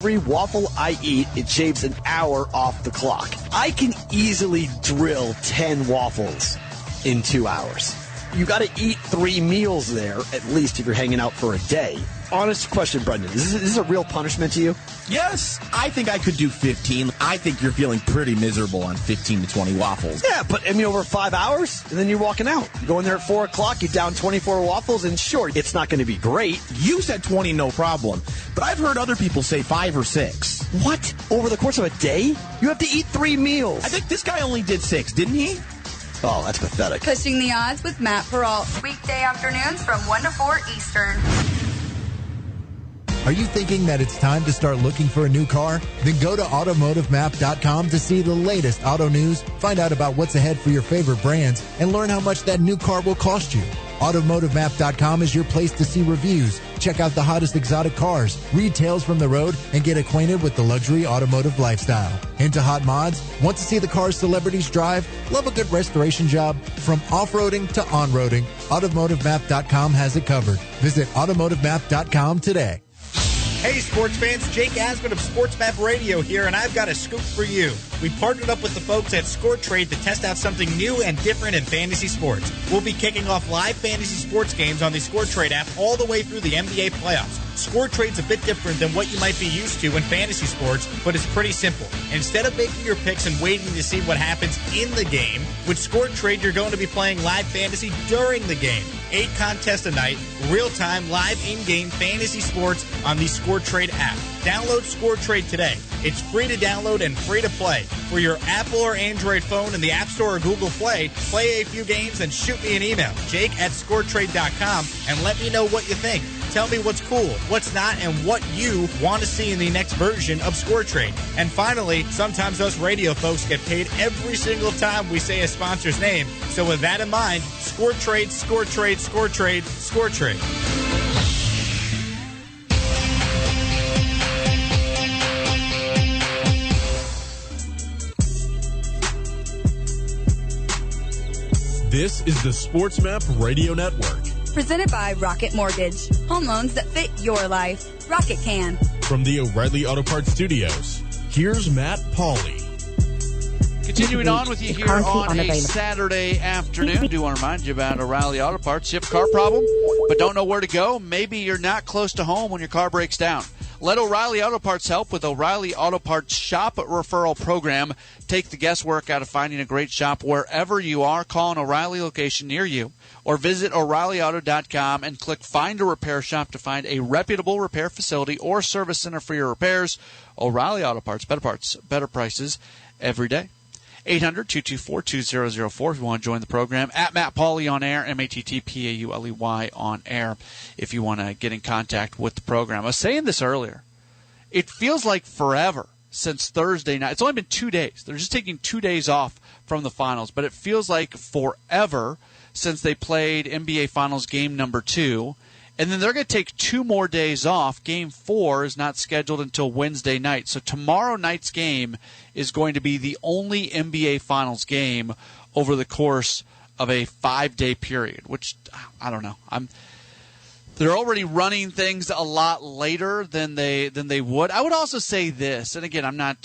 Every waffle I eat, it shaves an hour off the clock. I can easily drill 10 waffles in 2 hours. You got to eat 3 meals there, at least if you're hanging out for a day. Honest question, Brendan. Is this a real punishment to you? Yes, I think I could do 15. I think you're feeling pretty miserable on 15 to 20 waffles. Yeah, but I mean over 5 hours, and then you're walking out. You go in there at 4 o'clock, you down 24 waffles, and sure, it's not going to be great. You said 20, no problem. But I've heard other people say 5 or 6. What? Over the course of a day? You have to eat 3 meals. I think this guy only did 6, didn't he? Oh, that's pathetic. Pushing the Odds with Matt Peralt. Weekday afternoons from 1 to 4 Eastern. Are you thinking that it's time to start looking for a new car? Then go to automotivemap.com to see the latest auto news, find out about what's ahead for your favorite brands, and learn how much that new car will cost you. Automotivemap.com is your place to see reviews, check out the hottest exotic cars, read tales from the road, and get acquainted with the luxury automotive lifestyle. Into hot mods? Want to see the cars celebrities drive? Love a good restoration job? From off-roading to on-roading, Automotivemap.com has it covered. Visit Automotivemap.com today. Hey, sports fans, Jake Asman of SportsMap Radio here, and I've got a scoop for you. We partnered up with the folks at ScoreTrade to test out something new and different in fantasy sports. We'll be kicking off live fantasy sports games on the ScoreTrade app all the way through the NBA playoffs. ScoreTrade's a bit different than what you might be used to in fantasy sports, but it's pretty simple. Instead of making your picks and waiting to see what happens in the game, with ScoreTrade you're going to be playing live fantasy during the game. 8 contests a night, real-time, live in-game fantasy sports on the ScoreTrade app. Download ScoreTrade today. It's free to download and free to play. For your Apple or Android phone in the App Store or Google Play, play a few games and shoot me an email, jake@scoretrade.com, and let me know what you think. Tell me what's cool, what's not, and what you want to see in the next version of ScoreTrade. And finally, sometimes us radio folks get paid every single time we say a sponsor's name. So with that in mind, ScoreTrade, ScoreTrade, ScoreTrade, ScoreTrade. This is the SportsMap Radio Network. Presented by Rocket Mortgage. Home loans that fit your life. Rocket can. From the O'Reilly Auto Parts Studios, here's Matt Pauley. Continuing on with you here on a Saturday afternoon. I do want to remind you about O'Reilly Auto Parts. You have a car problem, but don't know where to go? Maybe you're not close to home when your car breaks down. Let O'Reilly Auto Parts help with O'Reilly Auto Parts Shop Referral Program. Take the guesswork out of finding a great shop wherever you are. Call an O'Reilly location near you or visit O'ReillyAuto.com and click Find a Repair Shop to find a reputable repair facility or service center for your repairs. O'Reilly Auto Parts, better prices every day. 800-224-2004 if you want to join the program. At Matt Pauley on air, MattPauley on air if you want to get in contact with the program. I was saying this earlier. It feels like forever since Thursday night. It's only been 2 days. They're just taking 2 days off from the finals, but it feels like forever since they played NBA Finals game number 2. And then they're going to take 2 more days off. Game 4 is not scheduled until Wednesday night. So tomorrow night's game is going to be the only NBA Finals game over the course of a 5-day period, which, I don't know. They're already running things a lot later than they would. I would also say this, and again,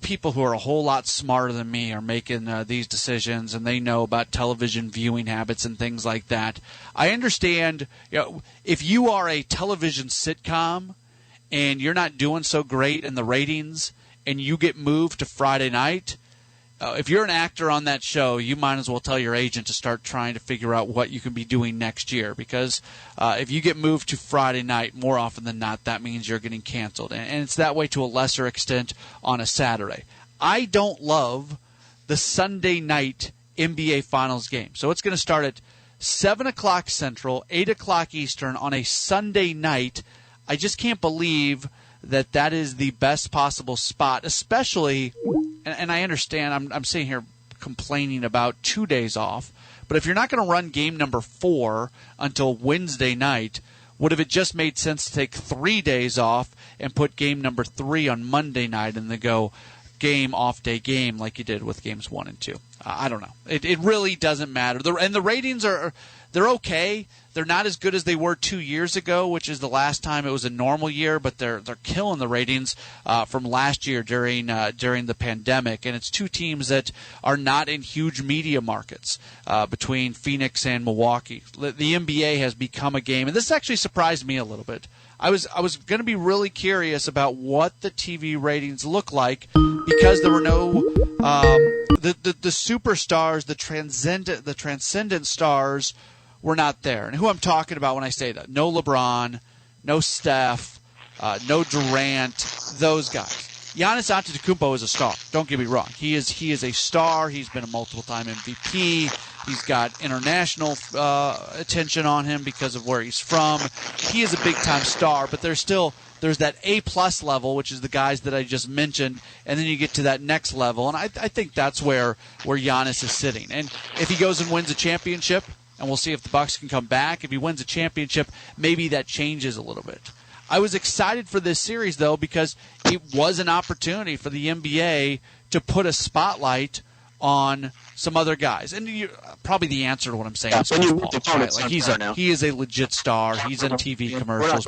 people who are a whole lot smarter than me are making these decisions, and they know about television viewing habits and things like that. I understand, if you are a television sitcom and you're not doing so great in the ratings and you get moved to Friday night, if you're an actor on that show, you might as well tell your agent to start trying to figure out what you can be doing next year, because if you get moved to Friday night, more often than not, that means you're getting canceled. And it's that way to a lesser extent on a Saturday. I don't love the Sunday night NBA Finals game. So it's going to start at 7 o'clock Central, 8 o'clock Eastern on a Sunday night. I just can't believe that is the best possible spot, especially, and I understand, I'm sitting here complaining about 2 days off, but if you're not going to run game number 4 until Wednesday night, would have it just made sense to take 3 days off and put game number 3 on Monday night and then go game, off-day game like you did with games 1 and 2. I don't know. It really doesn't matter. And the ratings they're okay. They're not as good as they were 2 years ago, which is the last time it was a normal year, but they're killing the ratings from last year during the pandemic. And it's two teams that are not in huge media markets between Phoenix and Milwaukee. The NBA has become a game, and this actually surprised me a little bit. I was going to be really curious about what the TV ratings look like because there were no the superstars, the transcendent stars were not there. And who I'm talking about when I say that: no LeBron, no Steph, no Durant, those guys. Giannis Antetokounmpo is a star. Don't get me wrong. He is a star. He's been a multiple-time MVP. He's got international attention on him because of where he's from. He is a big-time star, but there's that A-plus level, which is the guys that I just mentioned, and then you get to that next level, and I think that's where Giannis is sitting. And if he goes and wins a championship, and we'll see if the Bucks can come back, if he wins a championship, maybe that changes a little bit. I was excited for this series, though, because it was an opportunity for the NBA to put a spotlight on some other guys. And probably the answer to what I'm saying is Chris Paul. Right? Like he is a legit star. He's in TV commercials.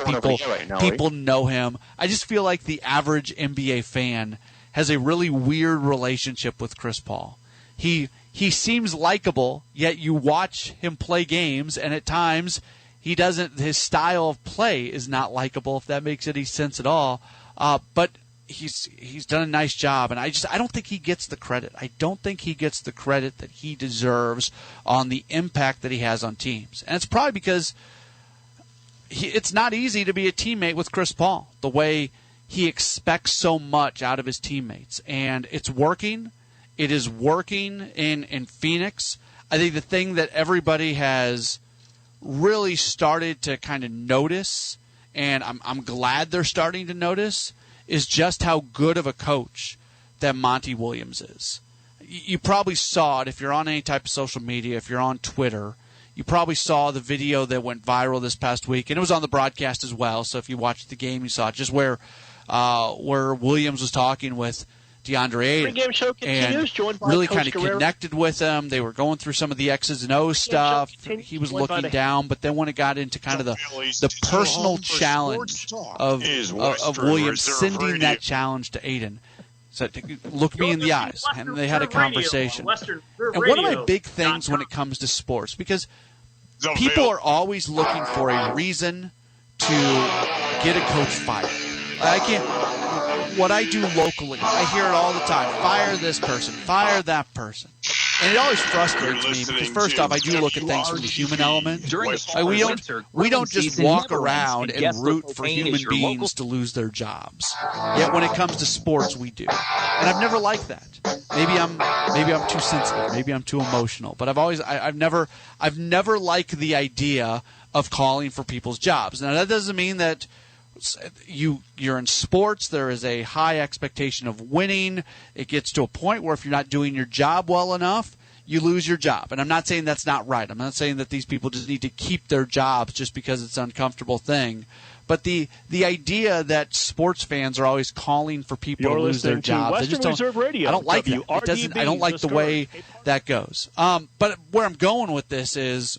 People know him. I just feel like the average NBA fan has a really weird relationship with Chris Paul. He seems likable, yet you watch him play games, and at times his style of play is not likable, if that makes any sense at all. But he's done a nice job, and I don't think he gets the credit. I don't think he gets the credit that he deserves on the impact that he has on teams. And it's probably because it's not easy to be a teammate with Chris Paul, the way he expects so much out of his teammates. And it's working. It is working in Phoenix. I think the thing that everybody has really started to kind of notice, and I'm glad they're starting to notice, is just how good of a coach that Monty Williams is. You probably saw it if you're on any type of social media, if you're on Twitter. You probably saw the video that went viral this past week, and it was on the broadcast as well. So if you watched the game, you saw it, just where Williams was talking with DeAndre Ayton and really kind of connected with him. They were going through some of the X's and O's stuff. He was looking down, but then when it got into kind of the personal challenge of Williams sending that challenge to Ayton, said, look me in the eyes, and they had a conversation. And one of my big things when it comes to sports, because people are always looking for a reason to get a coach fired. What I do locally, I hear it all the time. Fire this person, fire that person. And it always frustrates me because, first off, I do look at things from the human element. We don't just walk around and root for human beings to lose their jobs. Yet when it comes to sports, we do. And I've never liked that. Maybe I'm too sensitive. Maybe I'm too emotional. But I've never liked the idea of calling for people's jobs. Now, that doesn't mean that you're in sports. There is a high expectation of winning. It gets to a point where if you're not doing your job well enough, you lose your job. And I'm not saying that's not right. I'm not saying that these people just need to keep their jobs just because it's an uncomfortable thing. But the idea that sports fans are always calling for people to lose their jobs, I don't like that. I don't like the way that goes. But where I'm going with this is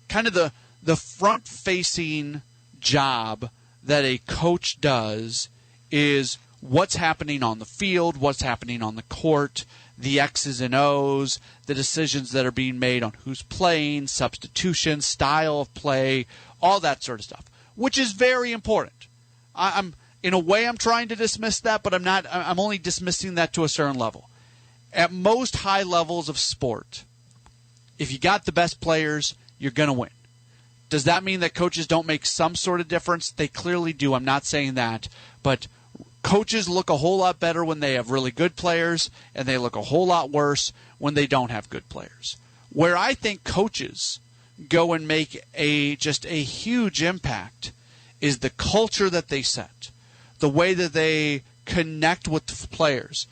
kind of the front-facing job that a coach does is what's happening on the field, what's happening on the court, the X's and O's, the decisions that are being made on who's playing, substitution, style of play, all that sort of stuff, which is very important. I'm in a way I'm trying to dismiss that, but I'm not. I'm only dismissing that to a certain level. At most high levels of sport, if you got the best players, you're going to win. Does that mean that coaches don't make some sort of difference? They clearly do. I'm not saying that. But coaches look a whole lot better when they have really good players, and they look a whole lot worse when they don't have good players. Where I think coaches go and make just a huge impact is the culture that they set, the way that they connect with the players.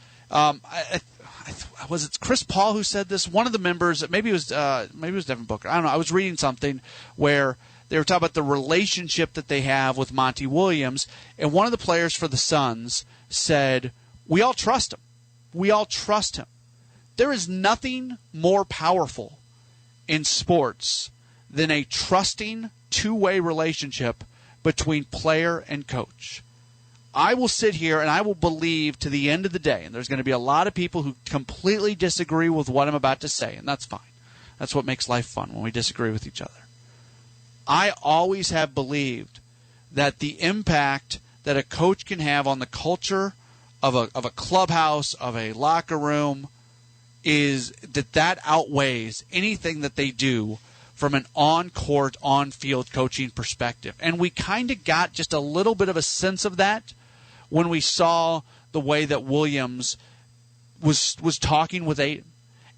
Was it Chris Paul who said this? One of the members, maybe it was Devin Booker. I don't know. I was reading something where they were talking about the relationship that they have with Monty Williams, and one of the players for the Suns said, "We all trust him. we all trust him. There is nothing more powerful in sports than a trusting two-way relationship between player and coach. I will sit here and I will believe to the end of the day, and there's going to be a lot of people who completely disagree with what I'm about to say, and that's fine. That's what makes life fun, when we disagree with each other. I always have believed that the impact that a coach can have on the culture of a clubhouse, of a locker room, is that outweighs anything that they do from an on-court, on-field coaching perspective. And we kind of got just a little bit of a sense of that when we saw the way that Williams was talking with Aiden.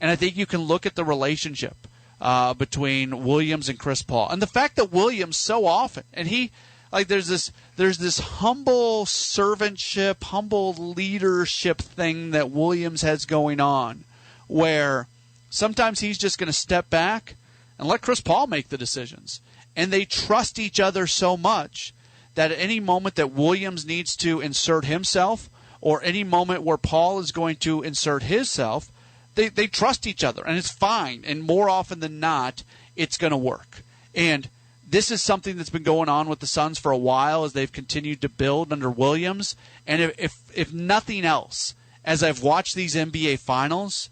And I think you can look at the relationship between Williams and Chris Paul, and the fact that Williams so often, and he, like, there's this humble servantship, humble leadership thing that Williams has going on, where sometimes he's just going to step back and let Chris Paul make the decisions. And they trust each other so much that at any moment that Williams needs to insert himself, or any moment where Paul is going to insert himself, they trust each other, and it's fine. And more often than not, it's going to work. And this is something that's been going on with the Suns for a while as they've continued to build under Williams. And if nothing else, as I've watched these NBA Finals,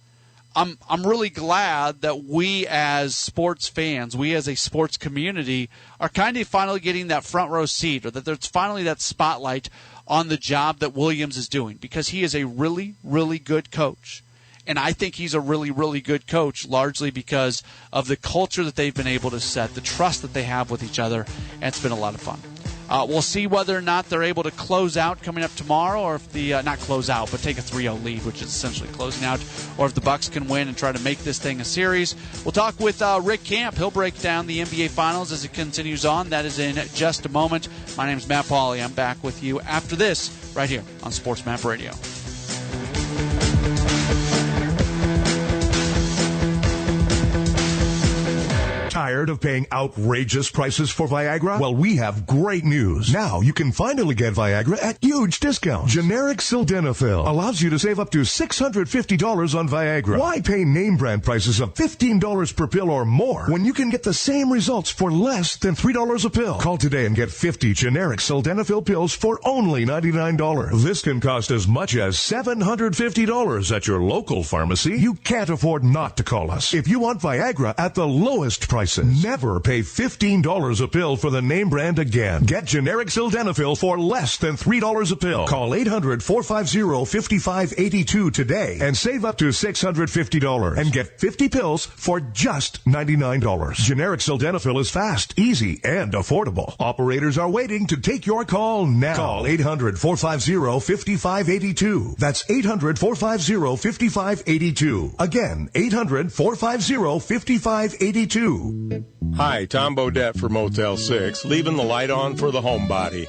I'm really glad that we as sports fans, we as a sports community, are kind of finally getting that front row seat, or that there's finally that spotlight on the job that Williams is doing, because he is a really, really good coach. And I think he's a really, really good coach, largely because of the culture that they've been able to set, the trust that they have with each other, and it's been a lot of fun. We'll see whether or not they're able to close out coming up tomorrow, or if the not close out, but take a 3-0 lead, which is essentially closing out, or if the Bucks can win and try to make this thing a series. We'll talk with Rick Camp. He'll break down the NBA Finals as it continues on. That is in just a moment. My name is Matt Pauley. I'm back with you after this right here on Sports Map Radio. Tired of paying outrageous prices for Viagra? Well, we have great news. Now you can finally get Viagra at huge discounts. Generic Sildenafil allows you to save up to $650 on Viagra. Why pay name brand prices of $15 per pill or more when you can get the same results for less than $3 a pill? Call today and get 50 generic Sildenafil pills for only $99. This can cost as much as $750 at your local pharmacy. You can't afford not to call us. If you want Viagra at the lowest prices, never pay $15 a pill for the name brand again. Get generic Sildenafil for less than $3 a pill. Call 800-450-5582 today and save up to $650 and get 50 pills for just $99. Generic Sildenafil is fast, easy, and affordable. Operators are waiting to take your call now. Call 800-450-5582. That's 800-450-5582. Again, 800-450-5582. Hi, Tom Bodette for Motel 6, leaving the light on for the homebody,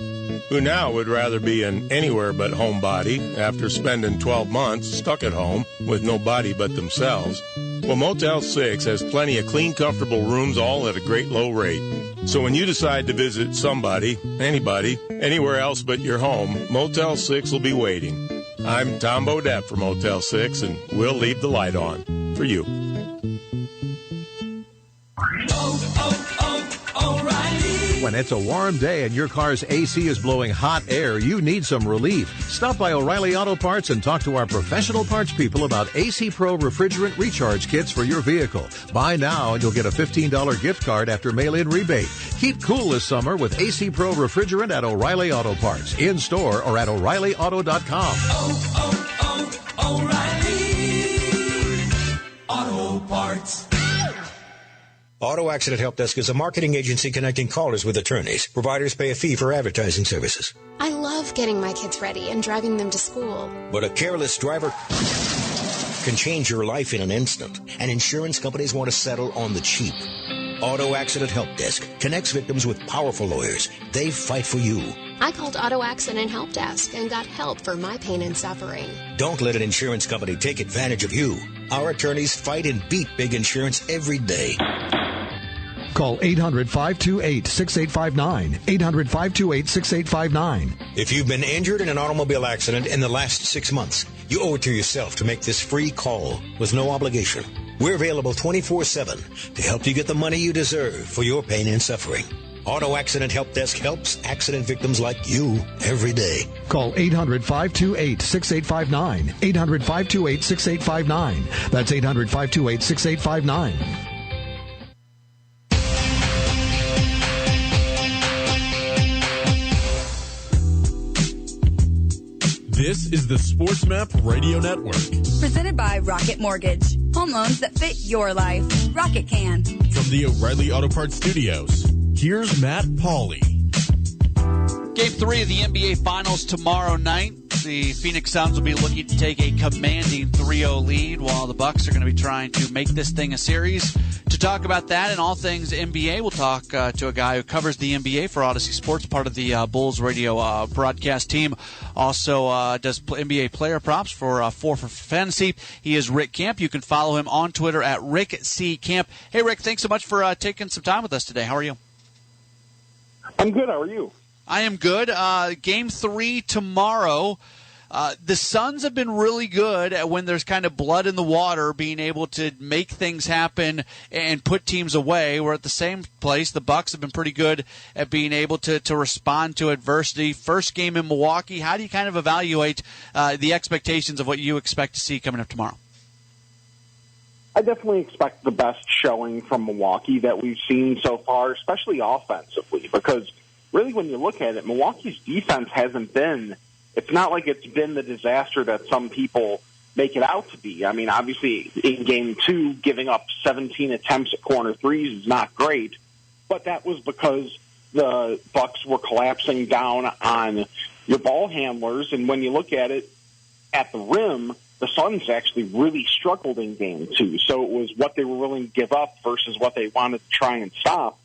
who now would rather be an anywhere but homebody after spending 12 months stuck at home with nobody but themselves. Well, Motel 6 has plenty of clean, comfortable rooms, all at a great low rate. So when you decide to visit somebody, anybody, anywhere else but your home, Motel 6 will be waiting. I'm Tom Bodette for Motel 6, and we'll leave the light on for you. When it's a warm day and your car's AC is blowing hot air, you need some relief. Stop by O'Reilly Auto Parts and talk to our professional parts people about AC Pro refrigerant recharge kits for your vehicle. Buy now and you'll get a $15 gift card after mail-in rebate. Keep cool this summer with AC Pro refrigerant at O'Reilly Auto Parts, in-store or at O'Reilly Auto Parts. Auto Accident Help Desk is a marketing agency connecting callers with attorneys. Providers pay a fee for advertising services. I love getting my kids ready and driving them to school. But a careless driver can change your life in an instant, and insurance companies want to settle on the cheap. Auto Accident Help Desk connects victims with powerful lawyers. They fight for you. I called Auto Accident Help Desk and got help for my pain and suffering. Don't let an insurance company take advantage of you. Our attorneys fight and beat big insurance every day. Call 800-528-6859. 800-528-6859. If you've been injured in an automobile accident in the last 6 months, You owe it to yourself to make this free call with no obligation. We're available 24/7 to help you get the money you deserve for your pain and suffering. Auto Accident Help Desk helps accident victims like you every day. Call 800-528-6859. 800-528-6859. That's 800-528-6859. This is the Sports Map Radio Network. Presented by Rocket Mortgage. Home loans that fit your life. Rocket can. From the O'Reilly Auto Parts Studios, here's Matt Pauley. Game 3 of the NBA Finals tomorrow night. The Phoenix Suns will be looking to take a commanding 3-0 lead, while the Bucks are going to be trying to make this thing a series. To talk about that and all things NBA, we'll talk to a guy who covers the NBA for Odyssey Sports, part of the Bulls radio broadcast team. Also does NBA player props for 4 for Fantasy. He is Rick Camp. You can follow him on Twitter at Rick C. Camp. Hey, Rick, thanks so much for taking some time with us today. How are you? I'm good. How are you? I am good. Game 3 tomorrow. The Suns have been really good at when there's kind of blood in the water, being able to make things happen and put teams away. Where at the same place, the Bucks have been pretty good at being able to respond to adversity. First game in Milwaukee. How do you kind of evaluate the expectations of what you expect to see coming up tomorrow? I definitely expect the best showing from Milwaukee that we've seen so far, especially offensively, because really when you look at it, Milwaukee's defense hasn't been – it's not like it's been the disaster that some people make it out to be. I mean, obviously, in Game 2, giving up 17 attempts at corner threes is not great, but that was because the Bucks were collapsing down on your ball handlers, and when you look at it at the rim, the Suns actually really struggled in Game 2, so it was what they were willing to give up versus what they wanted to try and stop.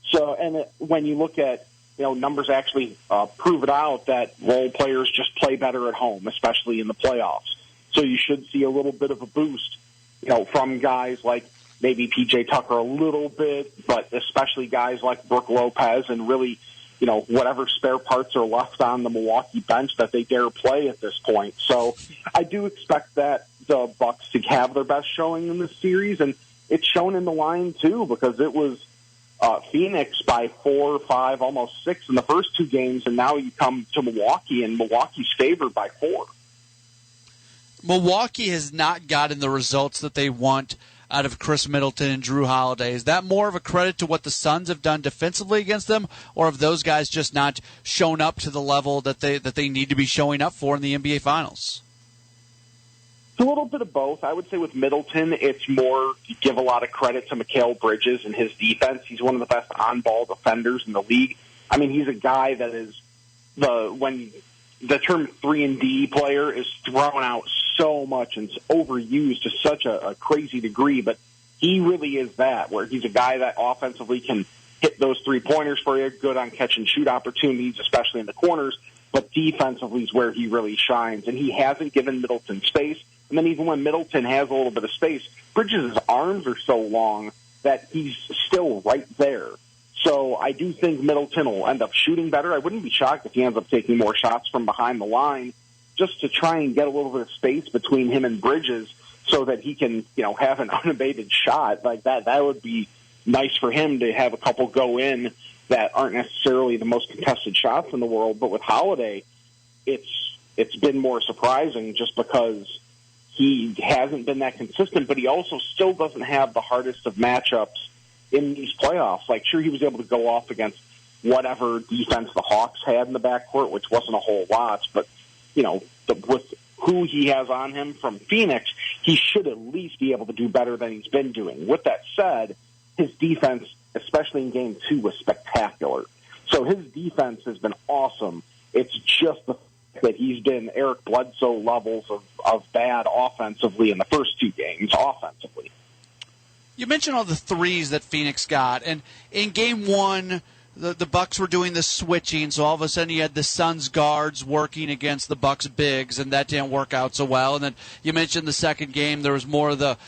So, and when you look at numbers actually prove it out that role players just play better at home, especially in the playoffs. So you should see a little bit of a boost, from guys like maybe P.J. Tucker a little bit, but especially guys like Brook Lopez and really, whatever spare parts are left on the Milwaukee bench that they dare play at this point. So I do expect that the Bucks to have their best showing in this series, and it's shown in the line too, because it was Phoenix by 4, 5, almost 6 in the first 2 games, and now you come to Milwaukee, and Milwaukee's favored by 4. Milwaukee has not gotten the results that they want out of Chris Middleton and Drew Holiday. Is that more of a credit to what the Suns have done defensively against them, or have those guys just not shown up to the level that they need to be showing up for in the NBA Finals? A little bit of both. I would say with Middleton, it's more you give a lot of credit to Mikal Bridges and his defense. He's one of the best on-ball defenders in the league. I mean, he's a guy that is when the term 3-and-D player is thrown out so much and overused to such a crazy degree, but he really is that, where he's a guy that offensively can hit those three-pointers for you, good on catch-and-shoot opportunities, especially in the corners, but defensively is where he really shines, and he hasn't given Middleton space. And then even when Middleton has a little bit of space, Bridges' arms are so long that he's still right there. So I do think Middleton will end up shooting better. I wouldn't be shocked if he ends up taking more shots from behind the line just to try and get a little bit of space between him and Bridges so that he can, have an unabated shot like that. That would be nice for him to have a couple go in that aren't necessarily the most contested shots in the world. But with Holiday, it's been more surprising just because he hasn't been that consistent, but he also still doesn't have the hardest of matchups in these playoffs. Like, sure, he was able to go off against whatever defense the Hawks had in the backcourt, which wasn't a whole lot, but, with who he has on him from Phoenix, he should at least be able to do better than he's been doing. With that said, his defense, especially in Game 2, was spectacular. So his defense has been awesome. It's just the that he's been Eric Bledsoe levels of bad offensively in the first 2 games, offensively. You mentioned all the threes that Phoenix got, and in Game 1, the Bucks were doing the switching, so all of a sudden you had the Suns guards working against the Bucks bigs, and that didn't work out so well. And then you mentioned the second game, there was more of the,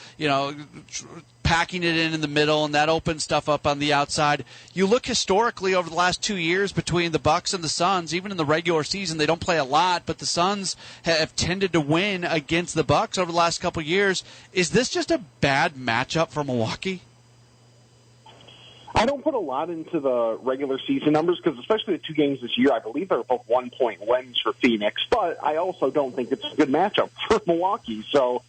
packing it in the middle, and that opens stuff up on the outside. You look historically over the last 2 years between the Bucks and the Suns, even in the regular season, they don't play a lot, but the Suns have tended to win against the Bucks over the last couple of years. Is this just a bad matchup for Milwaukee? I don't put a lot into the regular season numbers because especially the 2 games this year, I believe they're both 1-point wins for Phoenix, but I also don't think it's a good matchup for Milwaukee. So,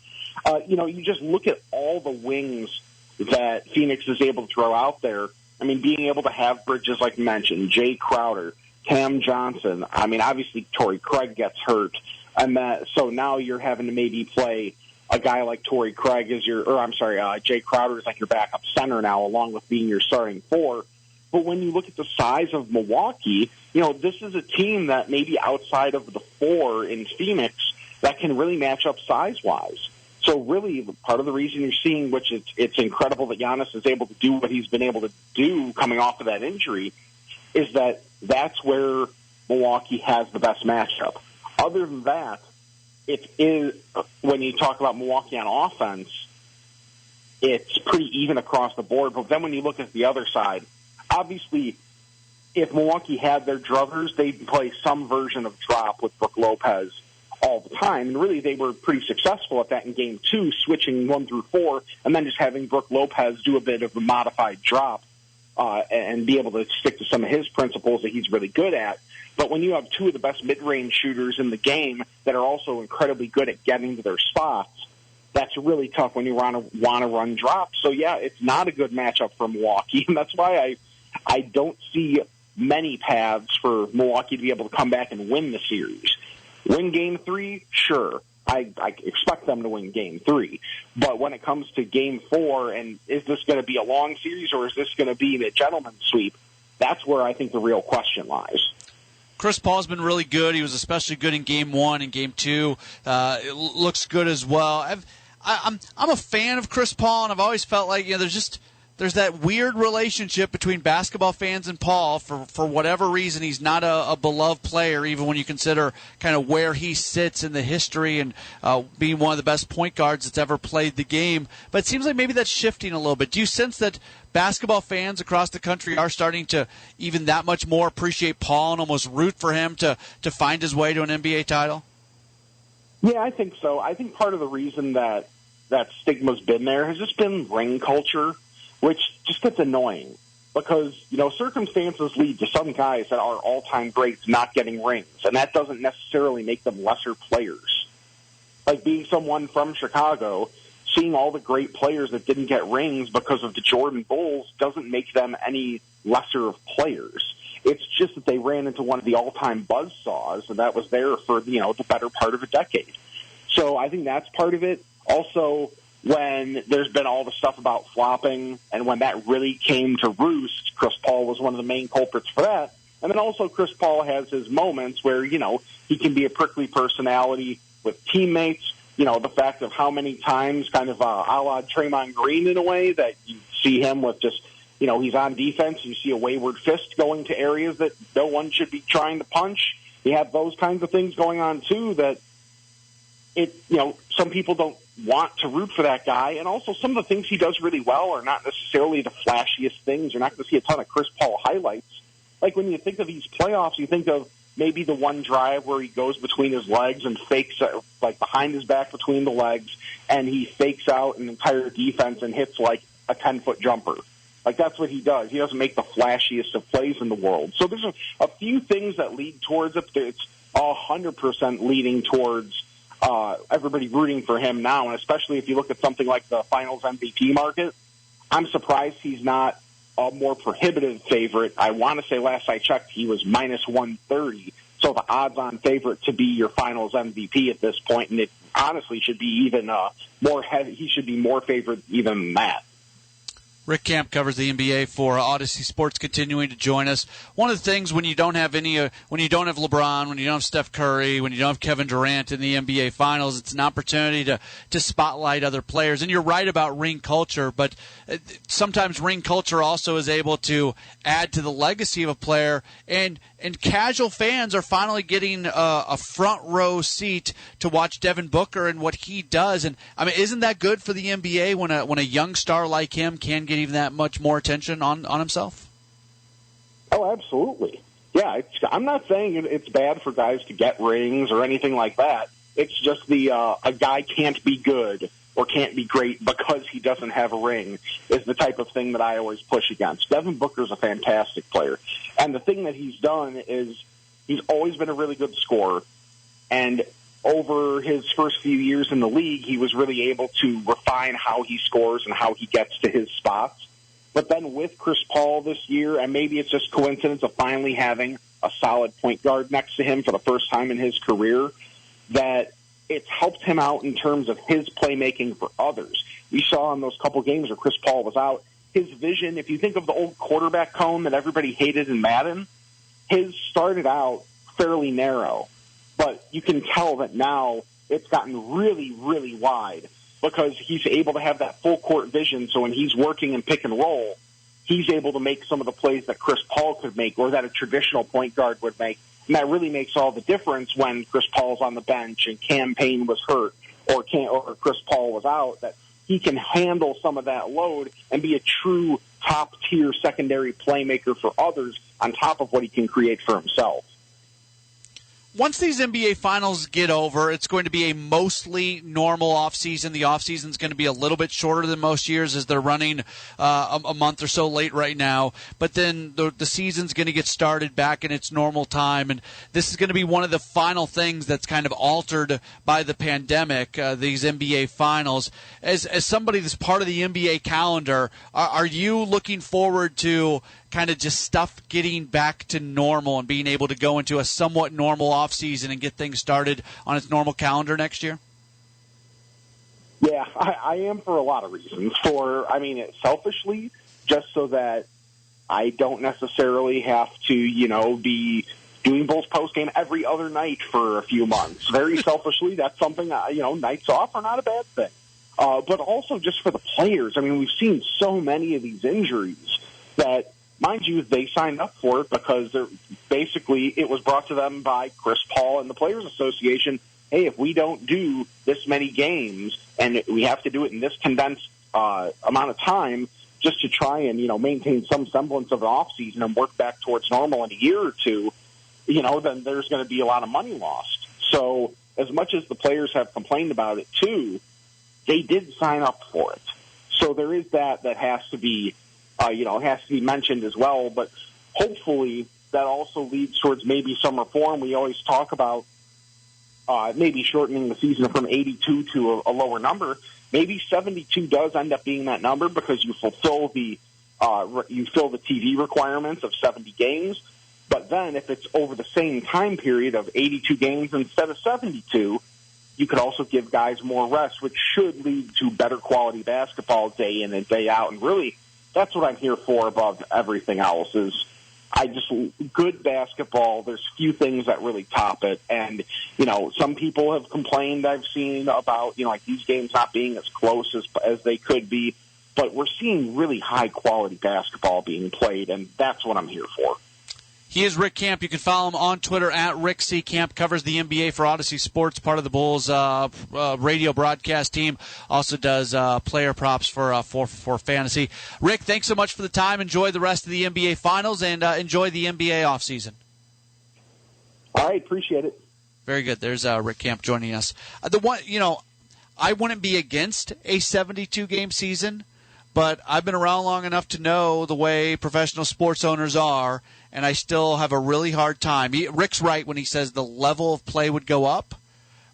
you just look at all the wings that Phoenix is able to throw out there. I mean, being able to have Bridges, like you mentioned, Jay Crowder, Cam Johnson. I mean, obviously Torrey Craig gets hurt, and so now you're having to maybe play a guy like Torrey Craig as Jay Crowder is like your backup center now, along with being your starting 4. But when you look at the size of Milwaukee, this is a team that maybe outside of the 4 in Phoenix that can really match up size-wise. So really, part of the reason you're seeing, which it's incredible that Giannis is able to do what he's been able to do coming off of that injury, is that that's where Milwaukee has the best matchup. Other than that, it is, when you talk about Milwaukee on offense, it's pretty even across the board. But then when you look at the other side, obviously, if Milwaukee had their druthers, they'd play some version of drop with Brook Lopez all the time. And really, they were pretty successful at that in Game 2, switching 1 through 4, and then just having Brook Lopez do a bit of a modified drop and be able to stick to some of his principles that he's really good at. But when you have 2 of the best mid-range shooters in the game that are also incredibly good at getting to their spots, that's really tough when you want to run drops. So, yeah, it's not a good matchup for Milwaukee, and that's why I don't see many paths for Milwaukee to be able to come back and win the series. Win Game 3, sure. I expect them to win Game 3. But when it comes to Game 4, and is this going to be a long series or is this going to be a gentleman's sweep, that's where I think the real question lies. Chris Paul's been really good. He was especially good in Game 1 and Game 2. It looks good as well. I'm a fan of Chris Paul, and I've always felt like there's that weird relationship between basketball fans and Paul. For whatever reason, he's not a beloved player, even when you consider kind of where he sits in the history and being one of the best point guards that's ever played the game. But it seems like maybe that's shifting a little bit. Do you sense that basketball fans across the country are starting to even that much more appreciate Paul and almost root for him to find his way to an NBA title? Yeah, I think so. I think part of the reason that stigma's been there has just been ring culture, which just gets annoying because, circumstances lead to some guys that are all-time greats not getting rings, and that doesn't necessarily make them lesser players. Like being someone from Chicago, seeing all the great players that didn't get rings because of the Jordan Bulls doesn't make them any lesser of players. It's just that they ran into one of the all-time buzzsaws, and that was there for, the better part of a decade. So I think that's part of it. Also, when there's been all the stuff about flopping, and when that really came to roost, Chris Paul was one of the main culprits for that. And then also Chris Paul has his moments where, he can be a prickly personality with teammates. The fact of how many times kind of a la Draymond Green in a way that you see him with just, he's on defense. You see a wayward fist going to areas that no one should be trying to punch. You have those kinds of things going on, too, that some people don't want to root for that guy. And also some of the things he does really well are not necessarily the flashiest things. You're not going to see a ton of Chris Paul highlights. Like when you think of these playoffs, you think of maybe the one drive where he goes between his legs and fakes, like behind his back between the legs, and he fakes out an entire defense and hits like a 10-foot jumper. Like that's what he does. He doesn't make the flashiest of plays in the world. So there's a few things that lead towards it. It's 100% leading towards everybody rooting for him now, and especially if you look at something like the Finals MVP market, I'm surprised he's not a more prohibitive favorite. I want to say last I checked, he was minus 130, so the odds-on favorite to be your Finals MVP at this point, and it honestly should be even more heavy. He should be more favored even than that. Rick Camp covers the NBA for Odyssey Sports, continuing to join us. One of the things when you don't have when you don't have LeBron, when you don't have Steph Curry, when you don't have Kevin Durant in the NBA Finals, it's an opportunity to spotlight other players. And you're right about ring culture, but sometimes ring culture also is able to add to the legacy of a player. And casual fans are finally getting a front row seat to watch Devin Booker and what he does. And I mean, isn't that good for the NBA when a young star like him can get even that much more attention on himself? Oh, absolutely. Yeah, I'm not saying it's bad for guys to get rings or anything like that. It's just a guy can't be good or can't be great because he doesn't have a ring is the type of thing that I always push against. Devin Booker's a fantastic player. And the thing that he's done is he's always been a really good scorer. And over his first few years in the league, he was really able to refine how he scores and how he gets to his spots. But then with Chris Paul this year, and maybe it's just coincidence of finally having a solid point guard next to him for the first time in his career, that it's helped him out in terms of his playmaking for others. We saw in those couple games where Chris Paul was out, his vision, if you think of the old quarterback cone that everybody hated in Madden, his started out fairly narrow. But you can tell that now it's gotten really, really wide because he's able to have that full court vision. So when he's working in pick and roll, he's able to make some of the plays that Chris Paul could make or that a traditional point guard would make. And that really makes all the difference when Chris Paul's on the bench and Cam Payne was hurt or Chris Paul was out, that he can handle some of that load and be a true top-tier secondary playmaker for others on top of what he can create for himself. Once these NBA Finals get over, it's going to be a mostly normal offseason. The offseason is going to be a little bit shorter than most years as they're running a month or so late right now. But then the season's going to get started back in its normal time. And this is going to be one of the final things that's kind of altered by the pandemic, these NBA Finals. As somebody that's part of the NBA calendar, are you looking forward to kind of just stuff getting back to normal and being able to go into a somewhat normal offseason and get things started on its normal calendar next year? Yeah, I am for a lot of reasons. Selfishly, just so that I don't necessarily have to, be doing Bulls postgame every other night for a few months. Very selfishly, that's something, nights off are not a bad thing. But also just for the players. I mean, we've seen so many of these injuries that, mind you, they signed up for it because it was brought to them by Chris Paul and the Players Association. Hey, if we don't do this many games and we have to do it in this condensed amount of time just to try and, maintain some semblance of an offseason and work back towards normal in a year or two, then there's going to be a lot of money lost. So as much as the players have complained about it too, they did sign up for it. So there is that has to be has to be mentioned as well. But hopefully that also leads towards maybe some reform. We always talk about maybe shortening the season from 82 to a lower number. Maybe 72 does end up being that number because you fulfill the TV requirements of 70 games. But then if it's over the same time period of 82 games instead of 72, you could also give guys more rest, which should lead to better quality basketball day in and day out. And really, that's what I'm here for above everything else is good basketball. There's few things that really top it. And, some people have complained I've seen about, these games not being as close as they could be. But we're seeing really high quality basketball being played, and that's what I'm here for. He is Rick Camp. You can follow him on Twitter at Rick C. Camp. Covers the NBA for Odyssey Sports, part of the Bulls radio broadcast team. Also does player props for fantasy. Rick, thanks so much for the time. Enjoy the rest of the NBA Finals and enjoy the NBA offseason. All right, appreciate it. Very good. There's Rick Camp joining us. I wouldn't be against a 72-game season, but I've been around long enough to know the way professional sports owners are, and I still have a really hard time. Rick's right when he says the level of play would go up,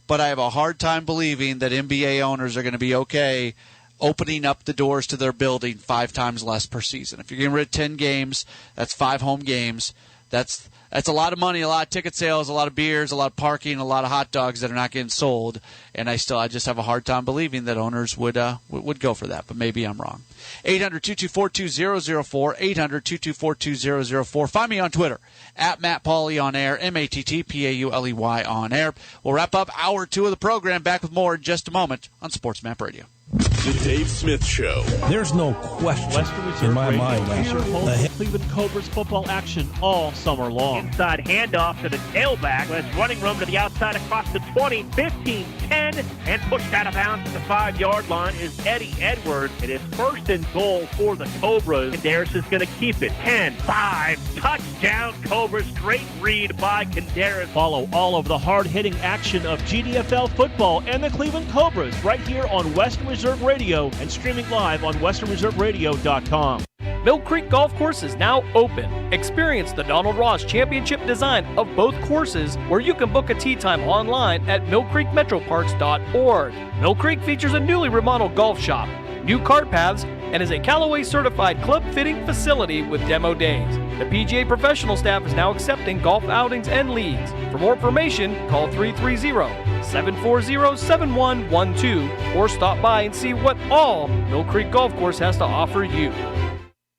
but I have a hard time believing that NBA owners are going to be okay opening up the doors to their building 5 times less per season. If you're getting rid of 10 games, that's 5 home games. That's a lot of money, a lot of ticket sales, a lot of beers, a lot of parking, a lot of hot dogs that are not getting sold. And I just have a hard time believing that owners would go for that. But maybe I'm wrong. 800-224-2004, 800-224-2004. Find me on Twitter, at Matt Pauley on air, MattPauley on air. We'll wrap up hour 2 of the program. Back with more in just a moment on Sports Map Radio. The Dave Smith Show. There's no question in my mind. The Cleveland Cobras football action all summer long. Inside handoff to the tailback. There's running room to the outside across the 20, 15, 10, and pushed out of bounds at the 5-yard line is Eddie Edwards. It is first and goal for the Cobras. Candaris is going to keep it. 10-5. Touchdown Cobras. Great read by Candaris. Follow all of the hard-hitting action of GDFL football and the Cleveland Cobras right here on Western Reserve Radio and streaming live on westernreserveradio.com. Mill Creek Golf Course is now open. Experience the Donald Ross Championship design of both courses, where you can book a tee time online at millcreekmetroparks.org. Mill Creek features a newly remodeled golf shop, new cart paths, and is a Callaway certified club fitting facility with demo days. The PGA professional staff is now accepting golf outings and leagues. For more information, call 330-740-7112 or stop by and see what all Mill Creek Golf Course has to offer you.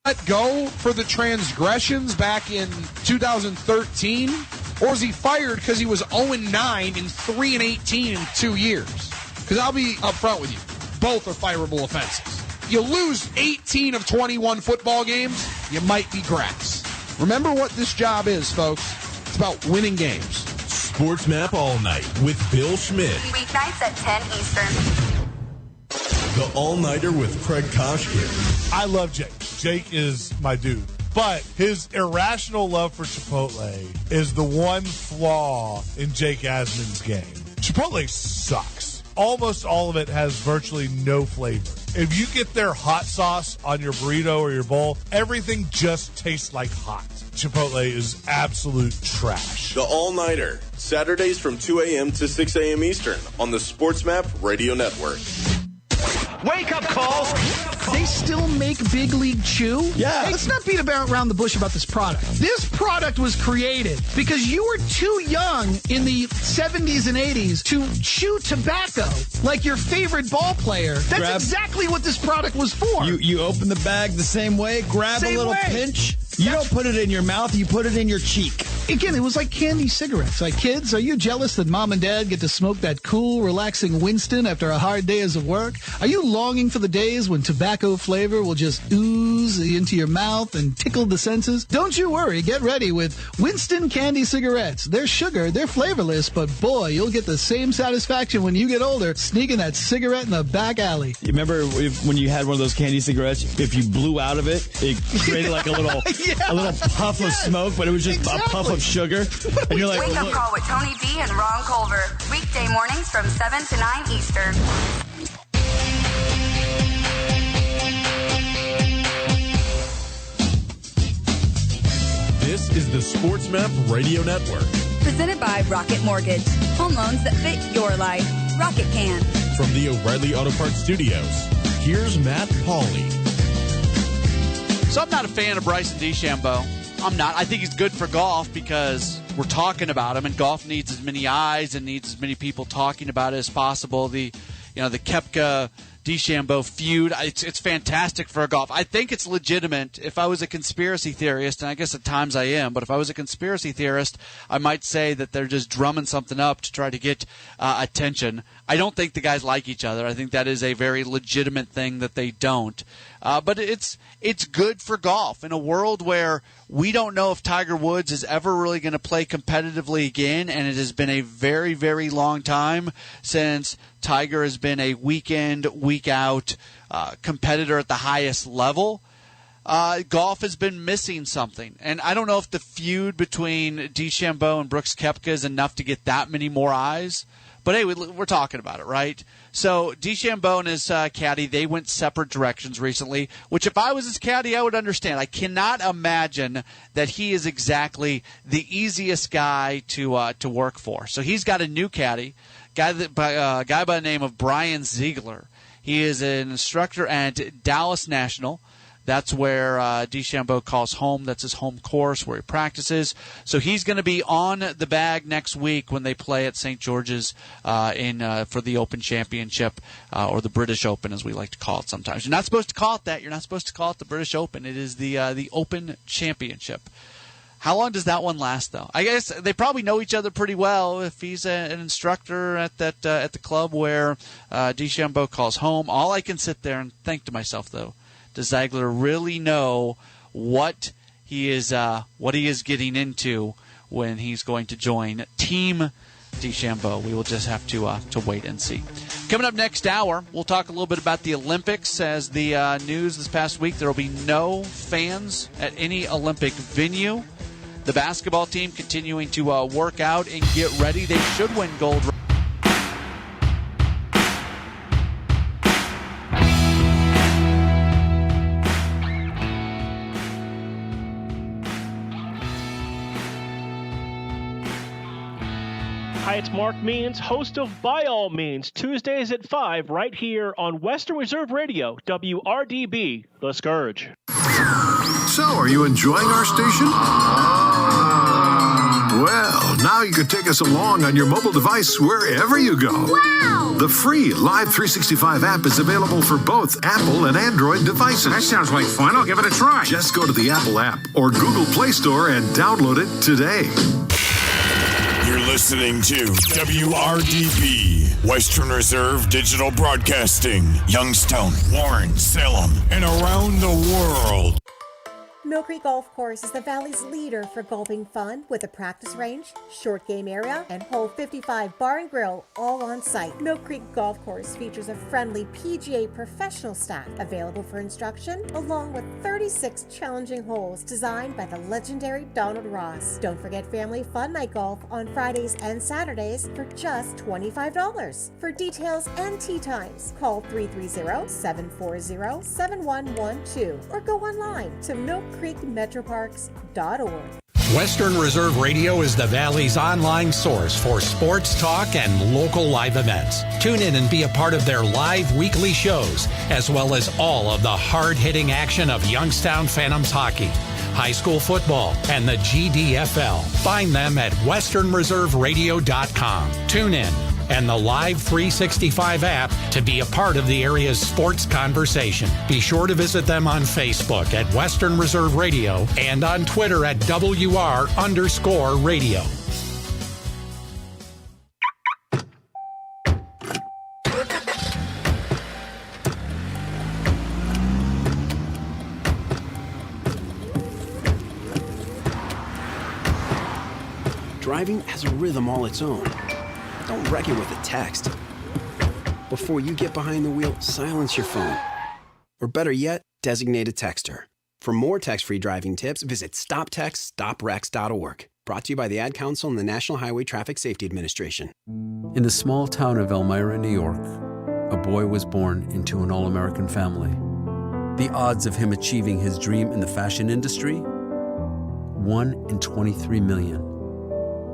Let go for the transgressions back in 2013, or is he fired because he was 0-9 and 3-18 in 2 years? Because I'll be upfront with you, both are fireable offenses. You lose 18 of 21 football games, you might be grass. Remember what this job is, folks. It's about winning games. Sports Map All Night with Bill Schmidt. Weeknights at 10 Eastern. The All-Nighter with Craig Koshkin. I love Jake. Jake is my dude. But his irrational love for Chipotle is the one flaw in Jake Asman's game. Chipotle sucks. Almost all of it has virtually no flavor. If you get their hot sauce on your burrito or your bowl, everything just tastes like hot. Chipotle is absolute trash. The All-Nighter, Saturdays from 2 a.m. to 6 a.m. Eastern on the Sports Map Radio Network. Wake up call. They still make Big League Chew? Yeah. Let's not beat around the bush about this product. This product was created because you were too young in the 70s and 80s to chew tobacco like your favorite ball player. That's exactly what this product was for. You open the bag the same way, grab a little pinch. You don't put it in your mouth, you put it in your cheek. Again, it was like candy cigarettes. Like, kids, are you jealous that mom and dad get to smoke that cool, relaxing Winston after a hard day of work? Are you longing for the days when tobacco flavor will just ooze into your mouth and tickle the senses? Don't you worry. Get ready with Winston candy cigarettes. They're sugar, they're flavorless, but boy, you'll get the same satisfaction when you get older sneaking that cigarette in the back alley. You remember when you had one of those candy cigarettes, if you blew out of it, it created like a little puff of smoke, but it was just a puff of sugar. And you're like, Wake Up Call with Tony D and Ron Culver. Weekday mornings from 7 to 9 Eastern. This is the Sports Map Radio Network. Presented by Rocket Mortgage. Home loans that fit your life. Rocket can. From the O'Reilly Auto Parts Studios, here's Matt Pauley. So I'm not a fan of Bryson DeChambeau. I'm not. I think he's good for golf because we're talking about him, and golf needs as many eyes and needs as many people talking about it as possible. The Koepka DeChambeau feud, it's fantastic for golf. I think it's legitimate. If I was a conspiracy theorist, and I guess at times I am, but if I was a conspiracy theorist, I might say that they're just drumming something up to try to get attention. I don't think the guys like each other. I think that is a very legitimate thing that they don't. But it's good for golf in a world where we don't know if Tiger Woods is ever really going to play competitively again, and it has been a very, very long time since Tiger has been a week-in, week-out competitor at the highest level. Golf has been missing something. And I don't know if the feud between DeChambeau and Brooks Koepka is enough to get that many more eyes. But hey, we're talking about it, right? So DeChambeau and his caddy, they went separate directions recently, which if I was his caddy, I would understand. I cannot imagine that he is exactly the easiest guy to work for. So he's got a new caddy, guy by the name of Brian Ziegler. He is an instructor at Dallas National. That's where DeChambeau calls home. That's his home course where he practices. So he's going to be on the bag next week when they play at St. George's for the Open Championship, or the British Open, as we like to call it sometimes. You're not supposed to call it that. You're not supposed to call it the British Open. It is the Open Championship. How long does that one last, though? I guess they probably know each other pretty well. If he's an instructor at the club where DeChambeau calls home, all I can sit there and think to myself, though, does Ziegler really know what he is getting into when he's going to join Team DeChambeau? We will just have to wait and see. Coming up next hour, we'll talk a little bit about the Olympics. As the news this past week, there will be no fans at any Olympic venue. The basketball team continuing to work out and get ready. They should win gold. Hi, it's Mark Means, host of By All Means, Tuesdays at 5, right here on Western Reserve Radio, WRDB, The Scourge. So, are you enjoying our station? Well, now you can take us along on your mobile device wherever you go. Wow! The free Live 365 app is available for both Apple and Android devices. That sounds like fun. I'll give it a try. Just go to the Apple app or Google Play Store and download it today. You're listening to WRDB, Western Reserve Digital Broadcasting, Youngstown, Warren, Salem, and around the world. Mill Creek Golf Course is the Valley's leader for golfing fun with a practice range, short game area, and hole 55 bar and grill all on site. Mill Creek Golf Course features a friendly PGA professional staff available for instruction, along with 36 challenging holes designed by the legendary Donald Ross. Don't forget Family Fun Night Golf on Fridays and Saturdays for just $25. For details and tee times, call 330-740-7112 or go online to millcreekmetroparks.org. Western Reserve Radio is the Valley's online source for sports talk and local live events. Tune in and be a part of their live weekly shows, as well as all of the hard-hitting action of Youngstown Phantoms hockey, high school football, and the GDFL. Find them at westernreserveradio.com. Tune in and the Live 365 app to be a part of the area's sports conversation. Be sure to visit them on Facebook at Western Reserve Radio and on Twitter at WR_radio. Driving has a rhythm all its own. Don't wreck it with a text. Before you get behind the wheel, silence your phone. Or better yet, designate a texter. For more text-free driving tips, visit stoptextstoprex.org. Brought to you by the Ad Council and the National Highway Traffic Safety Administration. In the small town of Elmira, New York, a boy was born into an all-American family. The odds of him achieving his dream in the fashion industry? 1 in 23 million.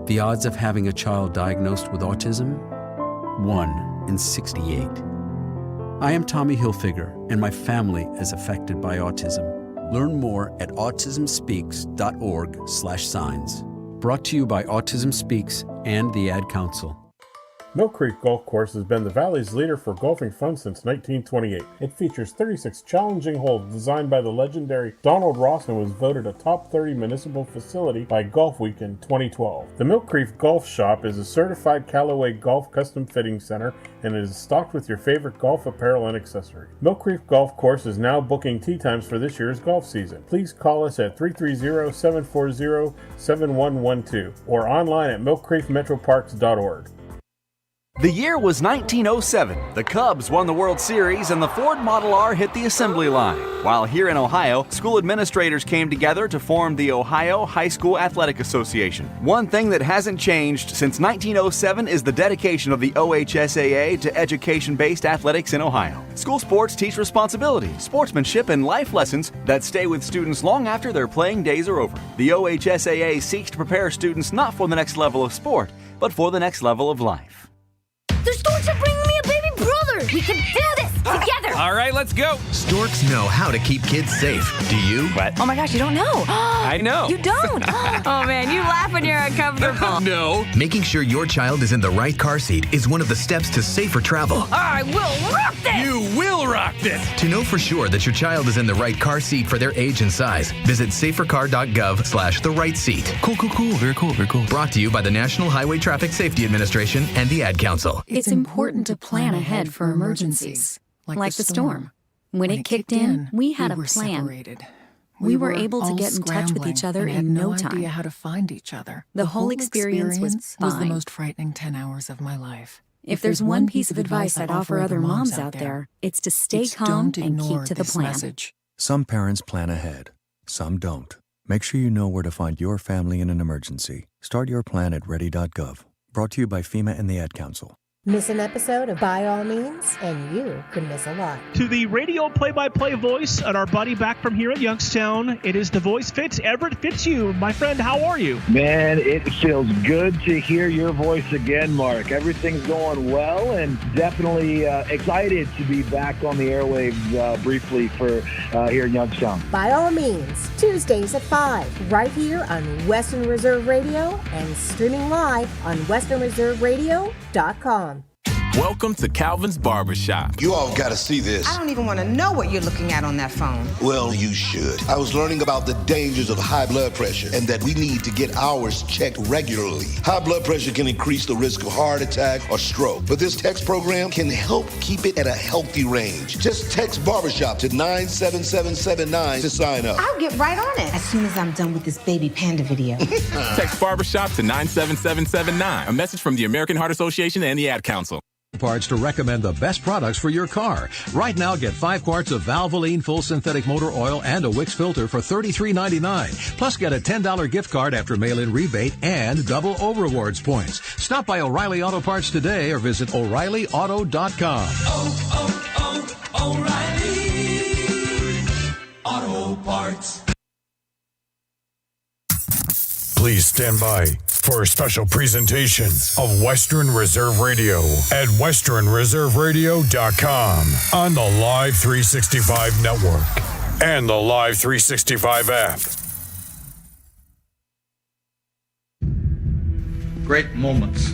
The odds of having a child diagnosed with autism? 1 in 68. I am Tommy Hilfiger, and my family is affected by autism. Learn more at autismspeaks.org/signs. Brought to you by Autism Speaks and the Ad Council. Mill Creek Golf Course has been the Valley's leader for golfing fun since 1928. It features 36 challenging holes designed by the legendary Donald Ross and was voted a top 30 municipal facility by Golf Week in 2012. The Mill Creek Golf Shop is a certified Callaway Golf custom fitting center and it is stocked with your favorite golf apparel and accessories. Mill Creek Golf Course is now booking tee times for this year's golf season. Please call us at 330-740-7112 or online at millcreekmetroparks.org. The year was 1907. The Cubs won the World Series and the Ford Model R hit the assembly line. While here in Ohio, school administrators came together to form the Ohio High School Athletic Association. One thing that hasn't changed since 1907 is the dedication of the OHSAA to education-based athletics in Ohio. School sports teach responsibility, sportsmanship, and life lessons that stay with students long after their playing days are over. The OHSAA seeks to prepare students not for the next level of sport, but for the next level of life. The Storks are bringing me a baby brother! We can do this together. All right, let's go. Storks know how to keep kids safe. Do you? Oh my gosh, you don't know. I know. You don't. Oh man, you laugh when you're uncomfortable. No. Making sure your child is in the right car seat is one of the steps to safer travel. I will rock this. You will rock this. To know for sure that your child is in the right car seat for their age and size, visit safercar.gov/the right seat. Cool. Very cool. Brought to you by the National Highway Traffic Safety Administration and the Ad Council. It's important to plan ahead for emergencies, like the storm. When it kicked in, we had a plan. Separated. We were able to get in touch with each other in no time. Idea how to find each other. The whole experience was fine. the most frightening 10 hours of my life. If there's one piece of advice I'd offer other moms out there, it's to stay calm and keep to the plan. Message. Some parents plan ahead, some don't. Make sure you know where to find your family in an emergency. Start your plan at ready.gov. Brought to you by FEMA and the Ad Council. Miss an episode of By All Means, and you could miss a lot. To the radio play-by-play voice and our buddy back from here at Youngstown, it is the voice Fitz. Everett Fitzhugh, my friend, how are you? Man, it feels good to hear your voice again, Mark. Everything's going well, and definitely excited to be back on the airwaves briefly for here in Youngstown. By All Means, Tuesdays at 5, right here on Western Reserve Radio and streaming live on westernreserveradio.com. Welcome to Calvin's Barbershop. You all got to see this. I don't even want to know what you're looking at on that phone. Well, you should. I was learning about the dangers of high blood pressure and that we need to get ours checked regularly. High blood pressure can increase the risk of heart attack or stroke, but this text program can help keep it at a healthy range. Just text Barbershop to 97779 to sign up. I'll get right on it as soon as I'm done with this baby panda video. Text Barbershop to 97779. A message from the American Heart Association and the Ad Council. Parts to recommend the best products for your car. Right now, get 5 quarts of Valvoline full synthetic motor oil and a Wix filter for $33.99. Plus, get a $10 gift card after mail-in rebate and double O-Rewards points. Stop by O'Reilly Auto Parts today or visit O'ReillyAuto.com. O'Reilly Auto Parts. Please stand by for a special presentation of Western Reserve Radio at westernreserveradio.com on the Live 365 network and the Live 365 app. Great moments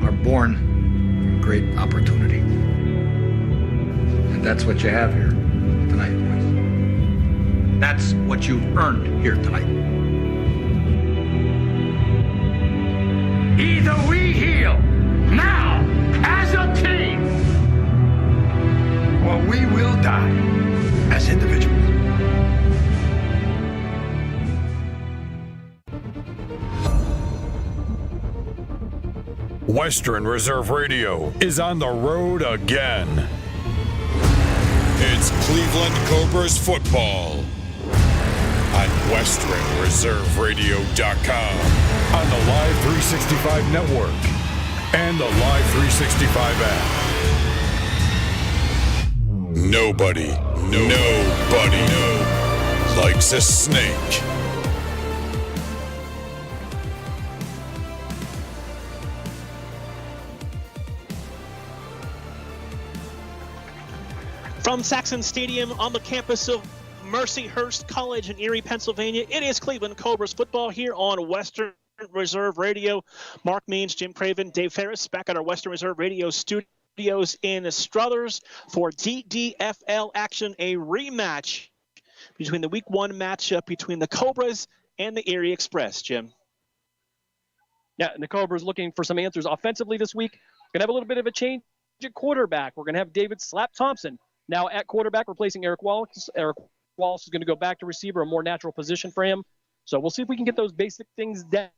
are born from great opportunity. And that's what you have here tonight, boys. That's what you've earned here tonight. Either we heal now as a team, or we will die as individuals. Western Reserve Radio is on the road again. It's Cleveland Cobras football on westernreserveradio.com, on the Live 365 network, and the Live 365 app. Nobody likes a snake. From Saxon Stadium on the campus of Mercyhurst College in Erie, Pennsylvania, it is Cleveland Cobras football here on Western Reserve Radio. Mark Means, Jim Craven, Dave Ferris back at our Western Reserve Radio studios in Struthers for DDFL action, a rematch between the Week 1 matchup between the Cobras and the Erie Express. Jim. Yeah, and the Cobras looking for some answers offensively this week. Going to have a little bit of a change at quarterback. We're going to have David Slap Thompson now at quarterback, replacing Eric Wallace. Eric Wallace is going to go back to receiver, a more natural position for him. So we'll see if we can get those basic things down,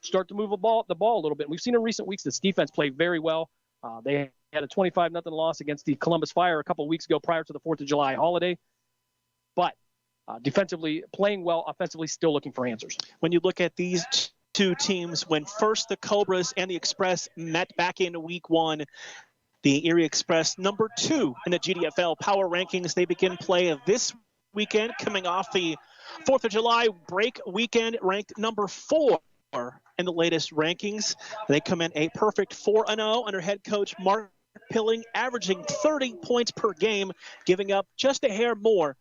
start to move the ball a little bit. We've seen in recent weeks this defense play very well. They had a 25-0 loss against the Columbus Fire a couple of weeks ago prior to the 4th of July holiday. But defensively playing well, offensively still looking for answers. When you look at these two teams, when first the Cobras and the Express met back in Week 1, the Erie Express, number 2 in the GDFL power rankings. They begin play this weekend, coming off the 4th of July break weekend, ranked number 4 in the latest rankings. They come in a perfect 4-0 under head coach Mark Pilling, averaging 30 points per game, giving up just a hair more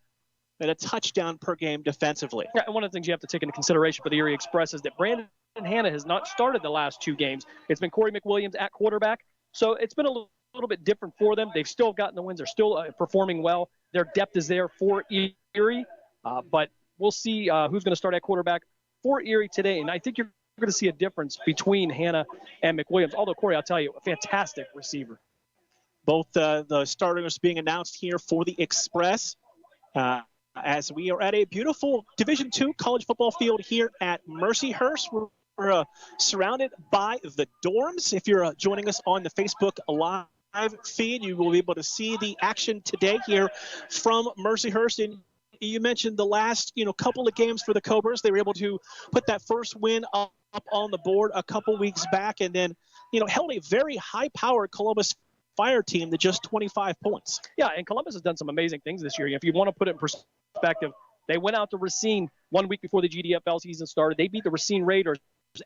than a touchdown per game defensively. Yeah, and one of the things you have to take into consideration for the Erie Express is that Brandon Hanna has not started the last 2 games. It's been Corey McWilliams at quarterback, so it's been a little bit different for them. They've still gotten the wins. They're still performing well. Their depth is there for Erie, but we'll see who's going to start at quarterback for Erie today, and I think you're going to see a difference between Hanna and McWilliams, although Corey, I'll tell you, a fantastic receiver. Both the starters being announced here for the Express as we are at a beautiful Division II college football field here at Mercyhurst. We're surrounded by the dorms. If you're joining us on the Facebook Live feed, you will be able to see the action today here from Mercyhurst. And you mentioned the last couple of games for the Cobras. They were able to put that first win up on the board a couple weeks back, and then held a very high-powered Columbus Fire team to just 25 points. Yeah, and Columbus has done some amazing things this year. If you want to put it in perspective, they went out to Racine 1 week before the GDFL season started. They beat the Racine Raiders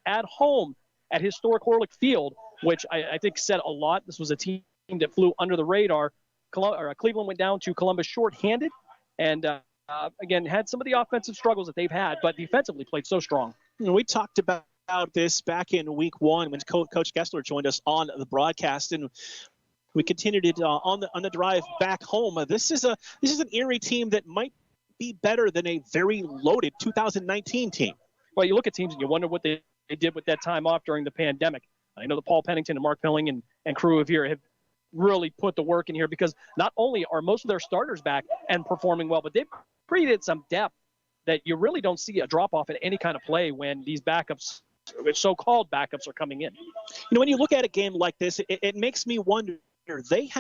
at home at historic Horlick Field, which I think said a lot. This was a team that flew under the radar. Cleveland went down to Columbus shorthanded, and again, had some of the offensive struggles that they've had, but defensively played so strong. We talked about this back in week 1 when Coach Gessler joined us on the broadcast, and we continued it on the drive back home. This is an Erie team that might be better than a very loaded 2019 team. Well, you look at teams and you wonder what they did with that time off during the pandemic. I know that Paul Pennington and Mark Pilling and crew of here have really put the work in here, because not only are most of their starters back and performing well, but they've created some depth that you really don't see a drop-off in any kind of play when these backups, so-called backups, are coming in. When you look at a game like this, it makes me wonder. They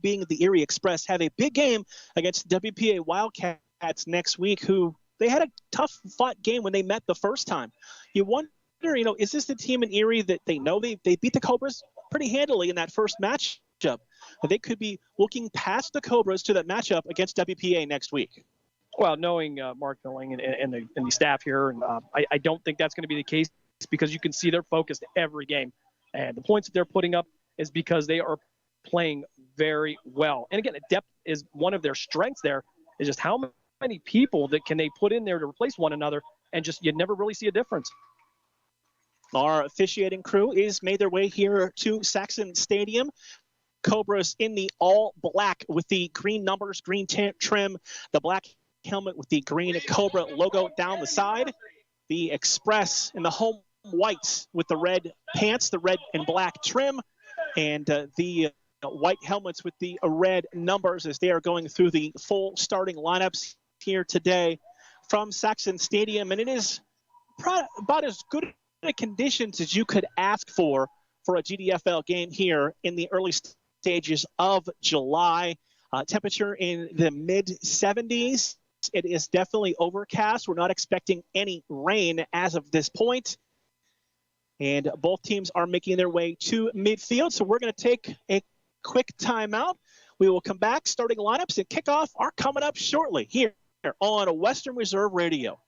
being the Erie Express, have a big game against WPA Wildcats next week, who they had a tough-fought game when they met the first time. You wonder, is this the team in Erie that they know they beat the Cobras pretty handily in that first matchup? They could be looking past the Cobras to that matchup against WPA next week. Well, knowing Mark Pilling and the staff here, and I don't think that's going to be the case, because you can see they're focused every game. And the points that they're putting up is because they are playing very well. And again, depth is one of their strengths there, is just how many people that can they put in there to replace one another, and just you never really see a difference. Our officiating crew is made their way here to Saxon Stadium. Cobras in the all black with the green numbers, green trim, the black helmet with the green Cobra logo down the side. The Express in the home whites with the red pants, the red and black trim, and the white helmets with the red numbers as they are going through the full starting lineups here today from Saxon Stadium. And it is about as good a conditions as you could ask for a GDFL game here in the early stages of July. Temperature in the mid-70s. It is definitely overcast. We're not expecting any rain as of this point. And both teams are making their way to midfield. So we're going to take a quick timeout. We will come back. Starting lineups and kickoff are coming up shortly here on Western Reserve Radio.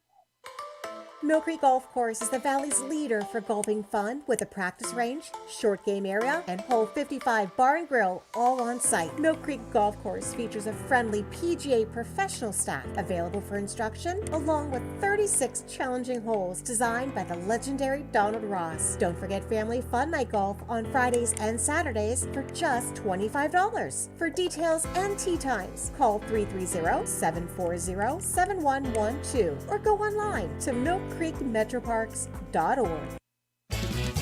Mill Creek Golf Course is the Valley's leader for golfing fun, with a practice range, short game area, and hole 55 bar and grill all on site. Mill Creek Golf Course features a friendly PGA professional staff available for instruction, along with 36 challenging holes designed by the legendary Donald Ross. Don't forget family fun night golf on Fridays and Saturdays for just $25. For details and tee times, call 330-740-7112 or go online to millcreekmetroparks.org.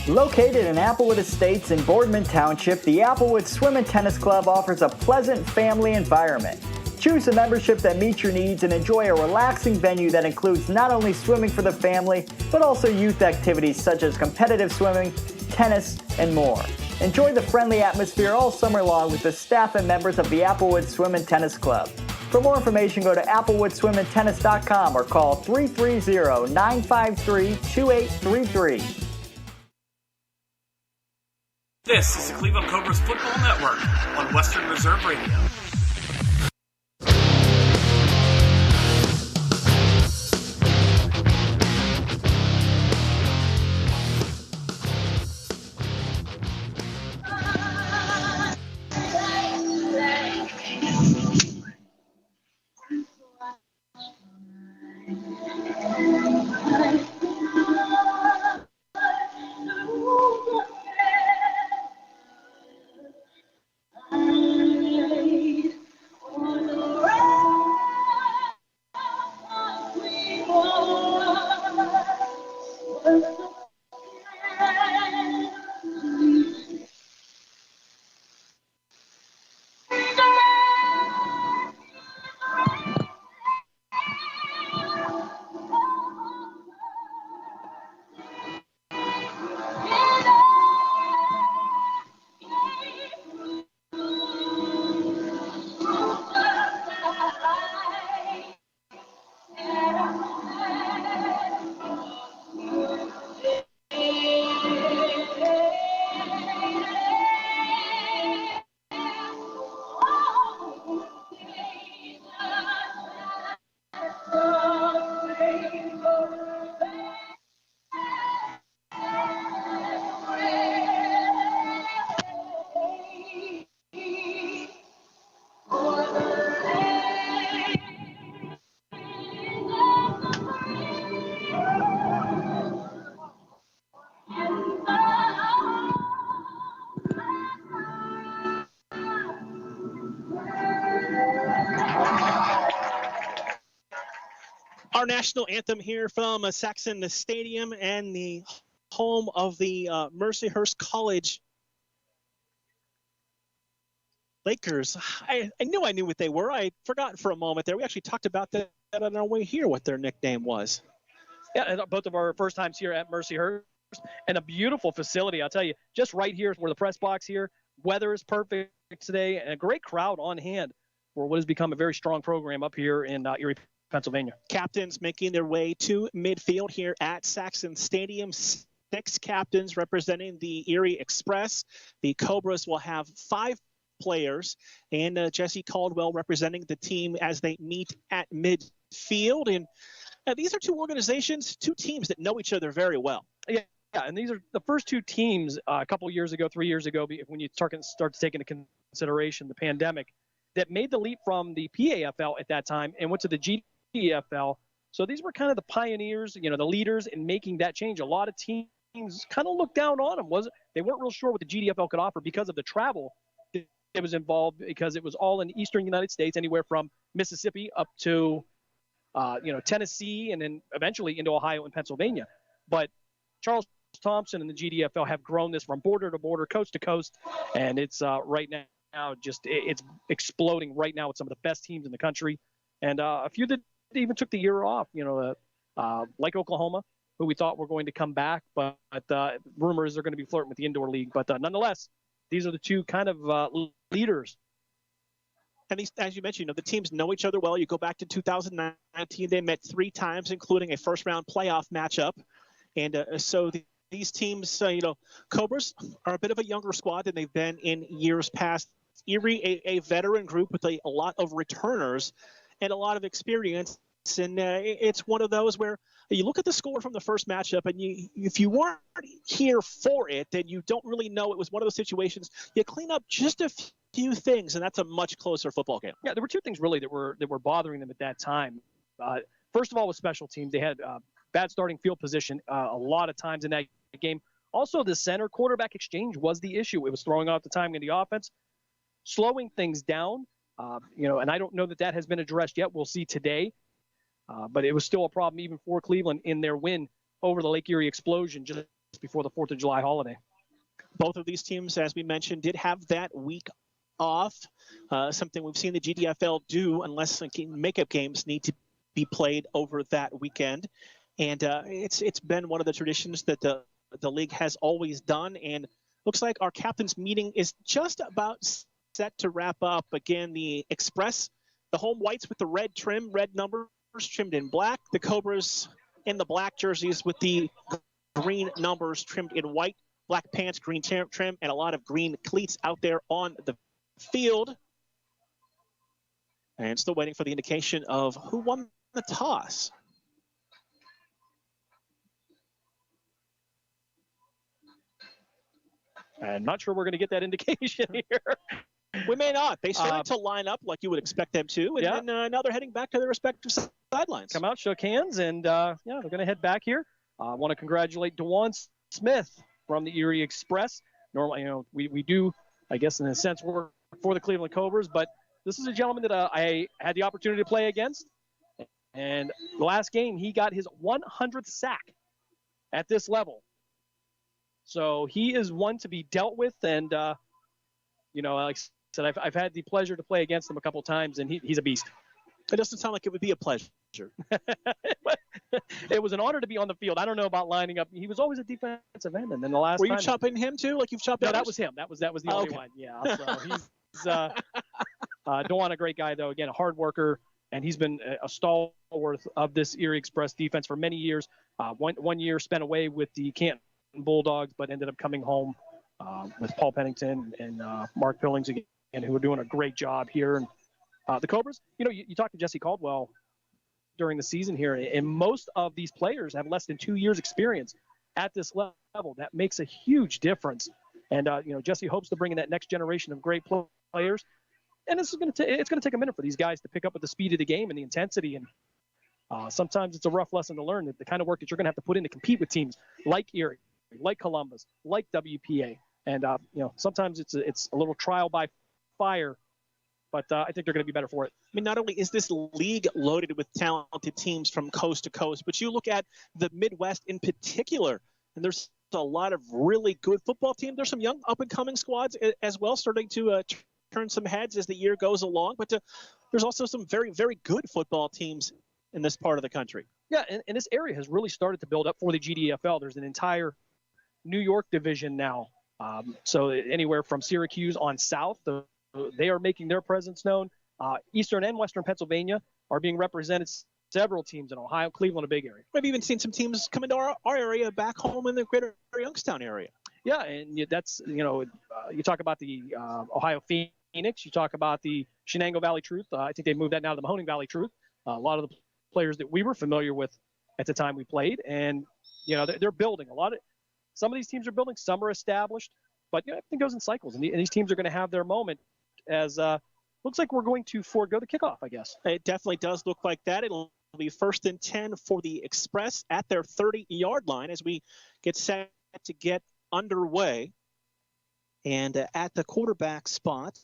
Located in Applewood Estates in Boardman Township, the Applewood Swim and Tennis Club offers a pleasant family environment. Choose a membership that meets your needs and enjoy a relaxing venue that includes not only swimming for the family, but also youth activities such as competitive swimming, tennis, and more. Enjoy the friendly atmosphere all summer long with the staff and members of the Applewood Swim and Tennis Club. For more information, go to applewoodswimandtennis.com or call 330-953-2833. This is the Cleveland Cobras Football Network on Western Reserve Radio. Our national anthem here from Saxon Stadium and the home of the Mercyhurst College Lakers. I knew what they were. I forgot for a moment there. We actually talked about that on our way here, what their nickname was. Yeah, both of our first times here at Mercyhurst, and a beautiful facility. I'll tell you, just right here where the press box here, weather is perfect today, and a great crowd on hand for what has become a very strong program up here in Erie, Pennsylvania. Captains making their way to midfield here at Saxon Stadium. 6 captains representing the Erie Express. The Cobras will have 5 players, and Jesse Caldwell representing the team as they meet at midfield. And these are 2 organizations, 2 teams that know each other very well. Yeah, and these are the first 2 teams a couple years ago, 3 years ago, when you start to take into consideration the pandemic, that made the leap from the PAFL at that time and went to the GDFL. So these were kind of the pioneers, the leaders in making that change. A lot of teams kind of looked down on them. They weren't real sure what the GDFL could offer because of the travel it was involved, because it was all in the eastern United States, anywhere from Mississippi up to, Tennessee, and then eventually into Ohio and Pennsylvania. But Charles Thompson and the GDFL have grown this from border to border, coast to coast, and it's right now it's exploding right now with some of the best teams in the country, and a few that even took the year off. Like Oklahoma, who we thought were going to come back, but rumors they're going to be flirting with the indoor league. But nonetheless, these are the 2 kind of leaders. And these, as you mentioned, the teams know each other well. You go back to 2019, they met 3 times, including a first-round playoff matchup. And so these teams, Cobras are a bit of a younger squad than they've been in years past. Erie, a veteran group with a lot of returners and a lot of experience. And it's one of those where you look at the score from the first matchup, and if you weren't here for it, then you don't really know. It was one of those situations. You clean up just a few things, and that's a much closer football game. Yeah, there were 2 things really that were bothering them at that time. First of all, was special teams. They had bad starting field position a lot of times in that game. Also, the center quarterback exchange was the issue. It was throwing off the timing of the offense, slowing things down. And I don't know that has been addressed yet. We'll see today. But it was still a problem even for Cleveland in their win over the Lake Erie Explosion just before the 4th of July holiday. Both of these teams, as we mentioned, did have that week off, something we've seen the GDFL do unless makeup games need to be played over that weekend. And it's been one of the traditions that the league has always done. And looks like our captain's meeting is just about set to wrap up. Again, the Express, the home whites with the red trim, red numbers trimmed in black. The Cobras in the black jerseys with the green numbers trimmed in white. Black pants, green trim, and a lot of green cleats out there on the field. And still waiting for the indication of who won the toss. I'm not sure we're going to get that indication here. We may not. They started to line up like you would expect them to, and then now they're heading back to their respective sidelines. Come out, shook hands, and they're going to head back here. I want to congratulate DeJuan Smith from the Erie Express. Normally, we do, I guess, in a sense, work for the Cleveland Cobras, but this is a gentleman that I had the opportunity to play against. And the last game, he got his 100th sack at this level. So he is one to be dealt with. And, like I said, I've had the pleasure to play against him a couple times, and he's a beast. It doesn't sound like it would be a pleasure. It was an honor to be on the field. I don't know about lining up. He was always a defensive end. And then the last Were you chopping him too, like you've chopped No, others? that was him. That was the only one. Yeah. So he's DeJuan, a great guy, though. Again, a hard worker, and he's been a stalwart of this Erie Express defense for many years. One year spent away with the Canton Bulldogs, but ended up coming home with Paul Pennington and Mark Pillings again, who are doing a great job here. And the Cobras, you talked to Jesse Caldwell during the season here, and most of these players have less than 2 years experience at this level. That makes a huge difference. And, Jesse hopes to bring in that next generation of great players. And it's going to take a minute for these guys to pick up with the speed of the game and the intensity. And sometimes it's a rough lesson to learn, that the kind of work that you're going to have to put in to compete with teams like Erie, like Columbus, like WPA. And, sometimes it's a little trial by fire. but I think they're going to be better for it. I mean, not only is this league loaded with talented teams from coast to coast, but you look at the Midwest in particular, and there's a lot of really good football teams. There's some young up-and-coming squads as well, starting to turn some heads as the year goes along. But there's also some very, very good football teams in this part of the country. Yeah, and this area has really started to build up for the GDFL. There's an entire New York division now. So anywhere from Syracuse on south, they are making their presence known. Eastern and Western Pennsylvania are being represented. Several teams in Ohio, Cleveland, a big area. We've even seen some teams come into our area back home in the greater Youngstown area. Yeah, and that's, you talk about the Ohio Phoenix, you talk about the Shenango Valley Truth. I think they moved that now to the Mahoning Valley Truth. A lot of the players that we were familiar with at the time we played, and they're building a lot of. Some of these teams are building, some are established, but everything goes in cycles, and these teams are going to have their moment. As looks like we're going to forego the kickoff, I guess. It definitely does look like that. It'll be 1st and 10 for the Express at their 30-yard line as we get set to get underway. And at the quarterback spot,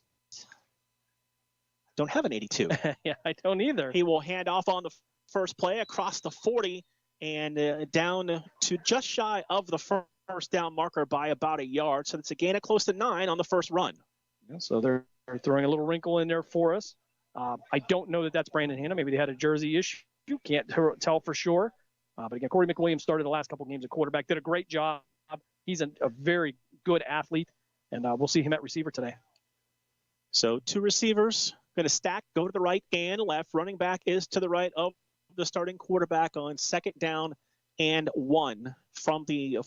don't have an 82. Yeah, I don't either. He will hand off on the first play across the 40 and down to just shy of the first down marker by about a yard. So it's a gain of close to 9 on the first run. Yeah, so they're throwing a little wrinkle in there for us. I don't know that that's Brandon Hanna. Maybe they had a jersey issue. Can't tell for sure. But again, Corey McWilliams started the last couple of games at quarterback. Did a great job. He's a very good athlete, and we'll see him at receiver today. So 2 receivers going to stack, go to the right and left. Running back is to the right of the starting quarterback on 2nd down and 1 from the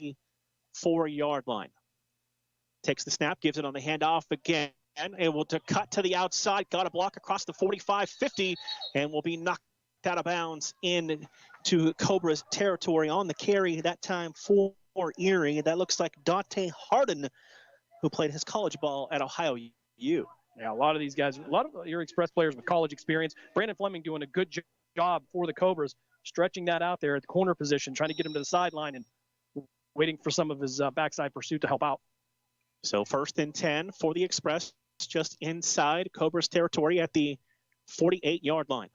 44-yard line. Takes the snap, gives it on the handoff again. Able to cut to the outside, got a block across the 45-50, and will be knocked out of bounds into Cobra's territory on the carry, that time for Erie. That looks like Dante Harden, who played his college ball at Ohio U. Yeah, a lot of these guys, a lot of Erie Express players with college experience. Brandon Fleming doing a good job for the Cobras, stretching that out there at the corner position, trying to get him to the sideline and waiting for some of his backside pursuit to help out. So 1st and 10 for the Express, just inside Cobra's territory at the 48-yard line.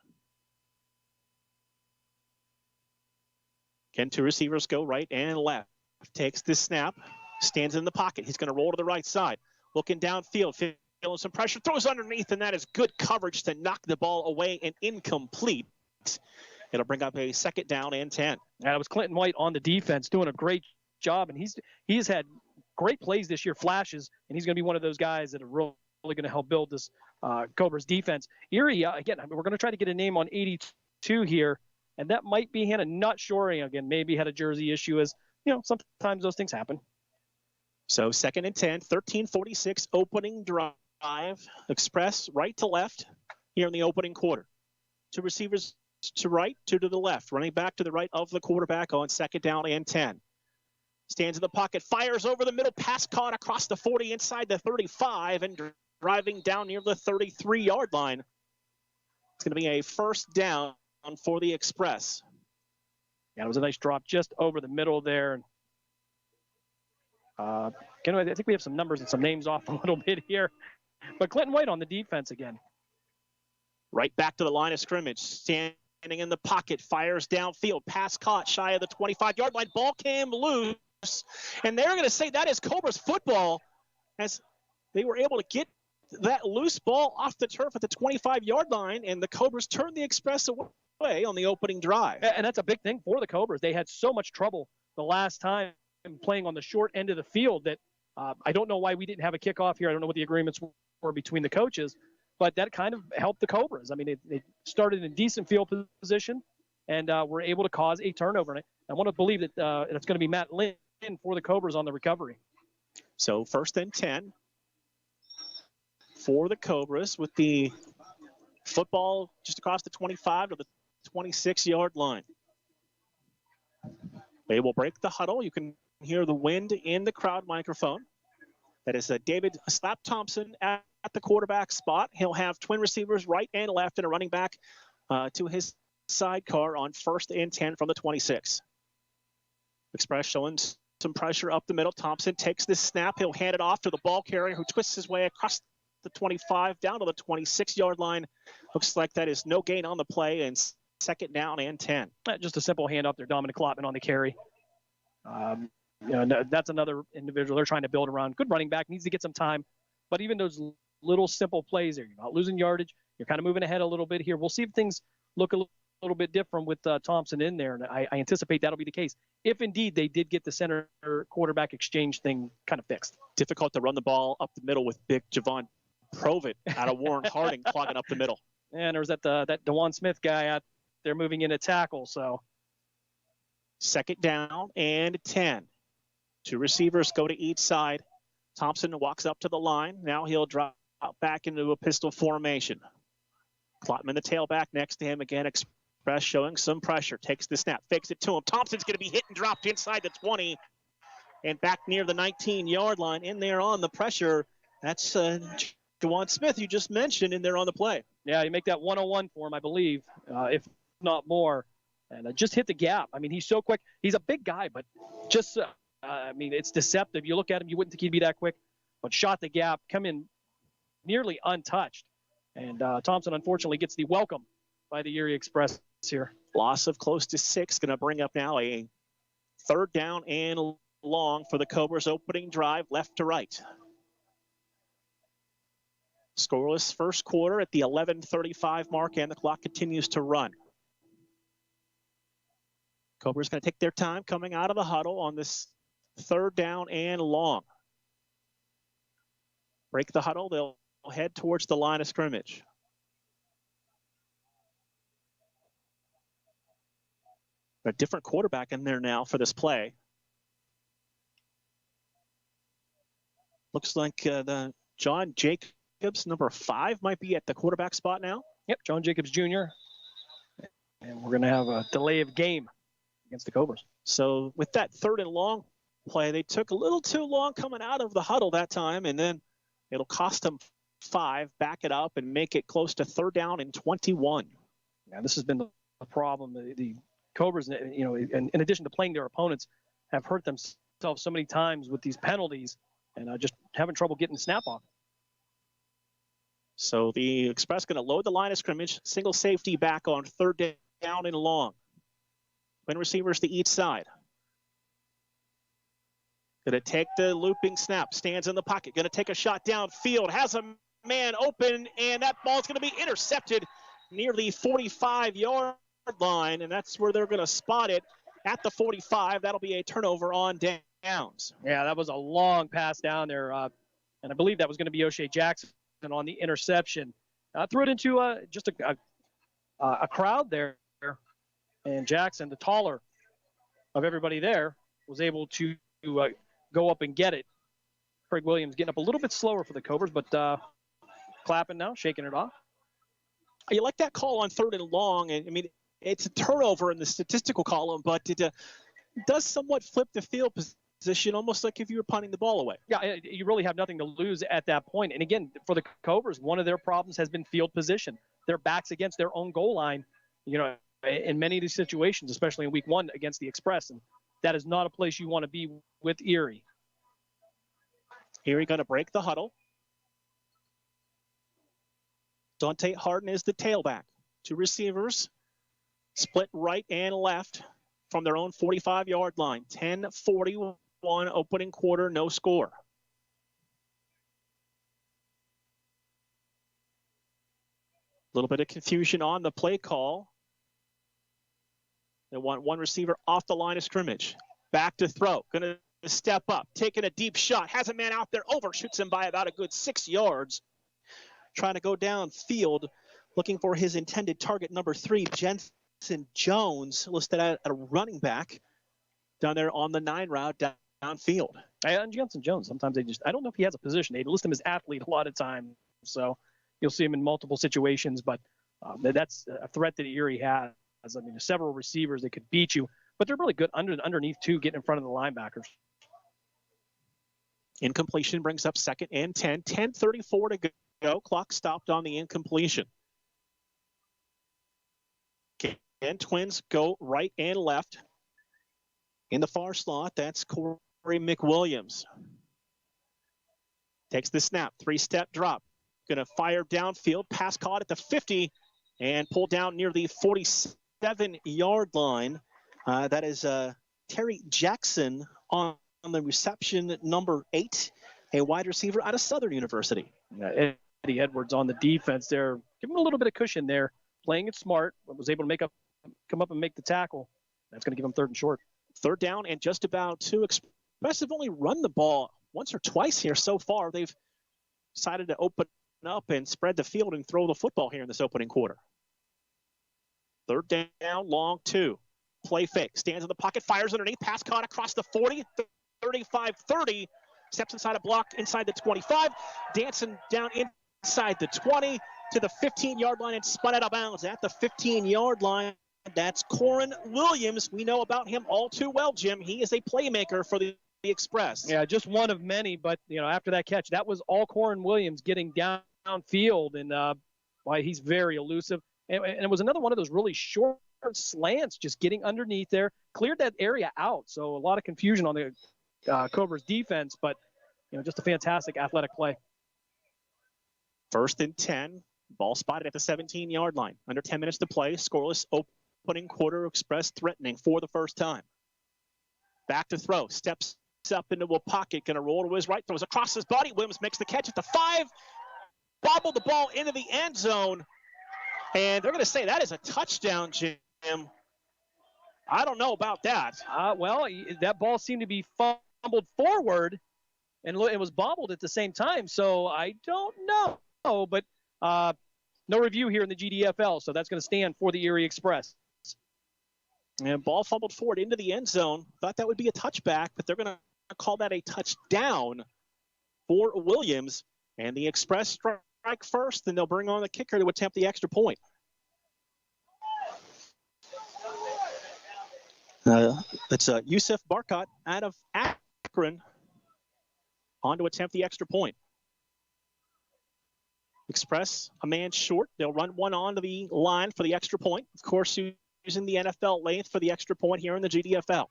Again, 2 receivers go right and left. Takes this snap, stands in the pocket. He's going to roll to the right side. Looking downfield, feeling some pressure, throws underneath, and that is good coverage to knock the ball away and incomplete. It'll bring up a 2nd down and 10. Yeah, it was Clinton White on the defense doing a great job, and he's had great plays this year, flashes, and he's going to be one of those guys that are really going to help build this Cobras defense. Erie, again, we're going to try to get a name on 82 here, and that might be Hannah. Not sure. Again, maybe had a jersey issue. As sometimes those things happen. So 2nd and 10, 13:46 opening drive. Express right to left here in the opening quarter. 2 receivers to right, 2 to the left. Running back to the right of the quarterback on 2nd down and 10. Stands in the pocket, fires over the middle, pass caught across the 40 inside the 35 and driving down near the 33-yard line. It's going to be a 1st down for the Express. Yeah, it was a nice drop just over the middle there. I think we have some numbers and some names off a little bit here. But Clinton White on the defense again. Right back to the line of scrimmage. Standing in the pocket, fires downfield. Pass caught shy of the 25-yard line. Ball came loose. And they're going to say that is Cobra's football as they were able to get that loose ball off the turf at the 25-yard line. And the Cobras turned the Express away on the opening drive. And that's a big thing for the Cobras. They had so much trouble the last time playing on the short end of the field that I don't know why we didn't have a kickoff here. I don't know what the agreements were between the coaches, but that kind of helped the Cobras. I mean, they started in decent field position and were able to cause a turnover. And I want to believe that it's going to be Matt Lynn for the Cobras on the recovery. So 1st and 10 for the Cobras with the football just across the 25 to the 26-yard line. They will break the huddle. You can hear the wind in the crowd microphone. That is David Slap Thompson at the quarterback spot. He'll have twin receivers right and left and a running back to his sidecar on 1st and 10 from the 26. Express showing some pressure up the middle. Thompson takes this snap. He'll hand it off to the ball carrier who twists his way across the 25 down to the 26-yard line. Looks like that is no gain on the play, and second down and 10. Just a simple handoff there. Dominic Klotman on the carry. That's another individual they're trying to build around. Good running back, needs to get some time. But even those little simple plays there, you're not losing yardage. You're kind of moving ahead a little bit here. We'll see if things look a little bit different with Thompson in there, and I anticipate that'll be the case if indeed they did get the center quarterback exchange thing kind of fixed. Difficult to run the ball up the middle with big Javon Provit out of Warren Harding clogging up the middle. And there's that DeJuan Smith guy out there moving in a tackle. So second down and 10. Two receivers go to each side. Thompson walks up to the line. Now he'll drop back into a pistol formation. Klotman, the tailback, next to him again. Express showing some pressure. Takes the snap, fakes it to him. Thompson's going to be hit and dropped inside the 20 and back near the 19-yard line. In there on the pressure. That's DeJuan Smith you just mentioned in there on the play. Yeah, you make that 101 for him, I believe, if not more. And just hit the gap. I mean, he's so quick. He's a big guy, but just, it's deceptive. You look at him, you wouldn't think he'd be that quick, but shot the gap, come in nearly untouched. And Thompson, unfortunately, gets the welcome by the Erie Express here. Loss of close to 6, going to bring up now a third down and long for the Cobras opening drive, left to right. Scoreless first quarter at the 11:35 mark, and the clock continues to run. Cobras going to take their time coming out of the huddle on this third down and long. Break the huddle. They'll head towards the line of scrimmage. A different quarterback in there now for this play. Looks like the John Jacobs, number 5, might be at the quarterback spot now. Yep, John Jacobs Jr. And we're going to have a delay of game against the Cobras. So with that third and long play, they took a little too long coming out of the huddle that time, and then it'll cost them 5, back it up, and make it close to third down and 21. Yeah, this has been the problem. The Cobras, in addition to playing their opponents, have hurt themselves so many times with these penalties and just having trouble getting the snap off. So the Express going to load the line of scrimmage, single safety back on third down and long. Twin receivers to each side. Going to take the looping snap, stands in the pocket, going to take a shot downfield, has a man open, and that ball's going to be intercepted near the 45-yard line, and that's where they're going to spot it at the 45. That'll be a turnover on downs. Yeah, that was a long pass down there, and I believe that was going to be O'Shea Jackson on the interception. Threw it into just a crowd there, and Jackson, the taller of everybody there, was able to go up and get it. Craig Williams getting up a little bit slower for the Cobras, but clapping now, shaking it off. You like that call on third and long, and I mean, it's a turnover in the statistical column, but it does somewhat flip the field position, almost like if you were punting the ball away. Yeah, you really have nothing to lose at that point. And again, for the Cobras, one of their problems has been field position. Their backs against their own goal line, in many of these situations, especially in week 1 against the Express. And that is not a place you want to be with Erie. Erie going to break the huddle. Dante Harden is the tailback. 2 receivers, split right and left from their own 45-yard line. 10:41 opening quarter, no score. A little bit of confusion on the play call. They want one receiver off the line of scrimmage. Back to throw. Going to step up. Taking a deep shot. Has a man out there. Overshoots him by about a good 6 yards. Trying to go downfield. Looking for his intended target, number 3, Jensen Jones, listed at a running back down there on the 9 route downfield. And Jensen Jones, sometimes I don't know if he has a position. They list him as athlete a lot of times. So you'll see him in multiple situations, but that's a threat that Erie has. I mean, there's several receivers that could beat you, but they're really good underneath too, getting in front of the linebackers. Incompletion brings up second and 10. 10:34 to go. Clock stopped on the incompletion. And Twins go right and left. In the far slot, that's Corey McWilliams. Takes the snap, 3-step drop. going to fire downfield. Pass caught at the 50 and pulled down near the 47-yard line. That is Terry Jackson on the reception, number 8, a wide receiver out of Southern University. Yeah, Eddie Edwards on the defense there. Give him a little bit of cushion there. Playing it smart, but was able to come up and make the tackle. That's going to give him 3rd and short. 3rd down and just about 2. Express have only run the ball once or twice here so far. They've decided to open up and spread the field and throw the football here in this opening quarter. 3rd down, long 2. Play fake. Stands in the pocket, fires underneath. Pass caught across the 40, 35, 30. Steps inside a block inside the 25. Dancing down inside the 20 to the 15-yard line and spun out of bounds at the 15-yard line. That's Corin Williams. We know about him all too well, Jim. He is a playmaker for the Express. Yeah, just one of many, but after that catch, that was all Corin Williams getting downfield, and why he's very elusive. And it was another one of those really short slants, just getting underneath there, cleared that area out. So a lot of confusion on the Cobras defense, but just a fantastic athletic play. 1st and 10. Ball spotted at the 17-yard line. Under 10 minutes to play. Scoreless opening quarter. Express threatening for the first time. Back to throw. Steps up into a pocket. Going to roll to his right. Throws across his body. Williams makes the catch at the 5. Bobbled the ball into the end zone. And they're going to say that is a touchdown, Jim. I don't know about that. Well, that ball seemed to be fumbled forward, and it was bobbled at the same time. So I don't know, but no review here in the GDFL, so that's going to stand for the Erie Express. And ball fumbled forward into the end zone. Thought that would be a touchback, but they're going to call that a touchdown for Williams. And the Express strike first, and they'll bring on the kicker to attempt the extra point. It's Yusuf Barkat out of Akron on to attempt the extra point. Express a man short. They'll run one onto the line for the extra point. Of course, using the NFL length for the extra point here in the GDFL.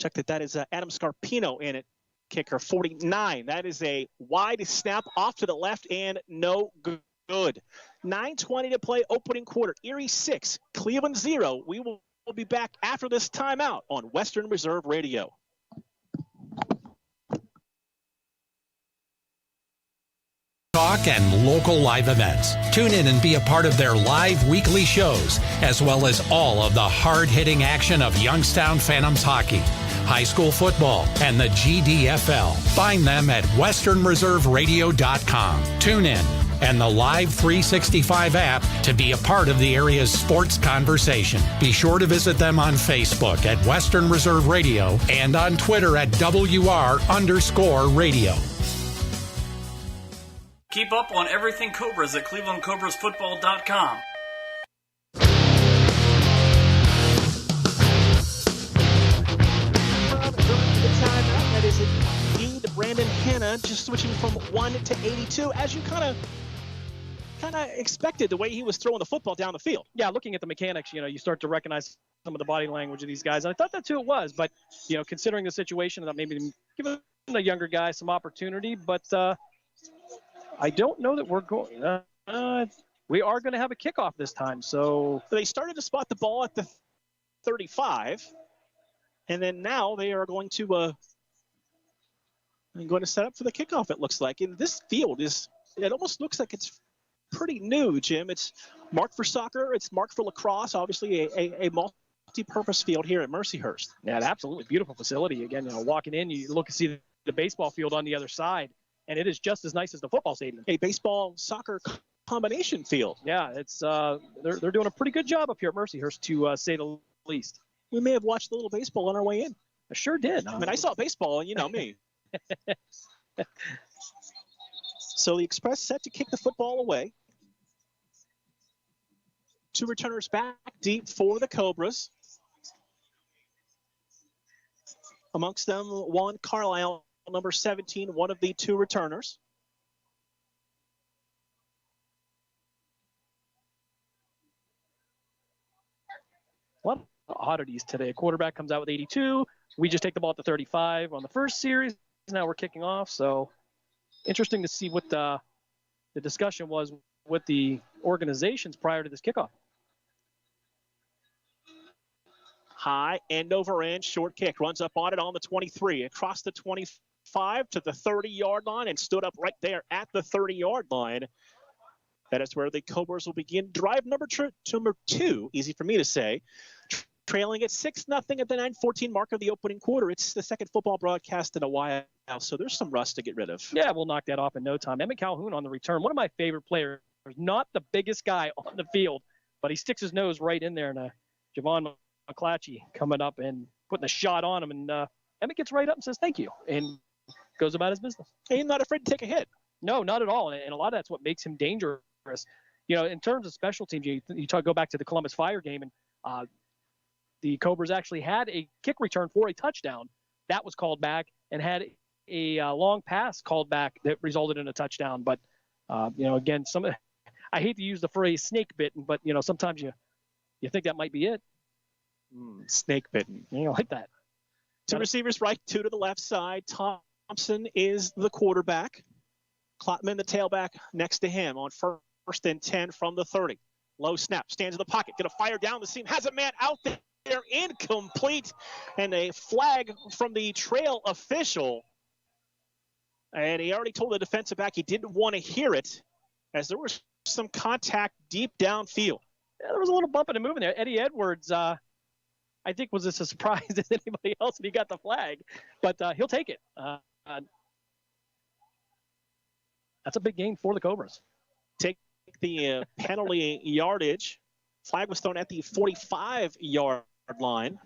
Check that is Adam Scarpino in it. Kicker 49. That is a wide snap off to the left and no good. 9:20 to play, opening quarter. Erie 6, Cleveland 0. We will be back after this timeout on Western Reserve Radio. Talk and local live events. Tune in and be a part of their live weekly shows, as well as all of the hard-hitting action of Youngstown Phantoms hockey, high school football, and the GDFL. Find them at westernreserveradio.com. Tune in and the Live 365 app to be a part of the area's sports conversation. Be sure to visit them on Facebook at Western Reserve Radio and on Twitter at WR_radio. Keep up on everything Cobras at clevelandcobrasfootball.com. That is indeed Brandon Hanna, just switching from 1 to 82, as you kind of expected the way he was throwing the football down the field. Yeah, looking at the mechanics, you start to recognize some of the body language of these guys. And I thought that's who it was, but considering the situation, I thought maybe give a younger guy some opportunity, but I don't know that we're going. We are going to have a kickoff this time. So they started to spot the ball at the 35, and then now they are going to set up for the kickoff. It looks like, and this field it almost looks like it's pretty new, Jim. It's marked for soccer. It's marked for lacrosse. Obviously, a multi-purpose field here at Mercyhurst. Yeah, absolutely beautiful facility. Again, walking in, you look and see the baseball field on the other side. And it is just as nice as the football stadium. A baseball-soccer combination field. Yeah, it's they're doing a pretty good job up here at Mercyhurst, to say the least. We may have watched a little baseball on our way in. I sure did. I mean, I saw baseball, and you know me. So the Express set to kick the football away. 2 returners back deep for the Cobras. Amongst them, Juan Carlisle, number 17, one of the 2 returners. What oddities today. A quarterback comes out with 82. We just take the ball at the 35 on the first series. now we're kicking off, so interesting to see what the discussion was with the organizations prior to this kickoff. High, end over end, short kick. Runs up on it on the 23, across the 25 to the 30-yard line, and stood up right there at the 30-yard line. That is where the Cobras will begin drive number two, easy for me to say, trailing at 6-0 at the 9:14 mark of the opening quarter. It's the second football broadcast in a while, so there's some rust to get rid of. Yeah, we'll knock that off in no time. Emmett Calhoun on the return, one of my favorite players. Not the biggest guy on the field, but he sticks his nose right in there. And Javon McClatchy coming up and putting a shot on him. And Emmett gets right up and says, thank you, and goes about his business. He's not afraid to take a hit. No, not at all. And a lot of that's what makes him dangerous. In terms of special teams, you go back to the Columbus Fire game, and the Cobras actually had a kick return for a touchdown. That was called back, and had a long pass called back that resulted in a touchdown. But, again, I hate to use the phrase snake bitten, but, sometimes you think that might be it. Snake bitten. Like that. Two receivers right, two to the left side. Thompson is the quarterback. Klotman, the tailback, next to him on first and 10 from the 30. Low snap, stands in the pocket, going to fire down the seam, has a man out there, incomplete, and a flag from the trail official. And he already told the defensive back he didn't want to hear it, as there was some contact deep downfield. Yeah, there was a little bump and a move in there. Eddie Edwards, I think, was as a surprise as anybody else, and he got the flag, but he'll take it. That's a big gain for the Cobras. Take the penalty yardage. Flag was thrown at the 45-yard line,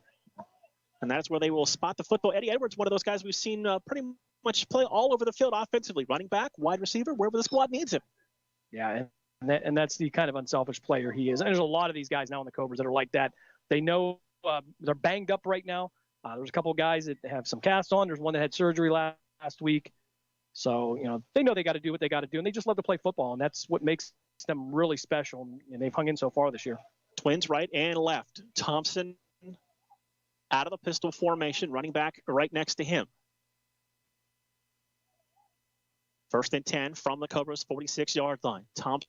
and that's where they will spot the football. Eddie Edwards, one of those guys we've seen pretty much play all over the field offensively, running back, wide receiver, wherever the squad needs him. Yeah, and that's the kind of unselfish player he is. And there's a lot of these guys now in the Cobras that are like that. They know they're banged up right now. There's a couple of guys that have some casts on. There's one that had surgery last week. So, they know they got to do what they got to do, and they just love to play football, and that's what makes them really special, and they've hung in so far this year. Twins right and left. Thompson out of the pistol formation, running back right next to him. First and 10 from the Cobras' 46-yard line. Thompson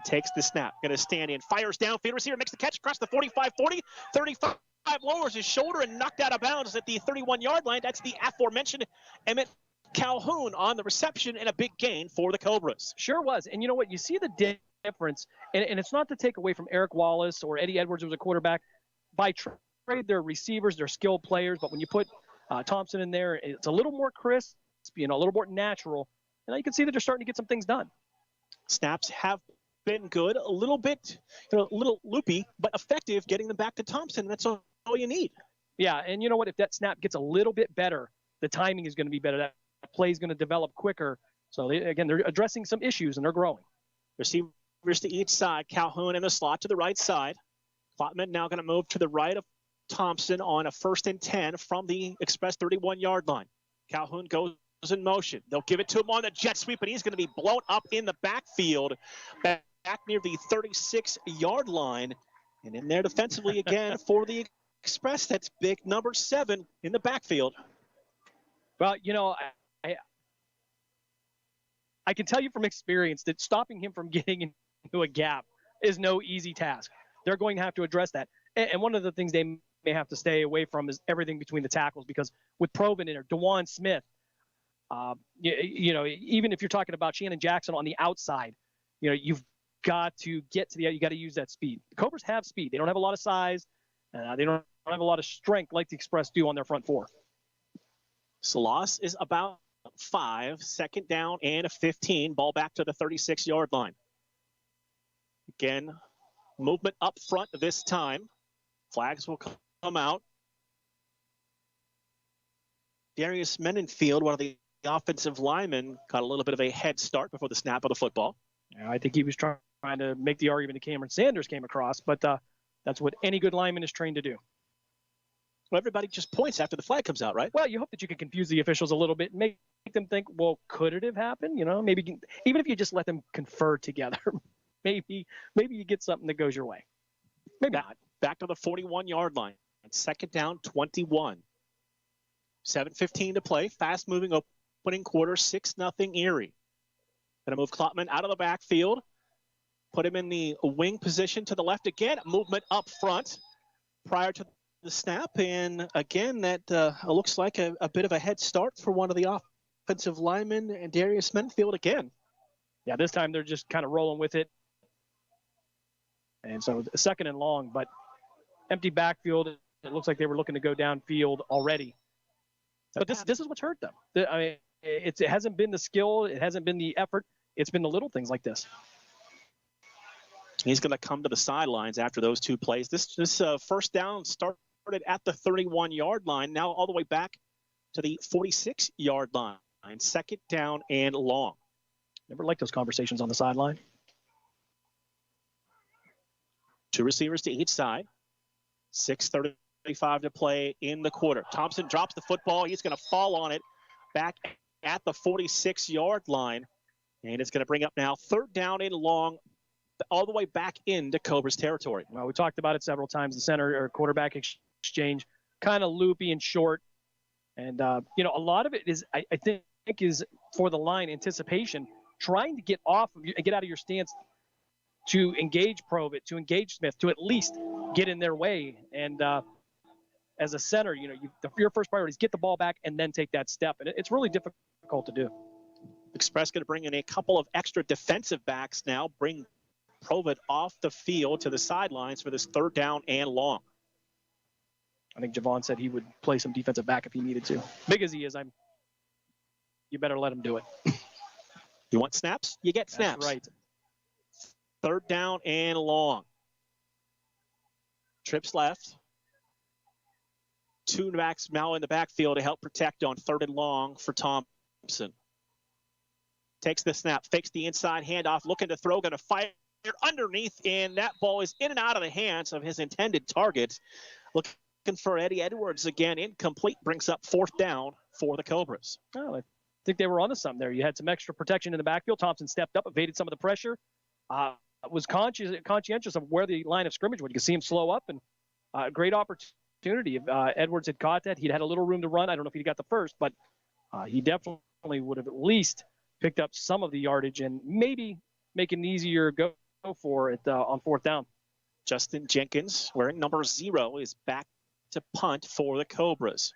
takes the snap, going to stand in, fires downfield, receiver makes the catch across the 45-40, 35, lowers his shoulder and knocked out of bounds at the 31-yard line. That's the aforementioned Emmett Calhoun on the reception, and a big gain for the Cobras. Sure was. And you know what? You see the difference, and it's not to take away from Eric Wallace or Eddie Edwards, who was a quarterback. By trade, they're receivers, they're skilled players, but when you put Thompson in there, it's a little more crisp, a little more natural, and you can see that they're starting to get some things done. Snaps have been good, a little bit, a little loopy, but effective getting them back to Thompson. That's all you need. Yeah, and you know what? If that snap gets a little bit better, the timing is going to be better. That play is going to develop quicker. So, they're addressing some issues, and they're growing. Receivers to each side. Calhoun in the slot to the right side. Klotman now going to move to the right of Thompson on a first and 10 from the express 31-yard line. Calhoun goes in motion. They'll give it to him on the jet sweep, and he's going to be blown up in the backfield, back near the 36-yard line. And in there defensively again for the express. That's big number 7 in the backfield. Well, I can tell you from experience that stopping him from getting into a gap is no easy task. They're going to have to address that. And one of the things they may have to stay away from is everything between the tackles, because with Probin in there, DeJuan Smith, even if you're talking about Shannon Jackson on the outside, you've got to get to you got to use that speed. The Cobras have speed. They don't have a lot of size. They don't have a lot of strength like the Express do on their front four. Salas is about 5, second down and a 15. Ball back to the 36-yard line. Again, movement up front this time. Flags will come out. Darius Mendenfield, one of the offensive linemen, got a little bit of a head start before the snap of the football. Yeah, I think he was trying to make the argument that Cameron Sanders came across, but that's what any good lineman is trained to do. Well, everybody just points after the flag comes out, right? Well, you hope that you can confuse the officials a little bit and make them think, well, could it have happened? Maybe even if you just let them confer together, maybe you get something that goes your way. Maybe not. Back to the 41-yard line. Second down, 21. 7:15 to play. Fast-moving opening quarter, 6-0 Erie. Going to move Klopman out of the backfield, put him in the wing position to the left again, movement up front prior to the snap, and again, that looks like a bit of a head start for one of the offensive linemen, and Darius Menfield again. Yeah, this time they're just kind of rolling with it. And so a second and long, but empty backfield. It looks like they were looking to go downfield already. But this is what's hurt them. I mean, it hasn't been the skill. It hasn't been the effort. It's been the little things like this. He's going to come to the sidelines after those two plays. This first down started at the 31-yard line, now all the way back to the 46-yard line. Second down and long. Never liked those conversations on the sideline. Two receivers to each side. 6:35 to play in the quarter. Thompson drops the football. He's going to fall on it back at the 46-yard line. And it's going to bring up now third down and long, all the way back into Cobra's territory. Well, we talked about it several times. The center or quarterback exchange, kind of loopy and short. And, a lot of it is, I think, is for the line anticipation, trying to get out of your stance to engage Provett, to engage Smith, to at least get in their way. And as a center, your first priority is get the ball back and then take that step. And it's really difficult to do. Express going to bring in a couple of extra defensive backs now, bring Provett off the field to the sidelines for this third down and long. I think Javon said he would play some defensive back if he needed to. Big as he is, you better let him do it. You want snaps? You get snaps. That's right. Third down and long. Trips left. Two backs now in the backfield to help protect on third and long for Thompson. Takes the snap, fakes the inside handoff, looking to throw, going to fire underneath, and that ball is in and out of the hands of his intended target. Looking for Eddie Edwards again, incomplete, brings up fourth down for the Cobras. Oh, I think they were onto something there. You had some extra protection in the backfield. Thompson stepped up, evaded some of the pressure, was conscientious of where the line of scrimmage was. You could see him slow up, and a great opportunity. If Edwards had caught that, he'd had a little room to run. I don't know if he got the first, but he definitely would have at least picked up some of the yardage and maybe make an easier go for it on fourth down. Justin Jenkins, wearing number 0, is back to punt for the Cobras.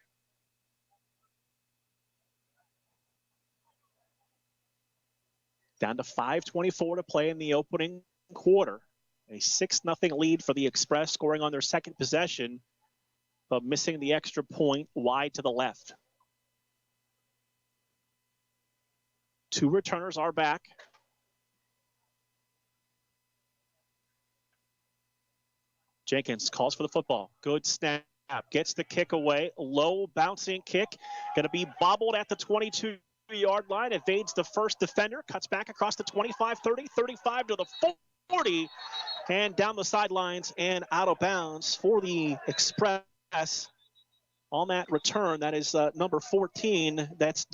Down to 5:24 to play in the opening quarter. A 6-0 lead for the Express, scoring on their second possession, but missing the extra point wide to the left. Two returners are back. Jenkins calls for the football. Good snap. Gets the kick away. Low bouncing kick. Going to be bobbled at the 22-yard line. Evades the first defender. Cuts back across the 25, 30, 35 to the 40. And down the sidelines and out of bounds for the Express. On that return, that is number 14. That's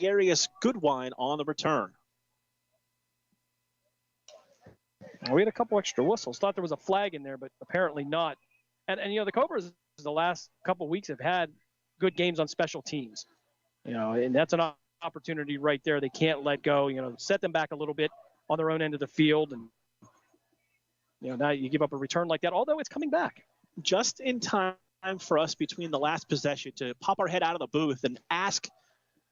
Darius Goodwine on the return. We had a couple extra whistles. Thought there was a flag in there, but apparently not. And the Cobras the last couple of weeks have had good games on special teams. And that's an opportunity right there. They can't let go. Set them back a little bit on their own end of the field. And, now you give up a return like that, although it's coming back. Just in time for us between the last possession to pop our head out of the booth and ask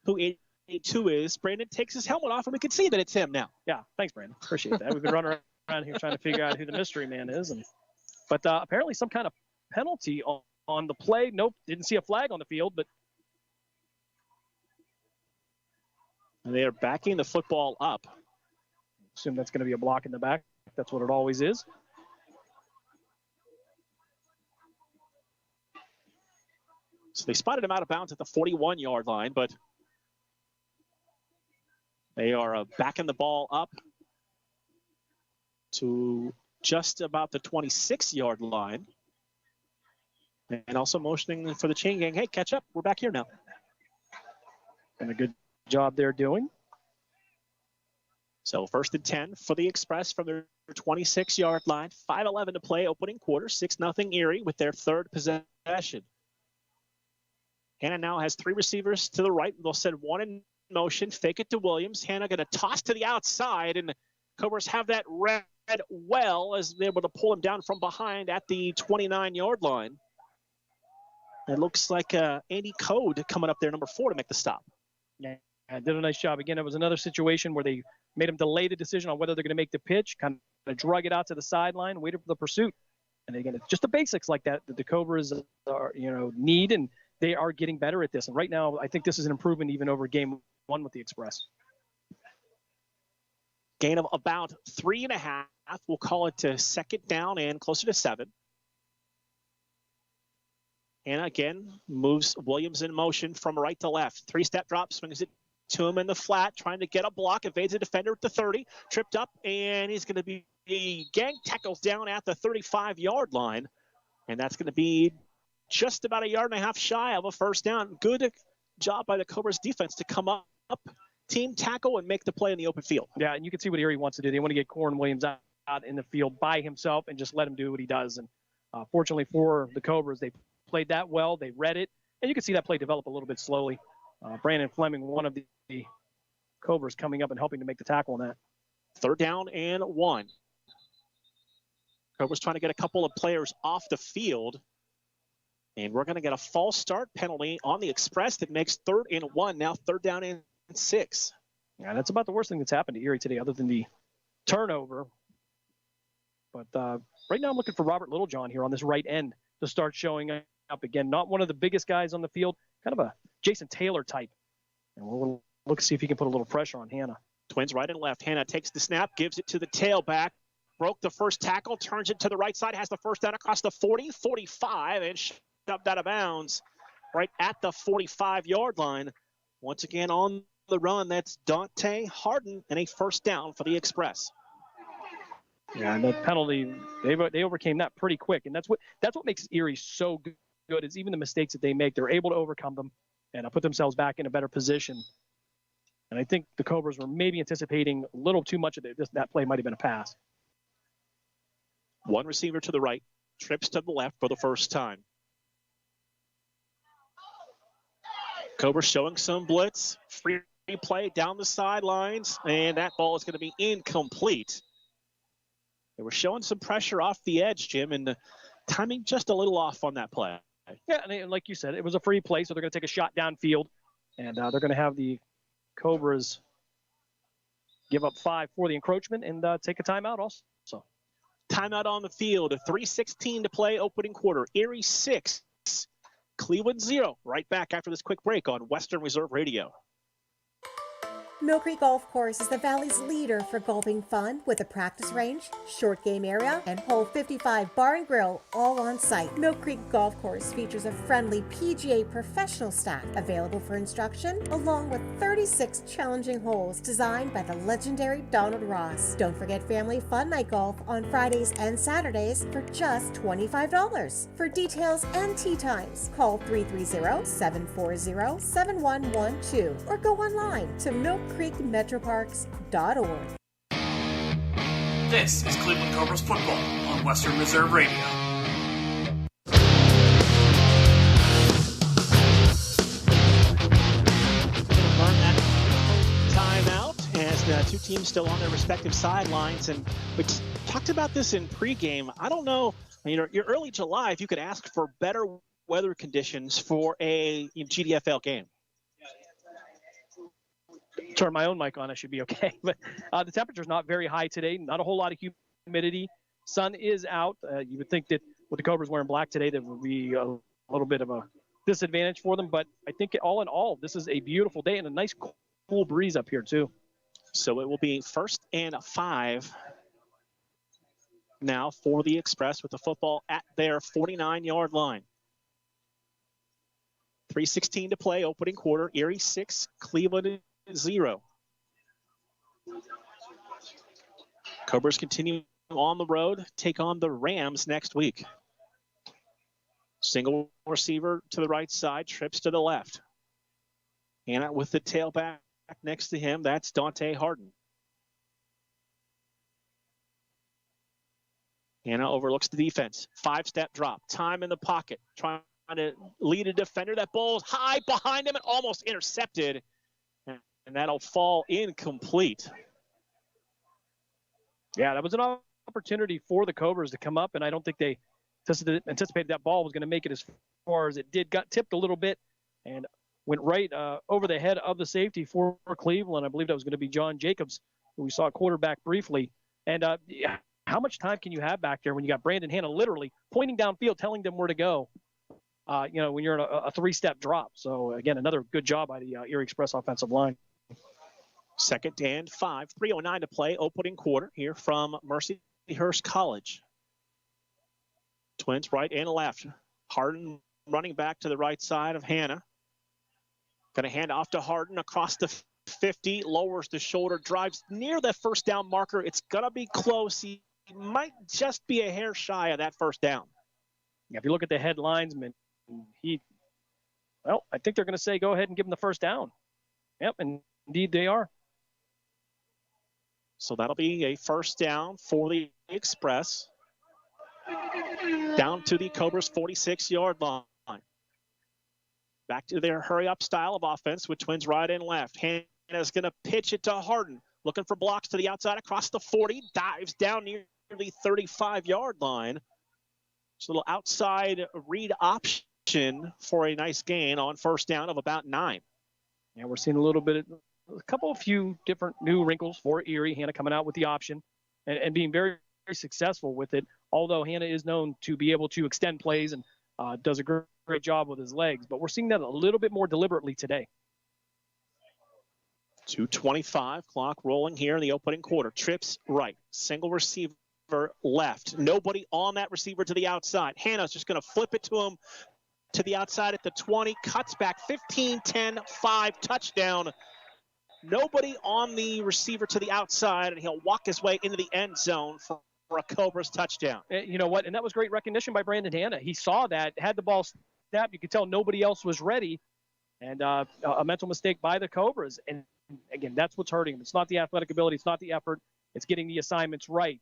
who 82 is. Brandon takes his helmet off, and we can see that it's him now. Yeah, thanks, Brandon. Appreciate that. We've been running around here trying to figure out who the mystery man is. But apparently some kind of penalty on the play. Nope, didn't see a flag on the field, but they are backing the football up. Assume that's going to be a block in the back. That's what it always is. So they spotted him out of bounds at the 41-yard line, but they are backing the ball up to just about the 26-yard line. And also motioning for the chain gang, hey, catch up, we're back here now. And a good job they're doing. So 1st and 10 for the Express from their 26-yard line. 5:11 to play, opening quarter, 6-0 Erie with their third possession. Hannah now has 3 receivers to the right. They'll send one in motion, fake it to Williams. Hannah going to toss to the outside, and Cobras have that read well as they're able to pull him down from behind at the 29-yard line. It looks like Andy Code coming up there, number 4, to make the stop. Yeah, did a nice job. Again, it was another situation where they made him delay the decision on whether they're going to make the pitch, kind of drug it out to the sideline, waited for the pursuit. And again, it's just the basics like that the Cobras are, need, and they are getting better at this. And right now, I think this is an improvement even over game 1 with the Express. Gain of about 3.5. We'll call it to second down and closer to 7. And again, moves Williams in motion from right to left. 3-step drop, swings it to him in the flat, trying to get a block, evades a defender at the 30, tripped up, and he's going to be gang tackles down at the 35-yard line. And that's going to be just about 1.5 yards shy of a first down. Good job by the Cobras defense to come up, team tackle, and make the play in the open field. Yeah, and you can see what Erie wants to do. They want to get Corn Williams out in the field by himself and just let him do what he does. And fortunately for the Cobras, they played that well. They read it, and you can see that play develop a little bit slowly. Brandon Fleming, one of the Cobras, coming up and helping to make the tackle on that. 3rd down and 1. Cobras trying to get a couple of players off the field, and we're going to get a false start penalty on the Express that makes 3rd and 1. Now 3rd down and 6. Yeah, that's about the worst thing that's happened to Erie today, other than the turnover. But right now I'm looking for Robert Littlejohn here on this right end to start showing up again. Not one of the biggest guys on the field, kind of a Jason Taylor type. And we'll look to see if he can put a little pressure on Hannah. Twins right and left. Hannah takes the snap, gives it to the tailback. Broke the first tackle, turns it to the right side, has the first down across the 40, 45, and shoved out of bounds right at the 45-yard line. Once again on the run, that's Dante Harden, and a first down for the Express. Yeah, and that penalty, they overcame that pretty quick, and that's what makes Erie so good is even the mistakes that they make, they're able to overcome them and put themselves back in a better position. And I think the Cobras were maybe anticipating a little too much of it. That play might have been a pass. One receiver to the right, trips to the left for the first time. Cobras showing some blitz, free play down the sidelines, and that ball is going to be incomplete. They were showing some pressure off the edge, Jim, and the timing just a little off on that play. Yeah, and like you said, it was a free play, so they're going to take a shot downfield, and they're going to have the Cobras give up 5 for the encroachment and take a timeout also. Timeout on the field, 3:16 to play, opening quarter. Erie 6, Cleveland 0. Right back after this quick break on Western Reserve Radio. Mill Creek Golf Course is the Valley's leader for golfing fun with a practice range, short game area, and hole 55 bar and grill all on site. Mill Creek Golf Course features a friendly PGA professional staff available for instruction, along with 36 challenging holes designed by the legendary Donald Ross. Don't forget family fun night golf on Fridays and Saturdays for just $25. For details and tee times, call 330-740-7112 or go online to millcreekmetroparks.org. This is Cleveland Cobras football on Western Reserve Radio. Timeout as the two teams still on their respective sidelines, and we talked about this in pregame. I don't know, you're early July, if you could ask for better weather conditions for a GDFL game. Turn my own mic on, I should be okay. But the temperature's not very high today. Not a whole lot of humidity. Sun is out. You would think that with the Cobras wearing black today, that would be a little bit of a disadvantage for them. But I think all in all, this is a beautiful day and a nice cool breeze up here too. So it will be 1st and 5 now for the Express with the football at their 49-yard line. 3:16 to play, opening quarter. Erie 6, Cleveland 0. Cobras continue on the road, take on the Rams next week. Single receiver to the right side, trips to the left. And with the tailback next to him, that's Dante Harden. Anna overlooks the defense. 5-step drop. Time in the pocket. Trying to lead a defender. That ball's high behind him and almost intercepted. that'll fall incomplete. Yeah, that was an opportunity for the Cobras to come up, and I don't think they anticipated that ball was going to make it as far as it did. Got tipped a little bit and went right over the head of the safety for Cleveland. I believe that was going to be John Jacobs, who we saw quarterback briefly. And how much time can you have back there when you got Brandon Hanna literally pointing downfield, telling them where to go, when you're in a three-step drop. So, again, another good job by the Erie Express offensive line. 2nd and 5, 3:09 to play, opening quarter here from Mercyhurst College. Twins right and left. Harden running back to the right side of Hanna. Going to hand off to Harden across the 50, lowers the shoulder, drives near that first down marker. It's going to be close. He might just be a hair shy of that first down. Yeah, if you look at the head linesman, I think they're going to say go ahead and give him the first down. Yep, and indeed they are. So that'll be a first down for the Express. Down to the Cobras' 46-yard line. Back to their hurry-up style of offense with Twins right and left. Hanna's going to pitch it to Harden. Looking for blocks to the outside across the 40. Dives down near the 35-yard line. Just a little outside read option for a nice gain on first down of about 9. Yeah, we're seeing a few different new wrinkles for Erie. Hanna coming out with the option and being very, very successful with it. Although Hanna is known to be able to extend plays and does a great job with his legs. But we're seeing that a little bit more deliberately today. 2:25, clock rolling here in the opening quarter. Trips right, single receiver left. Nobody on that receiver to the outside. Hanna's just going to flip it to him to the outside at the 20. Cuts back 15, 10, 5, touchdown. Nobody on the receiver to the outside, and he'll walk his way into the end zone for a Cobras touchdown. You know what? And that was great recognition by Brandon Hanna. He saw that, had the ball snapped. You could tell nobody else was ready. And a mental mistake by the Cobras. And, again, that's what's hurting him. It's not the athletic ability. It's not the effort. It's getting the assignments right.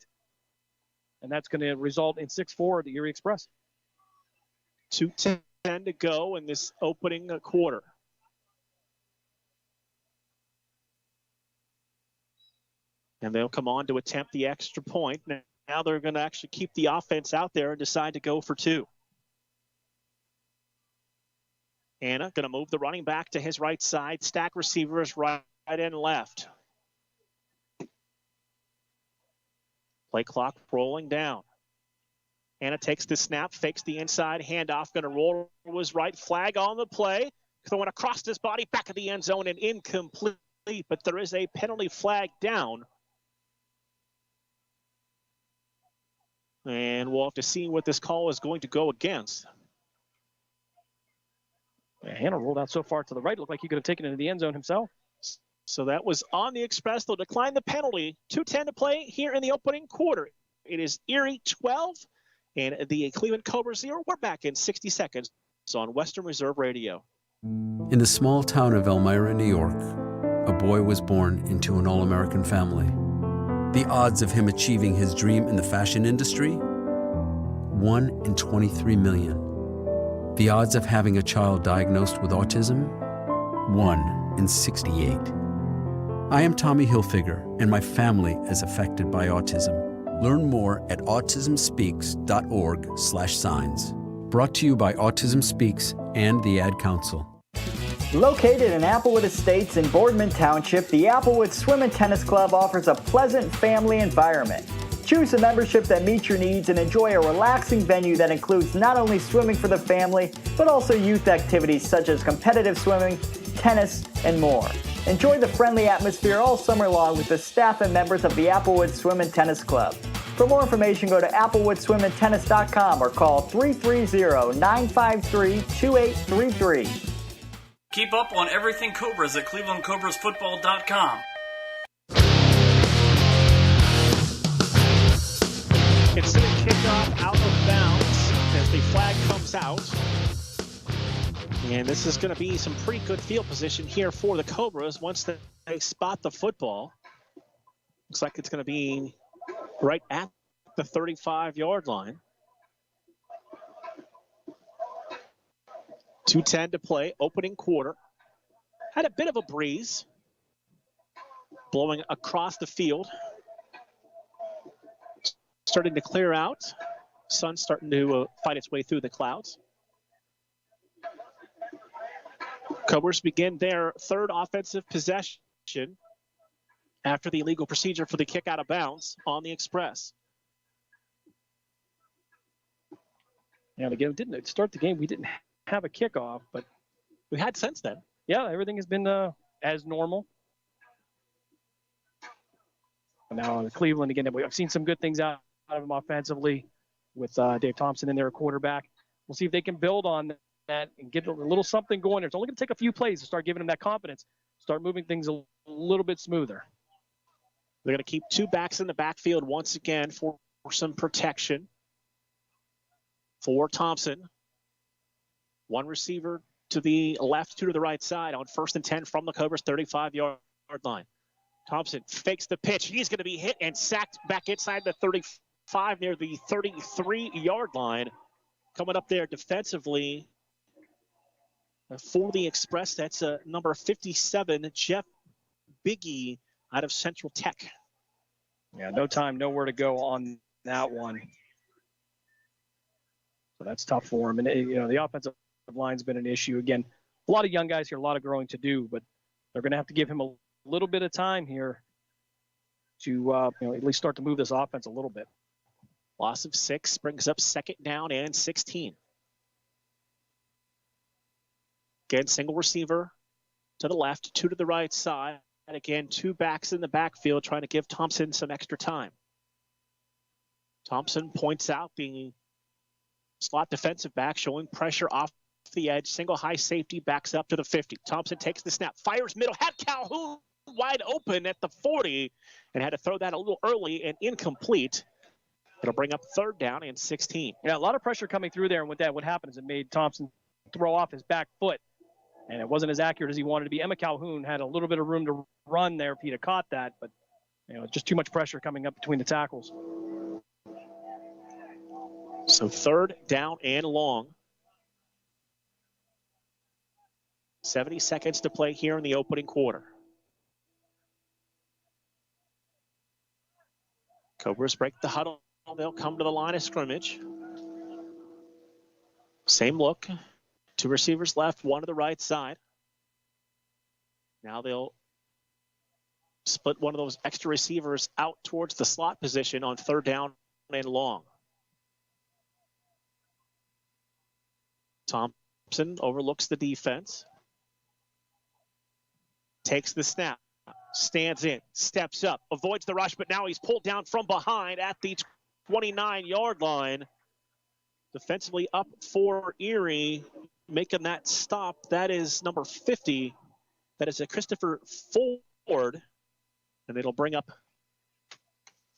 And that's going to result in 6-4 at the Erie Express. 2:10 to go in this opening quarter. And they'll come on to attempt the extra point. Now they're going to actually keep the offense out there and decide to go for 2. Hanna going to move the running back to his right side. Stack receivers right and left. Play clock rolling down. Hanna takes the snap, fakes the inside handoff. Going to roll to his right. Flag on the play. Throwing across his body, back of the end zone and incomplete. But there is a penalty flag down. And we'll have to see what this call is going to go against. Hanna rolled out so far to the right, looked like he could have taken it into the end zone himself. So that was on the Express. They'll decline the penalty. 2:10 to play here in the opening quarter. It is Erie 12 and the Cleveland Cobras 0. We're back in 60 seconds on Western Reserve Radio. In the small town of Elmira, New York, a boy was born into an all-American family. The odds of him achieving his dream in the fashion industry? 1 in 23 million. The odds of having a child diagnosed with autism? 1 in 68. I am Tommy Hilfiger, and my family is affected by autism. Learn more at autismspeaks.org/signs. Brought to you by Autism Speaks and the Ad Council. Located in Applewood Estates in Boardman Township, the Applewood Swim and Tennis Club offers a pleasant family environment. Choose a membership that meets your needs and enjoy a relaxing venue that includes not only swimming for the family, but also youth activities such as competitive swimming, tennis, and more. Enjoy the friendly atmosphere all summer long with the staff and members of the Applewood Swim and Tennis Club. For more information, go to applewoodswimandtennis.com or call 330-953-2833. Keep up on everything Cobras at clevelandcobrasfootball.com. Considered kickoff out of bounds as the flag comes out. And this is going to be some pretty good field position here for the Cobras once they spot the football. Looks like it's going to be right at the 35-yard line. 2:10 to play, opening quarter. Had a bit of a breeze blowing across the field. Starting to clear out. Sun starting to fight its way through the clouds. Cobras begin their third offensive possession after the illegal procedure for the kick out of bounds on the Express. And again, didn't start the game. We didn't have a kickoff, but we had since then. Yeah, everything has been as normal. And now in Cleveland again, I've seen some good things out of them offensively with Dave Thompson in there, quarterback. We'll see if they can build on that and get a little something going there. It's only going to take a few plays to start giving them that confidence, start moving things a little bit smoother. They're going to keep two backs in the backfield once again for some protection. For Thompson. One receiver to the left, two to the right side on 1st and 10 from the Cobras 35-yard line. Thompson fakes the pitch. He's going to be hit and sacked back inside the 35 near the 33-yard line. Coming up there defensively for the Express, that's number 57, Jeff Biggie out of Central Tech. Yeah, no time, nowhere to go on that one. So that's tough for him. And, the offensive line's been an issue. Again, a lot of young guys here, a lot of growing to do, but they're going to have to give him a little bit of time here to, at least start to move this offense a little bit. Loss of 6 brings up 2nd down and 16. Again, single receiver to the left, 2 to the right side. And again, 2 backs in the backfield trying to give Thompson some extra time. Thompson points out the slot defensive back showing pressure off the edge. Single high safety backs up to the 50. Thompson takes the snap, fires middle, had Calhoun wide open at the 40 and had to throw that a little early and incomplete. It'll bring up 3rd down and 16. Yeah, a lot of pressure coming through there, and with that, what happens is it made Thompson throw off his back foot, and it wasn't as accurate as he wanted to be. Emma Calhoun had a little bit of room to run there if he'd have caught that, but just too much pressure coming up between the tackles. So 3rd down and long. 70 seconds to play here in the opening quarter. Cobras break the huddle. They'll come to the line of scrimmage. Same look. 2 receivers left, 1 to the right side. Now they'll split one of those extra receivers out towards the slot position on 3rd down and long. Thompson overlooks the defense. Takes the snap. Stands in. Steps up. Avoids the rush, but now he's pulled down from behind at the 29-yard line. Defensively up for Erie. Making that stop. That is number 50. That is a Christopher Ford. And it'll bring up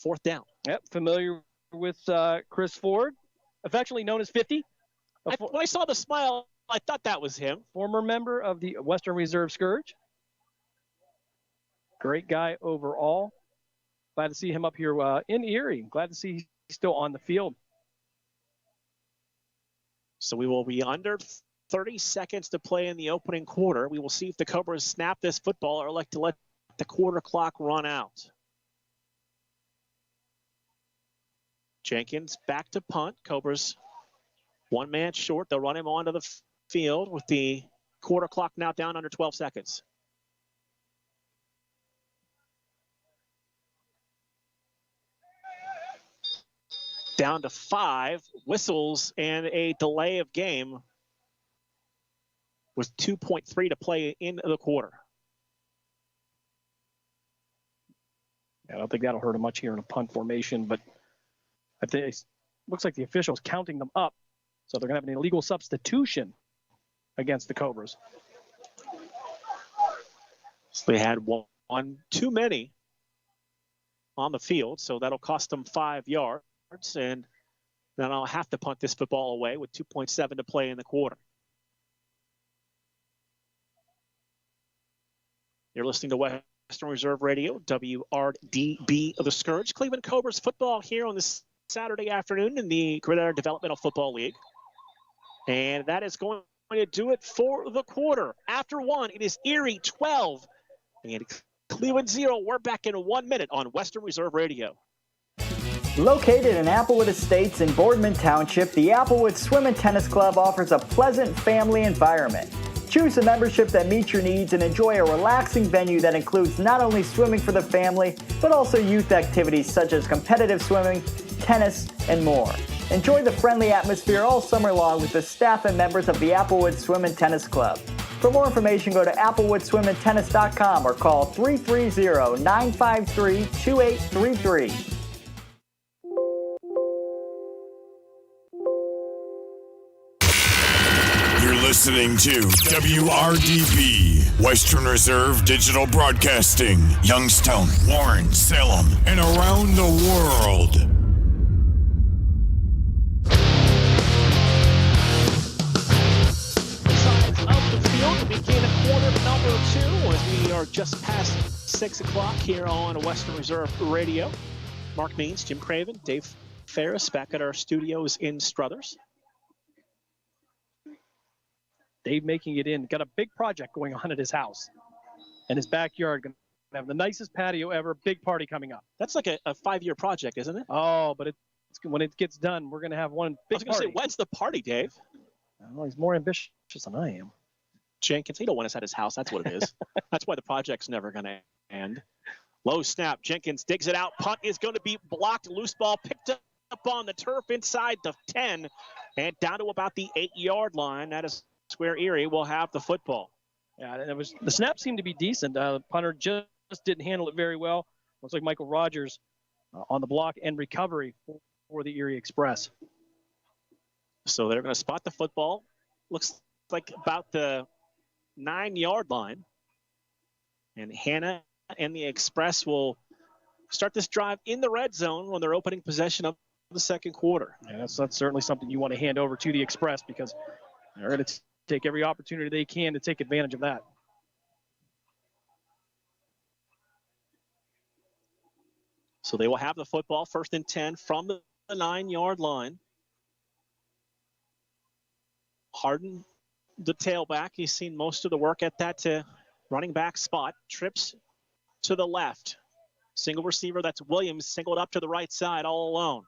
4th down. Yep, familiar with Chris Ford, affectionately known as 50. When I saw the smile, I thought that was him. Former member of the Western Reserve Scourge. Great guy overall. Glad to see him up here in Erie. Glad to see he's still on the field. So we will be under 30 seconds to play in the opening quarter. We will see if the Cobras snap this football or like to let the quarter clock run out. Jenkins back to punt. Cobras 1 man short. They'll run him onto the field with the quarter clock now down under 12 seconds. Down to 5 whistles and a delay of game with 2.3 to play in the quarter. I don't think that'll hurt him much here in a punt formation, but I think it looks like the official's counting them up. So they're going to have an illegal substitution against the Cobras. So they had one too many on the field, so that'll cost them 5 yards. And then I'll have to punt this football away with 2.7 to play in the quarter. You're listening to Western Reserve Radio, WRDB of the Scourge. Cleveland Cobras football here on this Saturday afternoon in the Gridiron Developmental Football League. And that is going to do it for the quarter. After 1, it is Erie 12 and Cleveland 0. We're back in 1 minute on Western Reserve Radio. Located in Applewood Estates in Boardman Township, the Applewood Swim and Tennis Club offers a pleasant family environment. Choose a membership that meets your needs and enjoy a relaxing venue that includes not only swimming for the family, but also youth activities such as competitive swimming, tennis, and more. Enjoy the friendly atmosphere all summer long with the staff and members of the Applewood Swim and Tennis Club. For more information, go to applewoodswimandtennis.com or call 330-953-2833. You're listening to WRDB, Western Reserve Digital Broadcasting, Youngstown, Warren, Salem, and around the world. Sides of the field to begin quarter number 2 as we are just past 6 o'clock here on Western Reserve Radio. Mark Means, Jim Craven, Dave Ferris back at our studios in Struthers. Dave making it in. Got a big project going on at his house and his backyard. Going to have the nicest patio ever. Big party coming up. That's like a 5-year project, isn't it? Oh, but it's when it gets done, we're going to have one big I was going to say, when's the party, Dave? Well, he's more ambitious than I am. Jenkins, he don't want us at his house. That's what it is. That's why the project's never going to end. Low snap. Jenkins digs it out. Punt is going to be blocked. Loose ball picked up on the turf inside the 10 and down to about the 8-yard line. That is where Erie will have the football. Yeah, and the snap seemed to be decent. The punter just didn't handle it very well. Looks like Michael Rogers on the block and recovery for the Erie Express. So they're going to spot the football. Looks like about the 9-yard line. And Hannah and the Express will start this drive in the red zone when they're opening possession of the second quarter. Yeah, that's certainly something you want to hand over to the Express because they're going to take every opportunity they can to take advantage of that. So they will have the football, 1st and 10 from the 9-yard line. Harden, the tailback, he's seen most of the work at that running back spot. Trips to the left. Single receiver, that's Williams, singled up to the right side all alone.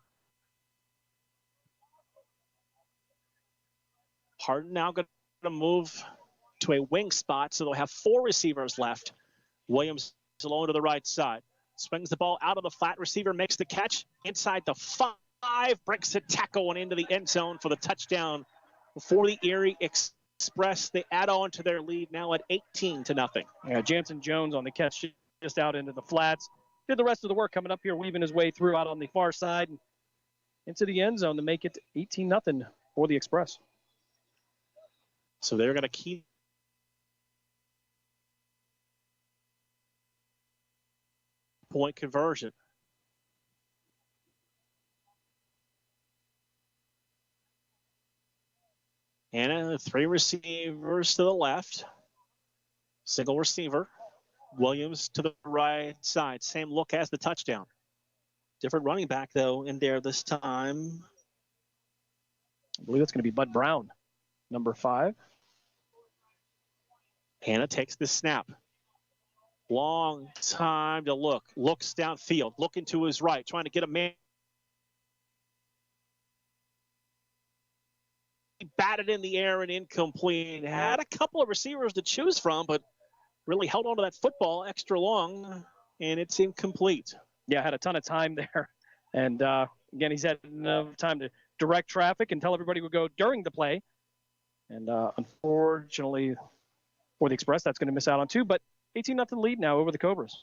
Harden now going to move to a wing spot, so they'll have 4 receivers left. Williams alone to the right side. Swings the ball out of the flat. Receiver makes the catch inside the 5. Breaks a tackle and into the end zone for the touchdown for the Erie Express. They add on to their lead now at 18-0. Yeah, Jansen Jones on the catch just out into the flats. Did the rest of the work coming up here, weaving his way through out on the far side and into the end zone to make it 18-0 for the Express. So they're going to keep point conversion. And 3 receivers to the left. Single receiver. Williams to the right side. Same look as the touchdown. Different running back, though, in there this time. I believe it's going to be Bud Brown, number 5. Hannah takes the snap. Long time to look. Looks downfield. Looking to his right. Trying to get a man. He batted in the air and incomplete. Had a couple of receivers to choose from, but really held on to that football extra long, and it's incomplete. Yeah, had a ton of time there. And, again, he's had enough time to direct traffic and tell everybody would go during the play. And, unfortunately, for the Express, that's going to miss out on 2. But 18-0 lead now over the Cobras.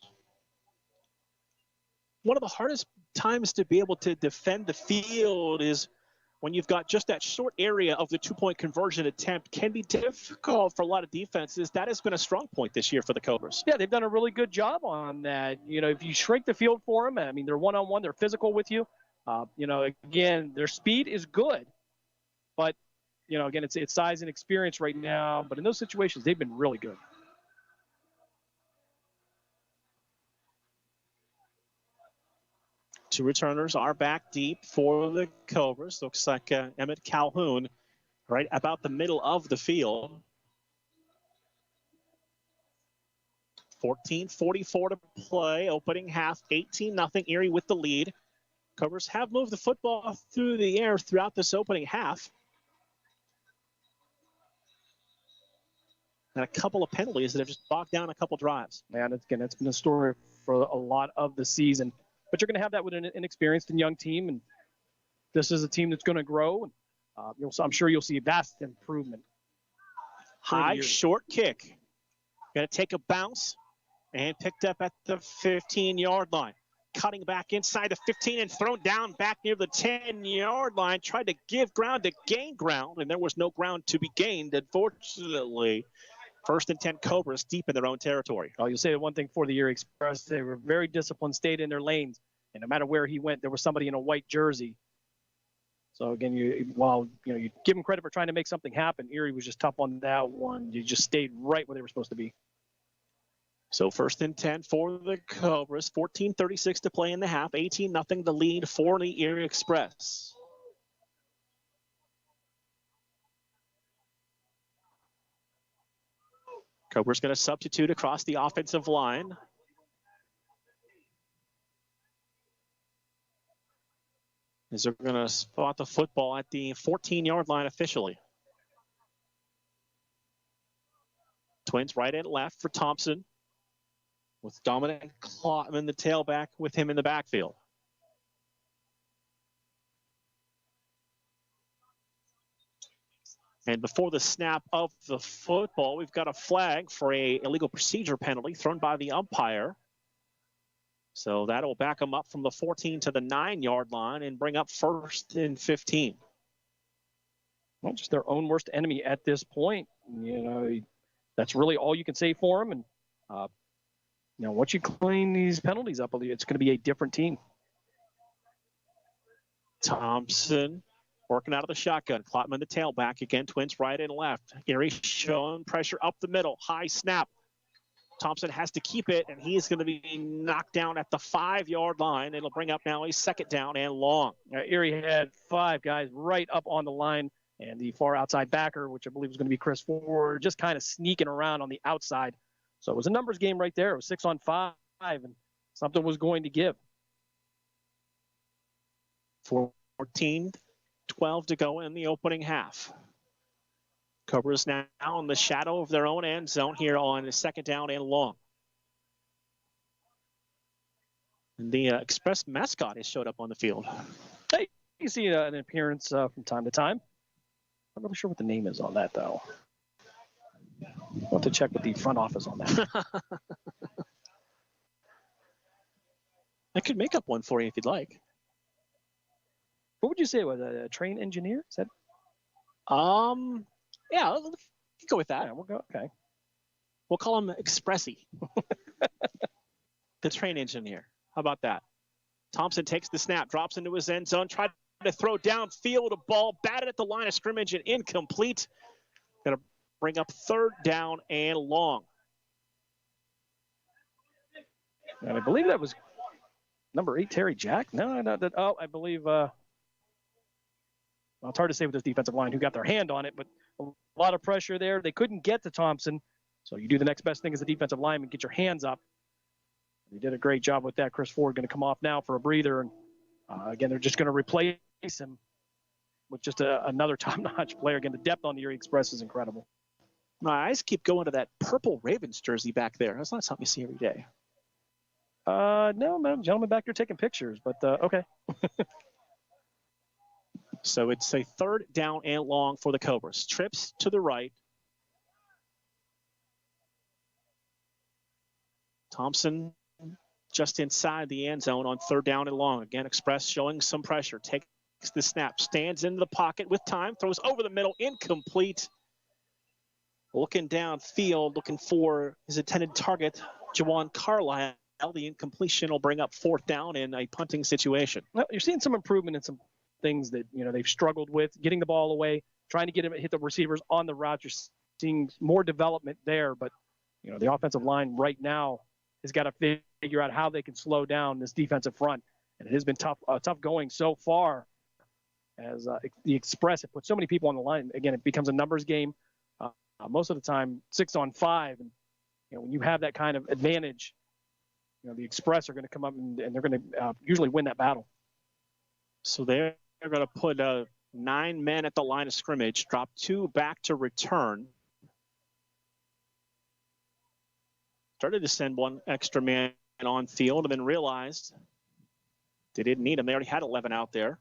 One of the hardest times to be able to defend the field is when you've got just that short area of the 2-point conversion attempt. Can be difficult for a lot of defenses. That has been a strong point this year for the Cobras. Yeah, they've done a really good job on that. You know, if you shrink the field for them, I mean, they're one-on-one, they're physical with you. You know, again, their speed is good, but, you know, again, it's size and experience right now. But in those situations, they've been really good. Two returners are back deep for the Cobras. Looks like Emmett Calhoun right about the middle of the field 14:44 to play, opening half, 18-0, Erie with the lead. Cobras have moved the football through the air throughout this opening half. And a couple of penalties that have just bogged down a couple drives. Man, it's been a story for a lot of the season. But you're going to have that with an inexperienced and young team, and this is a team that's going to grow. And I'm sure you'll see vast improvement. High short kick. Going to take a bounce and picked up at the 15-yard line. Cutting back inside the 15 and thrown down back near the 10-yard line. Tried to give ground to gain ground, and there was no ground to be gained, unfortunately. 1st and 10 Cobras deep in their own territory. Oh, you'll say one thing for the Erie Express. They were very disciplined, stayed in their lanes, and no matter where he went, there was somebody in a white jersey. So, again, you give them credit for trying to make something happen. Erie was just tough on that one. You just stayed right where they were supposed to be. So 1st and 10 for the Cobras. 14:36 to play in the half. 18-0 the lead for the Erie Express. Cobras going to substitute across the offensive line. As they're going to spot the football at the 14-yard line officially. Twins right and left for Thompson, with Dominic Klotman, the tailback, with him in the backfield. And before the snap of the football, we've got a flag for a illegal procedure penalty thrown by the umpire. So that'll back them up from the 14 to the 9-yard line and bring up 1st and 15. Well, just their own worst enemy at this point. That's really all you can say for them. And, once you clean these penalties up, it's going to be a different team. Thompson working out of the shotgun. Klotman, the tailback. Again, Twins right and left. Erie showing pressure up the middle. High snap. Thompson has to keep it, and he is going to be knocked down at the 5-yard line. It'll bring up now a 2nd down and long. Erie had 5 guys right up on the line, and the far outside backer, which I believe was going to be Chris Ford, just kind of sneaking around on the outside. So it was a numbers game right there. It was 6 on 5, and something was going to give. 14-12 to go in the opening half. Cobras now in the shadow of their own end zone here on the 2nd down and long. And the Express mascot has showed up on the field. Hey, you see an appearance from time to time. I'm not really sure what the name is on that, though. I'll have to check with the front office on that. I could make up one for you if you'd like. What would you say? Was a train engineer? Is that? Yeah, we can go with that. Yeah, we'll go. Okay. We'll call him Expressy. The train engineer. How about that? Thompson takes the snap, drops into his end zone, tried to throw downfield a ball, batted at the line of scrimmage and incomplete. Going to bring up 3rd down and long. And I believe that was number 8, Terry Jack. No, not that. Oh, I believe. Well, it's hard to say with this defensive line who got their hand on it, but a lot of pressure there. They couldn't get to Thompson, so you do the next best thing as a defensive lineman, get your hands up. They did a great job with that. Chris Ford going to come off now for a breather, and again, they're just going to replace him with just another top-notch player. Again, the depth on the Erie Express is incredible. My eyes keep going to that purple Ravens jersey back there. That's not something you see every day. No, man, gentleman back there taking pictures, but okay. So it's a 3rd down and long for the Cobras. Trips to the right. Thompson just inside the end zone on 3rd down and long. Again, Express showing some pressure. Takes the snap, stands into the pocket with time, throws over the middle, incomplete. Looking downfield, looking for his intended target, Jawan Carlisle. The incompletion will bring up 4th down in a punting situation. Well, you're seeing some improvement in some things that they've struggled with, getting the ball away, trying to hit the receivers on the route. You're seeing more development there, but the offensive line right now has got to figure out how they can slow down this defensive front, and it has been tough going so far. As the Express have put so many people on the line, again, it becomes a numbers game. Most of the time, 6 on 5, and when you have that kind of advantage, the Express are going to come up and they're going to usually win that battle. So they're going to put 9 men at the line of scrimmage, drop 2 back to return. Started to send 1 extra man on field and then realized they didn't need him. They already had 11 out there.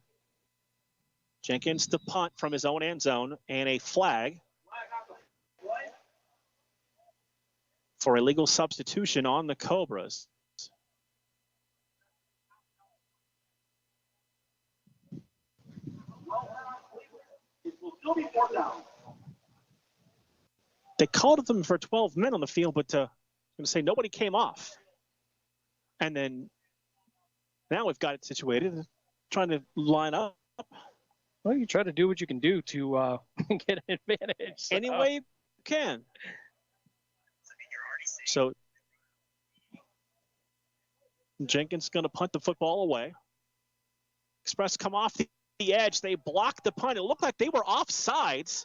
Jenkins to punt from his own end zone, and a flag for illegal substitution on the Cobras. They called them for 12 men on the field, but I'm going to say nobody came off. And then now we've got it situated, trying to line up. Well, you try to do what you can do to get an advantage. So. Any way you can. So Jenkins going to punt the football away. Express come off the edge. They blocked the punt. It looked like they were offsides.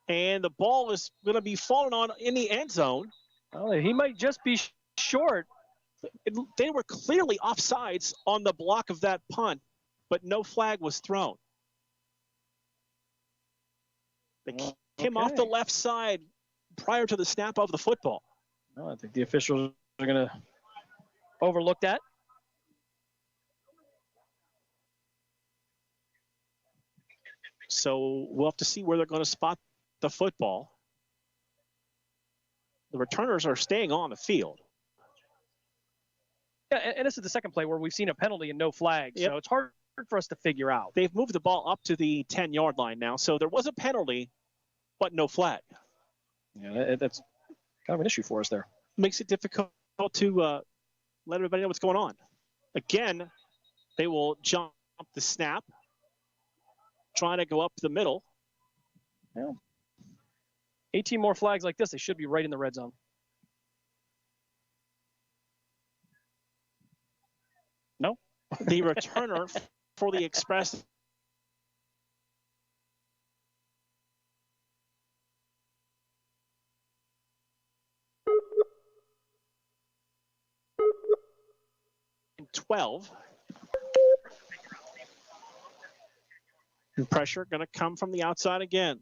And the ball is going to be falling on in the end zone. Well, he might just be short. They were clearly offsides on the block of that punt, but no flag was thrown. They came off the left side prior to the snap of the football. No, I think the officials are going to overlook that. So we'll have to see where they're going to spot the football. The returners are staying on the field. Yeah, and this is the second play where we've seen a penalty and no flag, so it's hard for us to figure out. They've moved the ball up to the 10-yard line now, so there was a penalty, but no flag. Yeah, that's kind of an issue for us there. Makes it difficult to let everybody know what's going on. Again, they will jump the snap, trying to go up the middle. Yeah. 18 more flags like this, they should be right in the red zone. No. The returner for the Express. In 12. And pressure going to come from the outside again.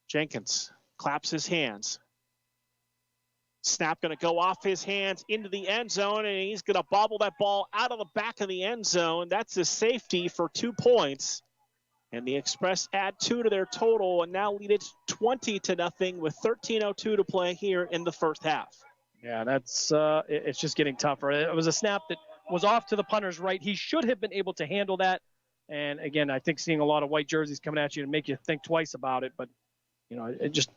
Jenkins claps his hands. Snap going to go off his hands into the end zone, and he's going to bobble that ball out of the back of the end zone. That's a safety for 2 points. And the Express add 2 to their total and now lead it 20-0 with 13:02 to play here in the first half. Yeah, that's it's just getting tougher. It was a snap that was off to the punter's right. He should have been able to handle that. And again, I think seeing a lot of white jerseys coming at you and make you think twice about it. But, it just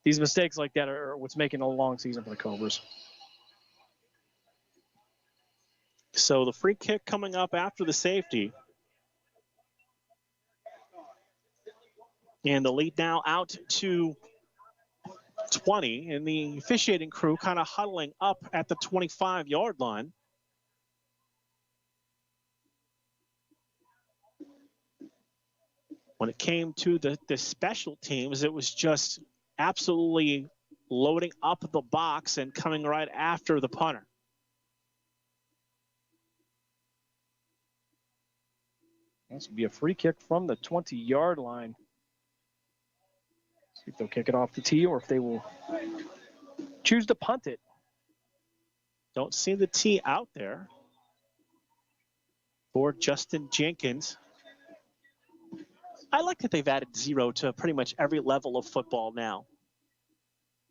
these mistakes like that are what's making a long season for the Cobras. So the free kick coming up after the safety. And the lead now out to 20, and the officiating crew kind of huddling up at the 25-yard line. When it came to the special teams, it was just absolutely loading up the box and coming right after the punter. This would be a free kick from the 20-yard line. See if they'll kick it off the tee or if they will choose to punt it. Don't see the tee out there for Justin Jenkins. I like that they've added 0 to pretty much every level of football now.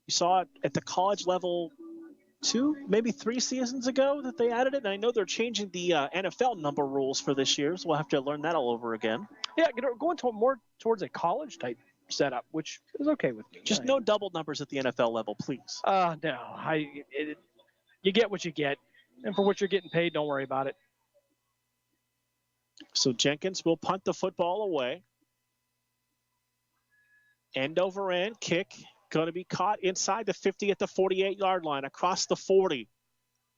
You saw it at the college level 2, maybe 3 seasons ago that they added it. And I know they're changing the NFL number rules for this year, so we'll have to learn that all over again. Yeah, going more towards a college type setup, which is okay with me. Just no double numbers at the NFL level, please. No. You get what you get. And for what you're getting paid, don't worry about it. So Jenkins will punt the football away. End over end kick, going to be caught inside the 50 at the 48-yard line, across the 40,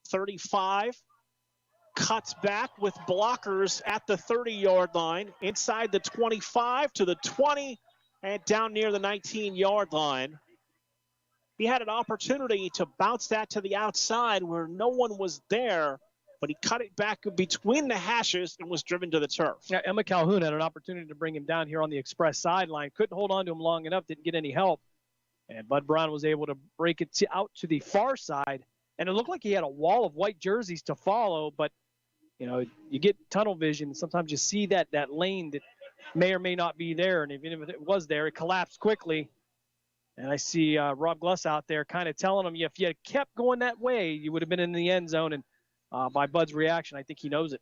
35, cuts back with blockers at the 30-yard line, inside the 25 to the 20, and down near the 19-yard line. He had an opportunity to bounce that to the outside where no one was there, but he cut it back between the hashes and was driven to the turf. Yeah, Emma Calhoun had an opportunity to bring him down here on the express sideline. Couldn't hold on to him long enough, didn't get any help. And Bud Brown was able to break it out to the far side. And it looked like he had a wall of white jerseys to follow, but, you know, you get tunnel vision. Sometimes you see that lane that may or may not be there. And even if it was there, it collapsed quickly. And I see Rob Gless out there kind of telling him, if you had kept going that way, you would have been in the end zone. And by Bud's reaction, I think he knows it.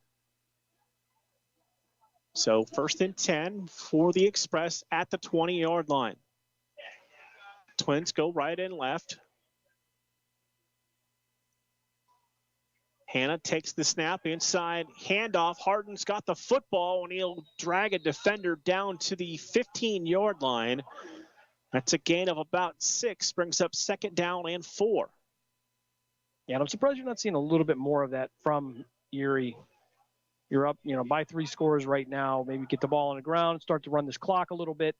So 1st and 10 for the Express at the 20-yard line. Twins go right and left. Hannah takes the snap inside, handoff. Harden's got the football, and he'll drag a defender down to the 15-yard line. That's a gain of about 6, brings up 2nd down and 4. Yeah, and I'm surprised you're not seeing a little bit more of that from Erie. You're up, by 3 scores right now. Maybe get the ball on the ground, start to run this clock a little bit,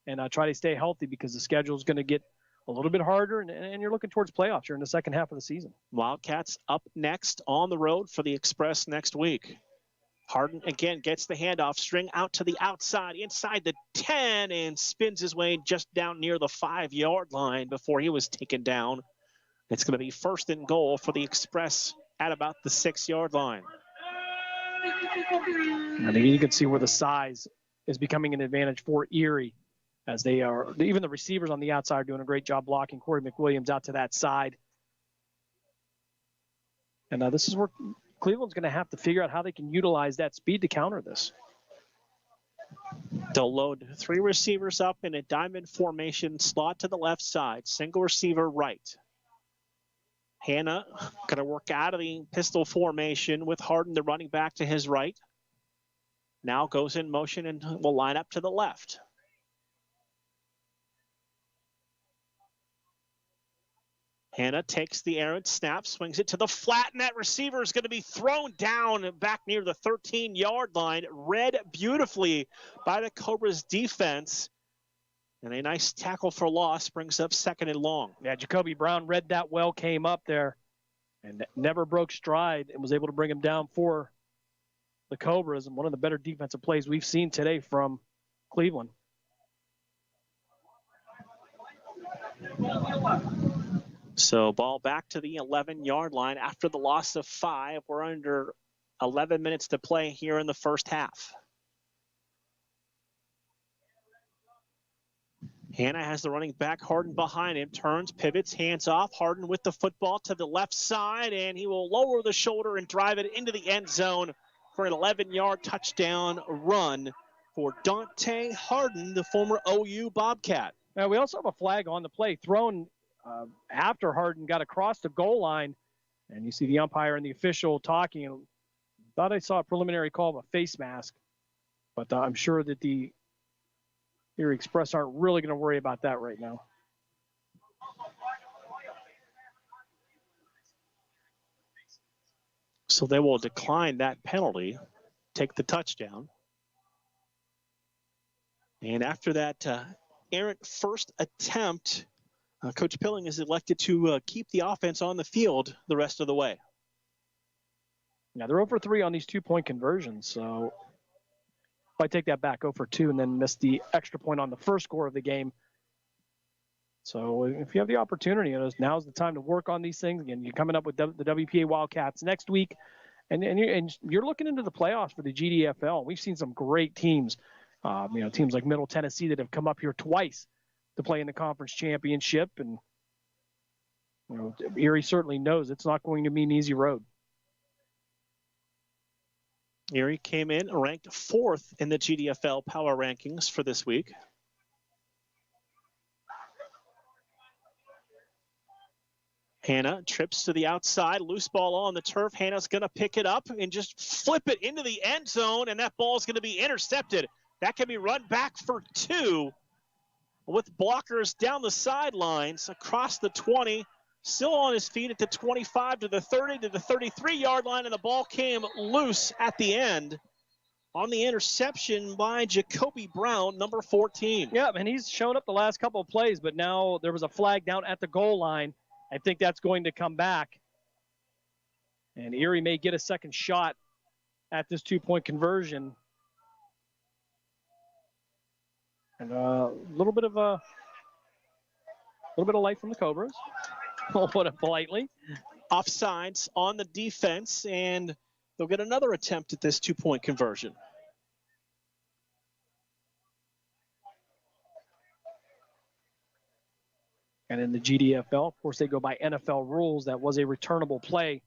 and try to stay healthy because the schedule is going to get a little bit harder, and you're looking towards playoffs here in the second half of the season. Wildcats up next on the road for the Express next week. Harden again gets the handoff, string out to the outside, inside the 10, and spins his way just down near the 5-yard line before he was taken down. It's going to be 1st and goal for the Express at about the 6-yard line. I think you can see where the size is becoming an advantage for Erie, as they are, even the receivers on the outside are doing a great job blocking. Corey McWilliams out to that side. And this is where Cleveland's going to have to figure out how they can utilize that speed to counter this. They'll load 3 receivers up in a diamond formation, slot to the left side, single receiver right. Hannah going to work out of the pistol formation with Harden, the running back, to his right. Now goes in motion and will line up to the left. Hannah takes the errant snap, swings it to the flat, and that receiver is going to be thrown down back near the 13-yard line. Read beautifully by the Cobras defense. And a nice tackle for loss brings up 2nd and long. Yeah, Jacoby Brown read that well, came up there, and never broke stride and was able to bring him down for the Cobras. And one of the better defensive plays we've seen today from Cleveland. So ball back to the 11-yard line after the loss of 5. We're under 11 minutes to play here in the first half. Hannah has the running back, Harden, behind him. Turns, pivots, hands off. Harden with the football to the left side, and he will lower the shoulder and drive it into the end zone for an 11-yard touchdown run for Dante Harden, the former OU Bobcat. Now, we also have a flag on the play thrown after Harden got across the goal line, and you see the umpire and the official talking. And thought I saw a preliminary call of a face mask, but I'm sure that the Erie Express aren't really going to worry about that right now. So they will decline that penalty, take the touchdown. And after that errant first attempt, Coach Pilling is elected to keep the offense on the field the rest of the way. Now, they're 0 for 3 on these 2-point conversions, so if I take that back, 0 for 2, and then miss the extra point on the first score of the game. So if you have the opportunity, now's the time to work on these things. Again, you're coming up with the WPA Wildcats next week, and you're looking into the playoffs for the GDFL. We've seen some great teams, teams like Middle Tennessee that have come up here twice to play in the conference championship, and Erie certainly knows it's not going to be an easy road. Erie came in ranked 4th in the GDFL power rankings for this week. Hannah trips to the outside, loose ball on the turf. Hannah's going to pick it up and just flip it into the end zone, and that ball is going to be intercepted. That can be run back for 2 with blockers down the sidelines across the 20. Still on his feet at the 25 to the 30 to the 33-yard line, and the ball came loose at the end. on the interception by Jacoby Brown, number 14. Yeah, and he's shown up the last couple of plays, but now there was a flag down at the goal line. I think that's going to come back. And Erie may get a second shot at this 2-point conversion. And a little bit of light from the Cobras. I'll put it politely. Offsides on the defense, and they'll get another attempt at this 2-point conversion. And in the GDFL, of course, they go by NFL rules. That was a returnable play.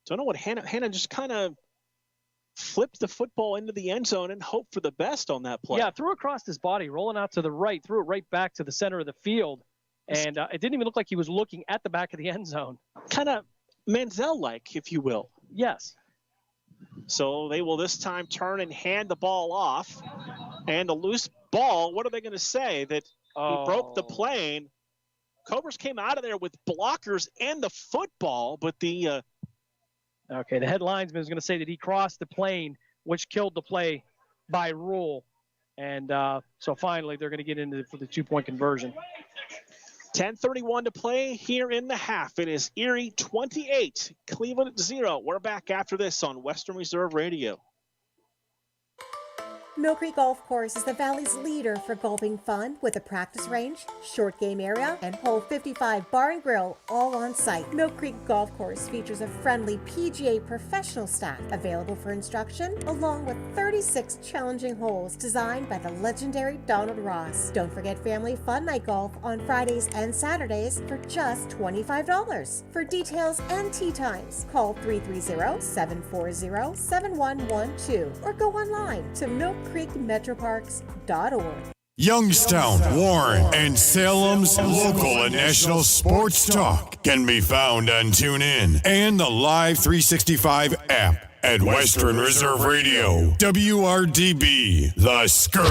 Don't know what Hannah just kind of flipped the football into the end zone and hoped for the best on that play. Yeah, threw across his body, rolling out to the right, threw it right back to the center of the field. And it didn't even look like he was looking at the back of the end zone. Kind of Manziel-like, if you will. Yes. So they will this time turn and hand the ball off. And a loose ball, what are they going to say? That he broke the plane. Cobras came out of there with blockers and the football, but the... Okay, the head linesman is going to say that he crossed the plane, which killed the play by rule. And so finally they're going to get into for the 2-point conversion. 10:31 to play here in the half. It is Erie 28, Cleveland 0. We're back after this on Western Reserve Radio. Mill Creek Golf Course is the Valley's leader for golfing fun with a practice range, short game area, and hole 55 bar and grill all on site. Mill Creek Golf Course features a friendly PGA professional staff available for instruction, along with 36 challenging holes designed by the legendary Donald Ross. Don't forget family fun night golf on Fridays and Saturdays for just $25. For details and tee times, call 330-740-7112 or go online to millcreekmetroparks.org. Youngstown, Warren, and Salem's local and national sports talk can be found on TuneIn and the Live 365 app at Western Reserve Radio. WRDB, The Scourge.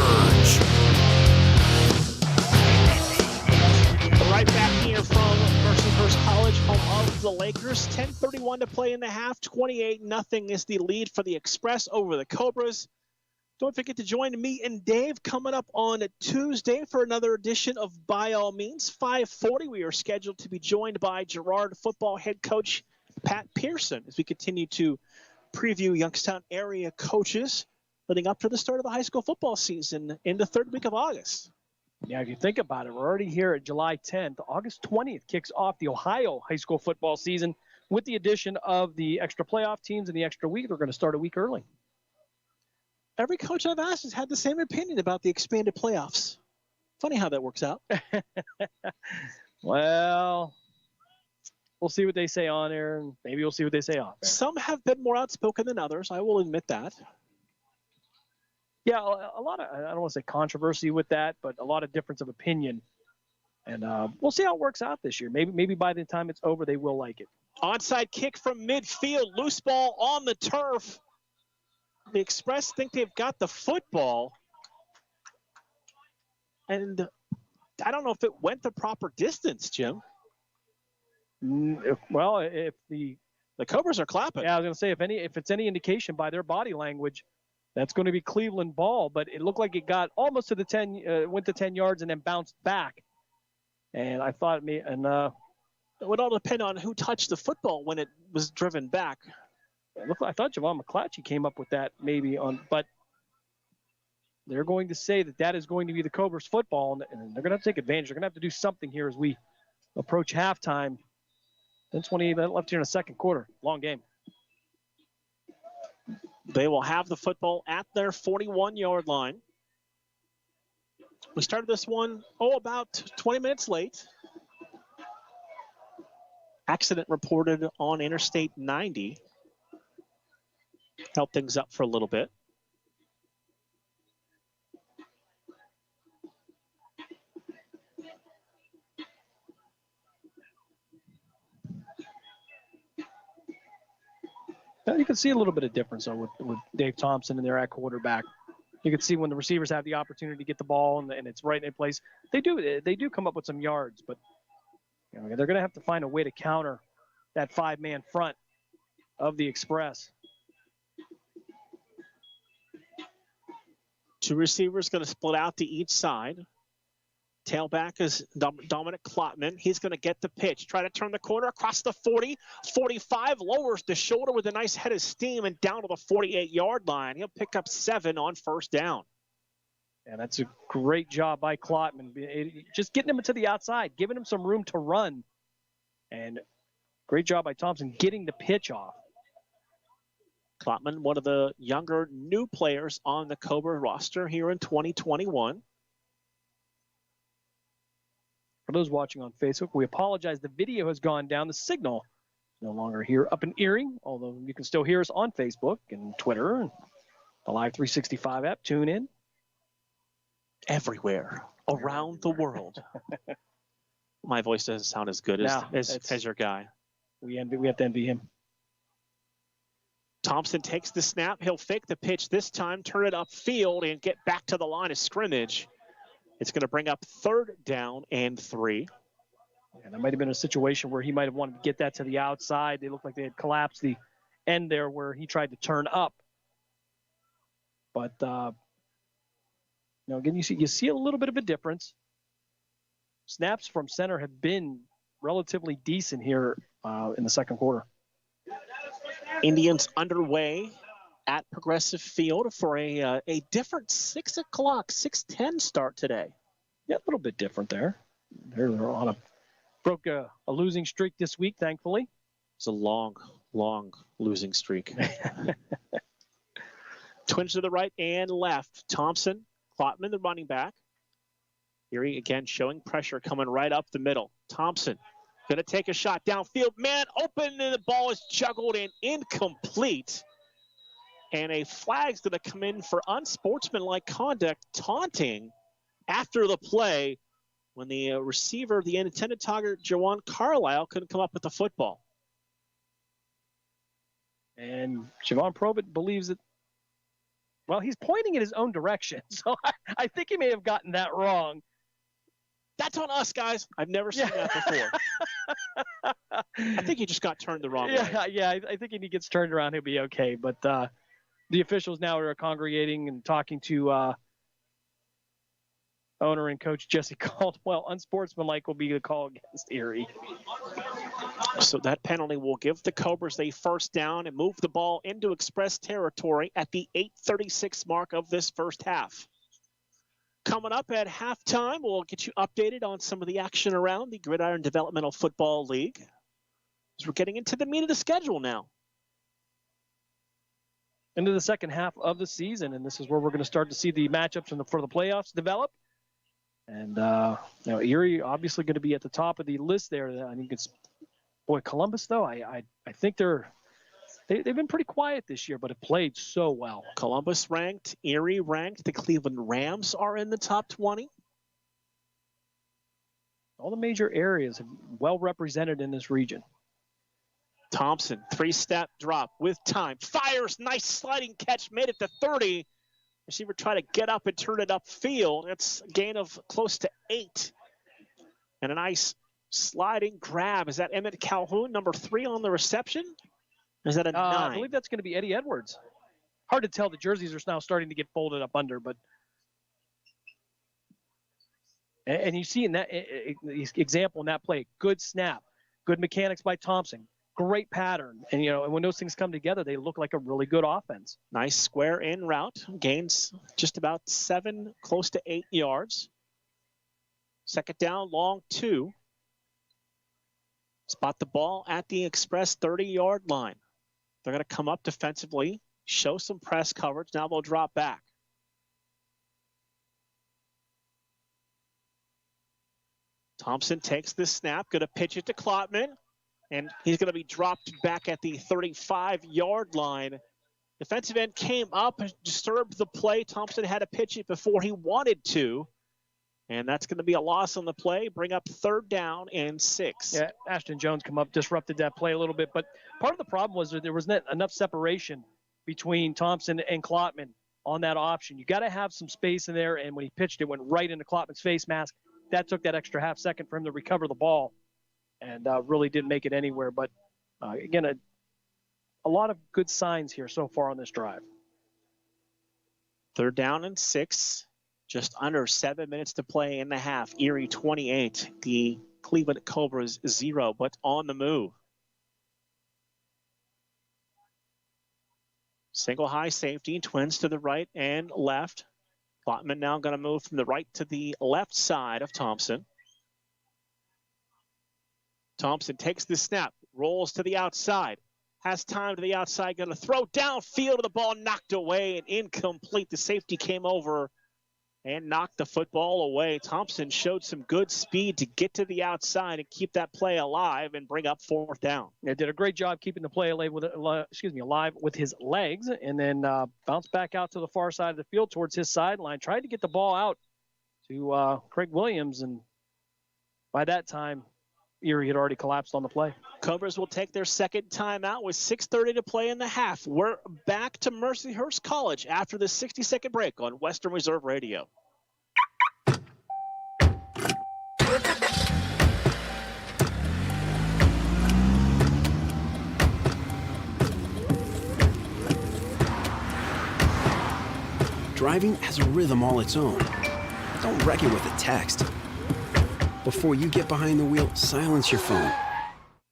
Right back here from Mercyhurst College, home of the Lakers. 10:31 to play in the half. 28-0 is the lead for the Express over the Cobras. Don't forget to join me and Dave coming up on Tuesday for another edition of By All Means. 5:40, we are scheduled to be joined by Girard football head coach Pat Pearson as we continue to preview Youngstown area coaches leading up to the start of the high school football season in the third week of August. Yeah, if you think about it, we're already here at July 10th. August 20th kicks off the Ohio high school football season with the addition of the extra playoff teams and the extra week. They're going to start a week early. Every coach I've asked has had the same opinion about the expanded playoffs. Funny how that works out. Well, we'll see what they say on air, and maybe we'll see what they say off air. Some have been more outspoken than others. I will admit that. Yeah, a lot of, I don't want to say controversy with that, but a lot of difference of opinion. And we'll see how it works out this year. Maybe by the time it's over, they will like it. Onside kick from midfield. Loose ball on the turf. The Express think they've got the football. And I don't know if it went the proper distance, Jim. Well, if the Cobras are clapping. Yeah, I was going to say, if it's any indication by their body language, that's going to be Cleveland ball. But it looked like it got almost to the 10, went to 10 yards and then bounced back. And I thought it would all depend on who touched the football when it was driven back. I thought Javon McClatchy came up with that but they're going to say that is going to be the Cobras football, and they're going to have to take advantage. They're going to have to do something here as we approach halftime. Then 20 left here in the second quarter. Long game. They will have the football at their 41-yard line. We started this one, about 20 minutes late. Accident reported on Interstate 90. Help things up for a little bit. You can see a little bit of difference though with Dave Thompson and they're at quarterback. You can see when the receivers have the opportunity to get the ball and it's right in place. They do come up with some yards, but they're going to have to find a way to counter that 5-man front of the Express. Two receivers going to split out to each side. Tailback is Dominic Klotman. He's going to get the pitch. Try to turn the corner across the 40. 45, lowers the shoulder with a nice head of steam and down to the 48-yard line. He'll pick up 7 on first down. And that's a great job by Klotman. Just getting him to the outside, giving him some room to run. And great job by Thompson getting the pitch off. Klotman, one of the younger new players on the Cobra roster here in 2021. For those watching on Facebook, we apologize. The video has gone down. The signal is no longer here up in Erie, although you can still hear us on Facebook and Twitter and the Live 365 app. Tune in. Everywhere around the world. My voice doesn't sound as good as your guy. We have to envy him. Thompson takes the snap. He'll fake the pitch this time, turn it upfield, and get back to the line of scrimmage. It's going to bring up 3rd down and 3. And that might have been a situation where he might have wanted to get that to the outside. They looked like they had collapsed the end there where he tried to turn up. But, again, you see a little bit of a difference. Snaps from center have been relatively decent here in the second quarter. Indians underway at Progressive Field for a different 6 o'clock, 6:10 start today. Yeah, a little bit different there. They're on broke a losing streak this week, thankfully. It's a long losing streak. Twins to the right and left. Thompson, Klotman, the running back. Erie again showing pressure coming right up the middle. Thompson going to take a shot downfield. Man open, and the ball is juggled and incomplete. And a flag's going to come in for unsportsmanlike conduct, taunting after the play when the receiver, the intended target, Jawan Carlisle, couldn't come up with the football. And Javon Probert believes that, well, he's pointing in his own direction. So I think he may have gotten that wrong. That's on us, guys. I've never seen that before. I think he just got turned the wrong way. Yeah, I think if he gets turned around, he'll be okay. But the officials now are congregating and talking to owner and coach Jesse Caldwell. Unsportsmanlike will be the call against Erie. So that penalty will give the Cobras a first down and move the ball into express territory at the 8:36 mark of this first half. Coming up at halftime, we'll get you updated on some of the action around the Gridiron Developmental Football League, as we're getting into the meat of the schedule now. Into the second half of the season, and this is where we're going to start to see the matchups for the playoffs develop. And Erie obviously going to be at the top of the list there. I think it's Columbus though. I think they've been pretty quiet this year, but have played so well. Columbus ranked, Erie ranked. The Cleveland Rams are in the top 20. All the major areas are well represented in this region. Thompson, 3-step drop with time. Fires, nice sliding catch, made it to 30. Receiver tried to get up and turn it upfield. It's a gain of close to 8. And a nice sliding grab. Is that Emmett Calhoun, number 3 on the reception? Or is that a 9? I believe that's going to be Eddie Edwards. Hard to tell. The jerseys are now starting to get folded up under, but. And you see in that example in that play, good snap, good mechanics by Thompson. Great pattern. And, and when those things come together, they look like a really good offense. Nice square in route. Gains just about 7, close to 8 yards. Second down, long 2. Spot the ball at the express 30-yard line. They're going to come up defensively, show some press coverage. Now they'll drop back. Thompson takes the snap, going to pitch it to Klotman. And he's going to be dropped back at the 35-yard line. Defensive end came up, disturbed the play. Thompson had to pitch it before he wanted to. And that's going to be a loss on the play. Bring up 3rd down and 6. Yeah, Ashton Jones come up, disrupted that play a little bit. But part of the problem was that there was not enough separation between Thompson and Klotman on that option. You got to have some space in there. And when he pitched, it went right into Klotman's face mask. That took that extra half second for him to recover the ball. And really didn't make it anywhere. But, again, a lot of good signs here so far on this drive. 3rd down and 6. Just under 7 minutes to play in the half. Erie 28. The Cleveland Cobras 0, but on the move. Single high safety, twins to the right and left. Klotman now going to move from the right to the left side of Thompson. Thompson takes the snap, rolls to the outside, has time to the outside, going to throw downfield, the ball knocked away and incomplete. The safety came over and knocked the football away. Thompson showed some good speed to get to the outside and keep that play alive and bring up 4th down. Yeah, did a great job keeping the play alive with his legs, and then bounced back out to the far side of the field towards his sideline. Tried to get the ball out to Craig Williams, and by that time, Erie had already collapsed on the play. Cobras will take their 2nd timeout with 6:30 to play in the half. We're back to Mercyhurst College after the 60-second break on Western Reserve Radio. Driving has a rhythm all its own. Don't wreck it with a text. Before you get behind the wheel, silence your phone.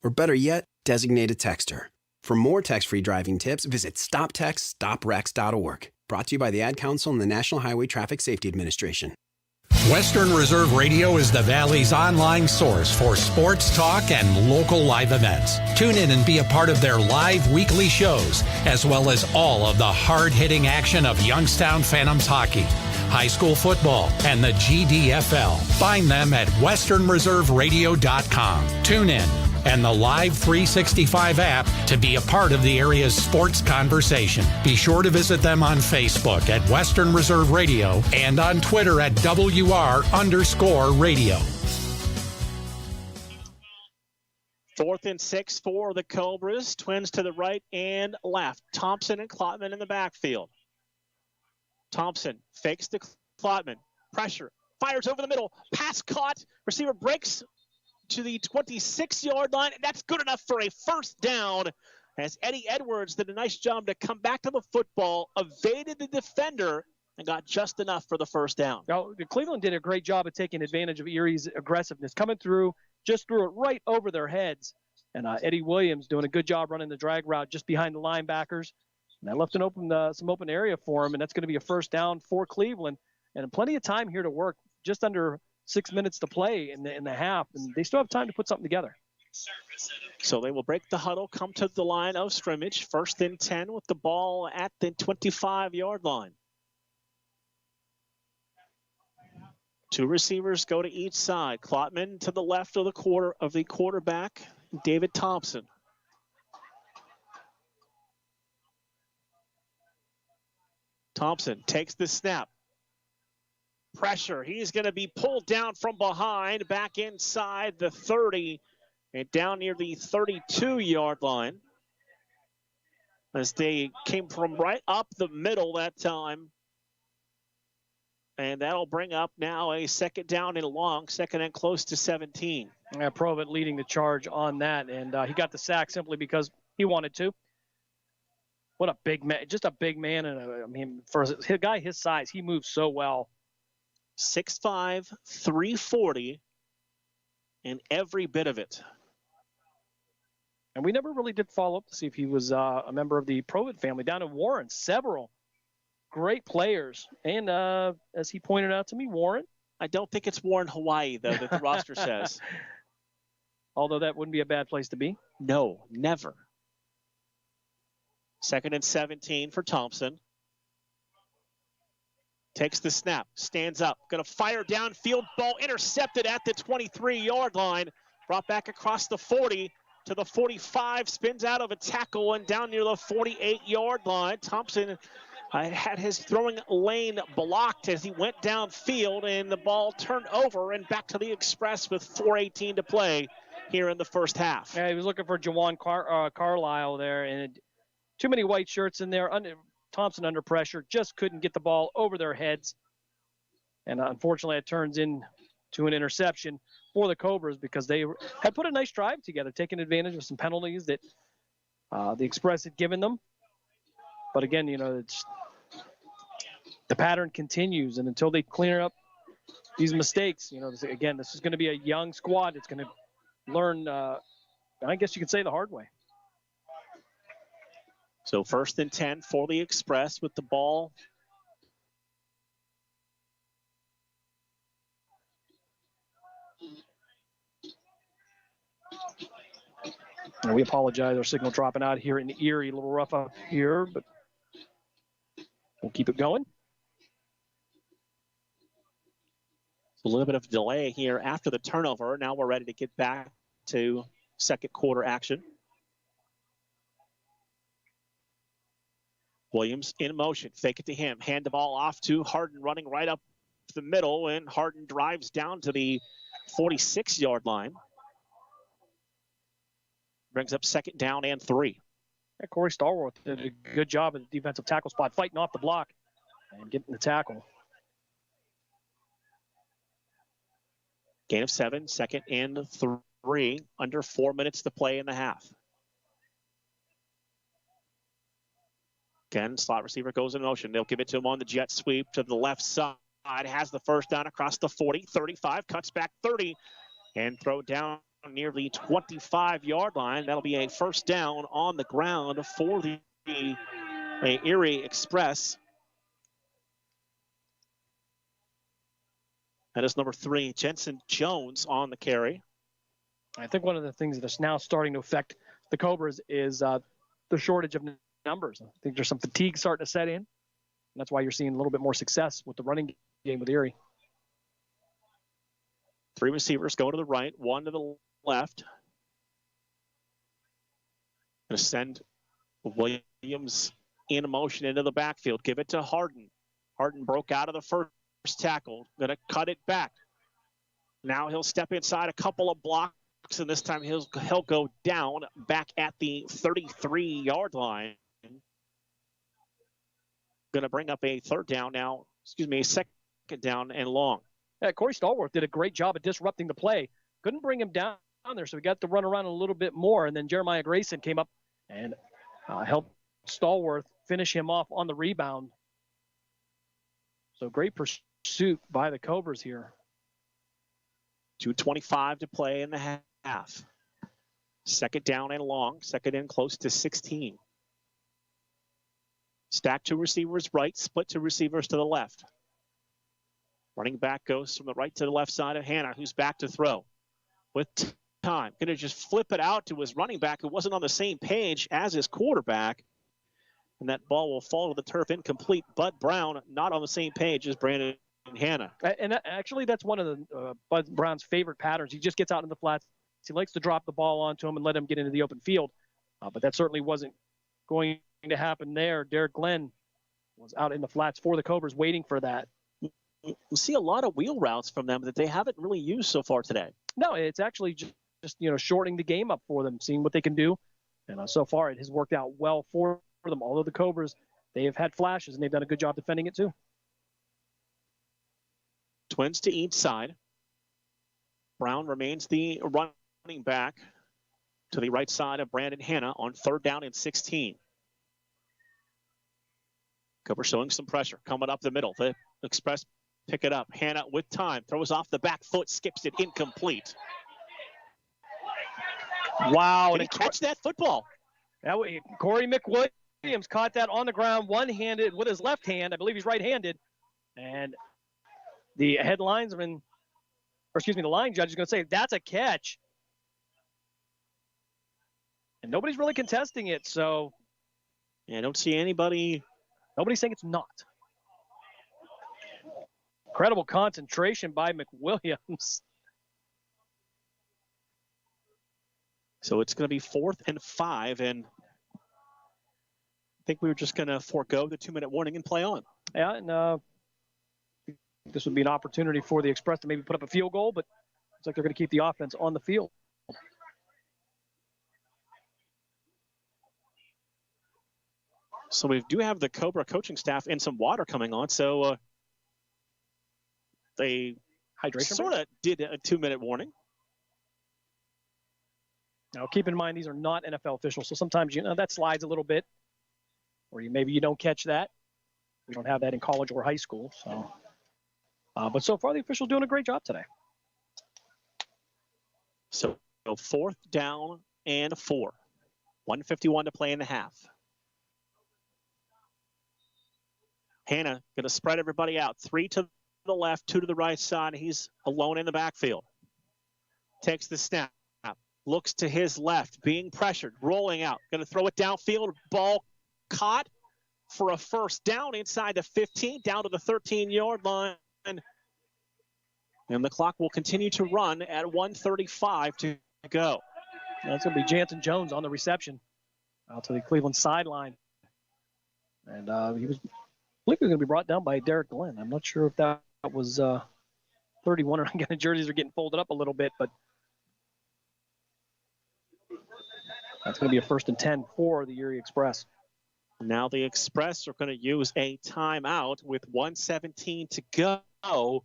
Or better yet, designate a texter. For more text-free driving tips, visit stoptextstoprex.org. Brought to you by the Ad Council and the National Highway Traffic Safety Administration. Western Reserve Radio is the Valley's online source for sports talk and local live events. Tune in and be a part of their live weekly shows, as well as all of the hard-hitting action of Youngstown Phantoms hockey, high school football, and the GDFL. Find them at westernreserveradio.com. Tune in and the Live 365 app to be a part of the area's sports conversation. Be sure to visit them on Facebook at Western Reserve Radio and on Twitter at WR_radio. 4th and 6 for the Cobras. Twins to the right and left. Thompson and Klotman in the backfield. Thompson fakes to Klotman. Pressure. Fires over the middle. Pass caught. Receiver breaks to the 26-yard line, and that's good enough for a 1st down as Eddie Edwards did a nice job to come back to the football, evaded the defender, and got just enough for the 1st down. Now, Cleveland did a great job of taking advantage of Erie's aggressiveness. Coming through, just threw it right over their heads. And Eddie Williams doing a good job running the drag route just behind the linebackers. And that left some open area for him, and that's going to be a 1st down for Cleveland. And plenty of time here to work, just under 6 minutes to play in the half, and they still have time to put something together. So they will break the huddle, come to the line of scrimmage. 1st and 10 with the ball at the 25-yard line. 2 receivers go to each side. Klotman to the left of the quarterback, David Thompson. Thompson takes the snap. Pressure. He's going to be pulled down from behind, back inside the 30 and down near the 32-yard line as they came from right up the middle that time. And that'll bring up now a 2nd down and long, 2nd and close to 17. Yeah, Provett leading the charge on that, and he got the sack simply because he wanted to. What a big man, just a big man, and for a guy his size, he moves so well. 6'5", 340, and every bit of it. And we never really did follow up to see if he was a member of the Provett family. Down in Warren, several great players. And as he pointed out to me, Warren. I don't think it's Warren, Hawaii, though, that the roster says. Although that wouldn't be a bad place to be. No, never. 2nd and 17 for Thompson. Takes the snap, stands up, going to fire downfield, ball intercepted at the 23-yard line, brought back across the 40 to the 45, spins out of a tackle and down near the 48-yard line. Thompson had his throwing lane blocked as he went downfield, and the ball turned over and back to the Express with 4:18 to play here in the 1st half. Yeah, he was looking for Jawan Carlisle there, and too many white shirts in there. Thompson under pressure, just couldn't get the ball over their heads. And unfortunately, it turns into an interception for the Cobras because they had put a nice drive together, taking advantage of some penalties that the Express had given them. But again, the pattern continues, and until they clear up these mistakes, again, this is going to be a young squad. It's going to learn, I guess you could say, the hard way. So 1st and 10 for the Express with the ball. And we apologize, our signal dropping out here in Erie, a little rough up here, but we'll keep it going. A little bit of delay here after the turnover. Now we're ready to get back to second quarter action. Williams in motion, fake it to him, hand the ball off to Harden, running right up the middle, and Harden drives down to the 46-yard line. Brings up 2nd down and 3. Yeah, Corey Stallworth did a good job at the defensive tackle spot, fighting off the block and getting the tackle. Gain of 7, 2nd and 3. Under 4 minutes to play in the half. Again, slot receiver goes in motion. They'll give it to him on the jet sweep to the left side. Has the first down across the 40, 35, cuts back 30, and throw down near the 25-yard line. That'll be a first down on the ground for the Erie Express. That is number 3, Jensen Jones on the carry. I think one of the things that's now starting to affect the Cobras is the shortage of numbers. I think there's some fatigue starting to set in. And that's why you're seeing a little bit more success with the running game with Erie. 3 receivers go to the right, 1 to the left. Going to send Williams in motion into the backfield. Give it to Harden. Harden broke out of the first tackle. Going to cut it back. Now he'll step inside a couple of blocks, and this time he'll go down back at the 33-yard line. Going to bring up a 3rd down now. A 2nd down and long. Yeah, Corey Stallworth did a great job of disrupting the play. Couldn't bring him down there, so he got to run around a little bit more. And then Jeremiah Grayson came up and helped Stallworth finish him off on the rebound. So great pursuit by the Cobras here. 2:25 to play in the half. 2nd down and long. 2nd and close to 16. Stack 2 receivers right, split 2 receivers to the left. Running back goes from the right to the left side of Hannah, who's back to throw. With time, going to just flip it out to his running back who wasn't on the same page as his quarterback. And that ball will fall to the turf incomplete. Bud Brown not on the same page as Brandon Hannah. And actually, that's one of the Bud Brown's favorite patterns. He just gets out in the flats. He likes to drop the ball onto him and let him get into the open field. But that certainly wasn't going to happen there. Derek Glenn was out in the flats for the Cobras waiting for that. We see a lot of wheel routes from them that they haven't really used so far today. No, it's actually just shortening the game up for them, seeing what they can do. And so far it has worked out well for them. Although the Cobras, they have had flashes, and they've done a good job defending it too. Twins to each side. Brown remains the running back to the right side of Brandon Hannah on 3rd down and 16. Cobra showing some pressure, coming up the middle. The Express pick it up. Hannah with time, throws off the back foot, skips it, incomplete. Wow. Did he catch that football? That way, Corey McWilliams caught that on the ground, one-handed with his left hand. I believe he's right-handed. And the the line judge is going to say, that's a catch. And nobody's really contesting it, so. Yeah, I don't see anybody. Nobody's saying it's not. Incredible concentration by McWilliams. So it's going to be 4th and 5, and I think we were just going to forego the 2-minute warning and play on. Yeah, and this would be an opportunity for the Express to maybe put up a field goal, but looks like they're going to keep the offense on the field. So we do have the Cobra coaching staff and some water coming on, so they sort of did a 2-minute warning. Now, keep in mind, these are not NFL officials, so sometimes that slides a little bit, or maybe you don't catch that. We don't have that in college or high school. So, but so far the officials doing a great job today. So 4th down and 4. 1:51 to play in the half. Hannah going to spread everybody out. 3 to the left, 2 to the right side. He's alone in the backfield. Takes the snap. Looks to his left, being pressured, rolling out. Going to throw it downfield. Ball caught for a first down inside the 15, down to the 13-yard line. And the clock will continue to run at 1:35 to go. That's going to be Jansen Jones on the reception out to the Cleveland sideline. And I believe he was going to be brought down by Derek Glenn. I'm not sure if that was 31 or again, the jerseys are getting folded up a little bit, but that's going to be a 1st and 10 for the Erie Express. Now the Express are going to use a timeout with 1:17 to go.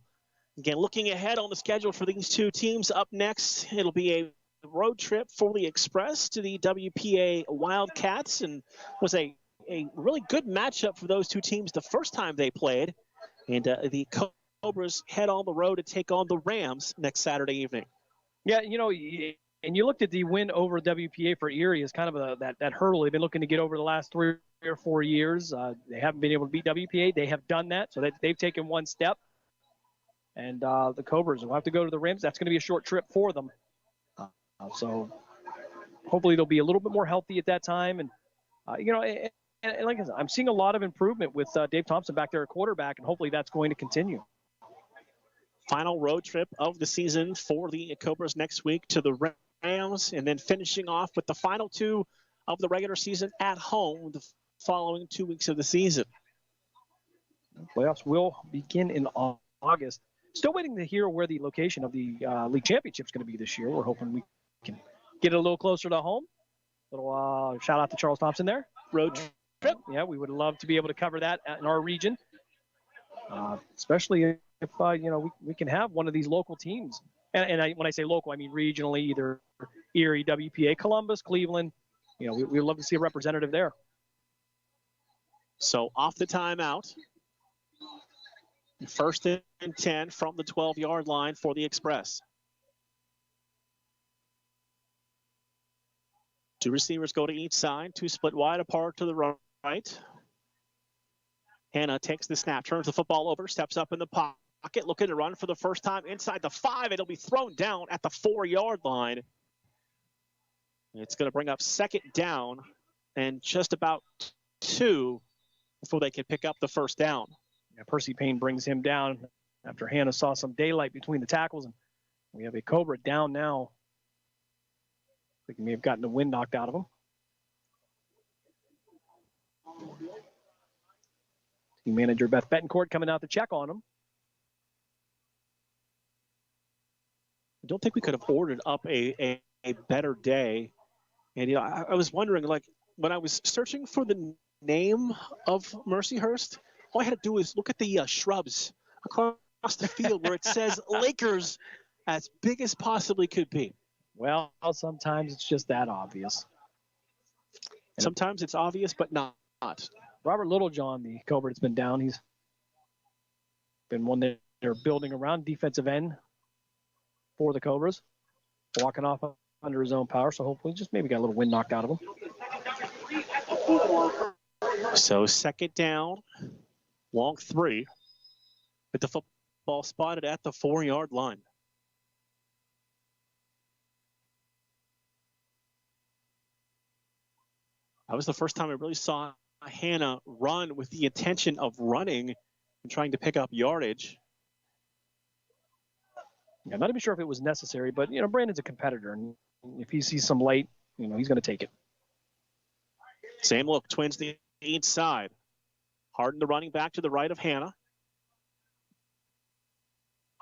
Again, looking ahead on the schedule for these two teams, up next, it'll be a road trip for the Express to the WPA Wildcats, and was a really good matchup for those two teams the first time they played. And the Cobras head on the road to take on the Rams next Saturday evening. Yeah, you know, and you looked at the win over WPA for Erie as kind of that hurdle they've been looking to get over the last 3 or 4 years. They haven't been able to beat WPA. They have done that, so they've taken one step. And the Cobras will have to go to the Rams. That's going to be a short trip for them. So hopefully they'll be a little bit more healthy at that time. And, you know, and like I said, I'm seeing a lot of improvement with Dave Thompson back there at quarterback, and hopefully that's going to continue. Final road trip of the season for the Cobras next week to the Rams, and then finishing off with the final 2 of the regular season at home the following 2 weeks of the season. Playoffs will begin in August. Still waiting to hear where the location of the league championship is going to be this year. We're hoping we can get it a little closer to home. Little shout out to Charles Thompson there. Road trip. Yeah, we would love to be able to cover that in our region, especially if you know, we can have one of these local teams. And when I say local, I mean regionally, either Erie, WPA, Columbus, Cleveland. You know, we'd love to see a representative there. So off the timeout. 1st and 10 from the 12-yard line for the Express. 2 receivers go to each side, 2 split wide apart to the right. Hannah takes the snap, turns the football over, steps up in the pocket, looking to run for the first time inside the 5. It'll be thrown down at the 4-yard line. It's going to bring up 2nd down and just about 2 before they can pick up the first down. Yeah, Percy Payne brings him down after Hannah saw some daylight between the tackles, and we have a Cobra down now. I think he may have gotten the wind knocked out of him. Team manager Beth Betancourt coming out to check on him. I don't think we could have ordered up a better day. And, you know, I was wondering, like, when I was searching for the name of Mercyhurst, all I had to do is look at the shrubs across the field where it says Lakers as big as possibly could be. Well, sometimes it's just that obvious. Sometimes it's obvious, but not. Robert Littlejohn, the Cobra that's been down, he's been one that they're building around, defensive end for the Cobras, walking off under his own power, so hopefully just maybe got a little wind knocked out of him. So 2nd down, long 3, with the football spotted at the 4-yard line. That was the first time I really saw Hannah run with the intention of running and trying to pick up yardage. Yeah, I'm not even sure if it was necessary, but, you know, Brandon's a competitor, and if he sees some light, you know, he's going to take it. Same look, twins the inside. Harden, the running back to the right of Hannah.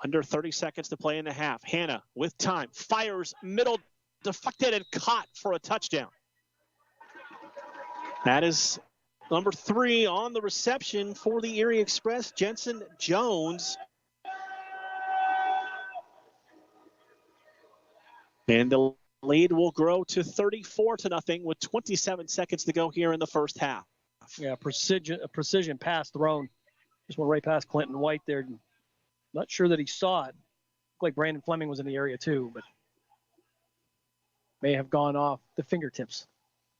Under 30 seconds to play in the half. Hannah with time, fires middle, deflected and caught for a touchdown. That is number 3 on the reception for the Erie Express, Jensen Jones. And the lead will grow to 34-0 with 27 seconds to go here in the first half. half. Yeah, a precision pass thrown. Just went right past Clinton White there. Not sure that he saw it. Looked like Brandon Fleming was in the area too, but may have gone off the fingertips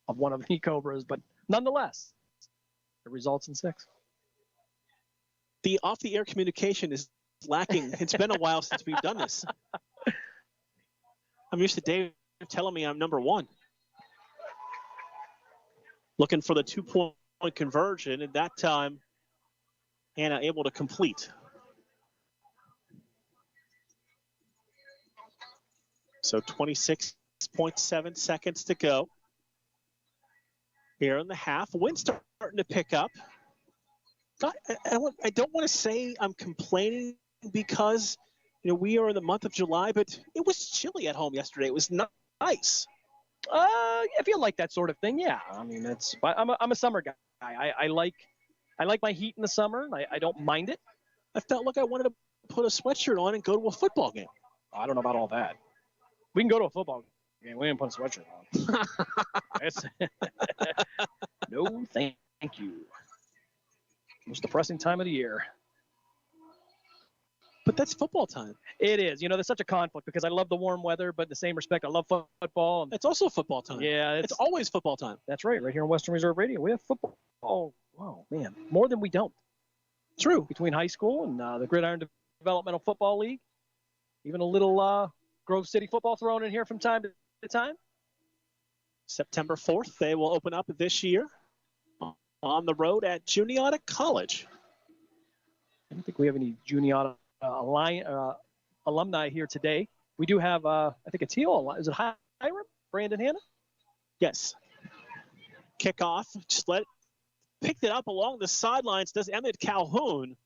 of one of the Cobras. But nonetheless, it results in 6. The off-the-air communication is lacking. It's been a while since we've done this. I'm used to Dave telling me I'm number 1. Looking for the 2-point conversion, and that time, Hannah able to complete. So 26.7 seconds to go here in the half. Wind starting to pick up. I don't want to say I'm complaining because, we are in the month of July, but it was chilly at home yesterday. It was nice. If you like that sort of thing, yeah. I mean, I'm a summer guy. I like my heat in the summer. I don't mind it. I felt like I wanted to put a sweatshirt on and go to a football game. I don't know about all that. We can go to a football game. We didn't put a sweatshirt on. No, thank you. Most depressing time of the year. But that's football time. It is. There's such a conflict because I love the warm weather, but in the same respect, I love football. It's also football time. Yeah. It's always football time. That's right. Right here on Western Reserve Radio, we have football. Oh, wow, man. More than we don't. True. Between high school and the Gridiron Developmental Football League. Even a little Grove City football thrown in here from time to time. September 4th, they will open up this year on the road at Juniata College. I don't think we have any Juniata alumni here today. We do have, I think, a teal. Is it Hiram? Brandon Hanna? Yes. Kickoff. Picked it up along the sidelines. Does Emmett Calhoun.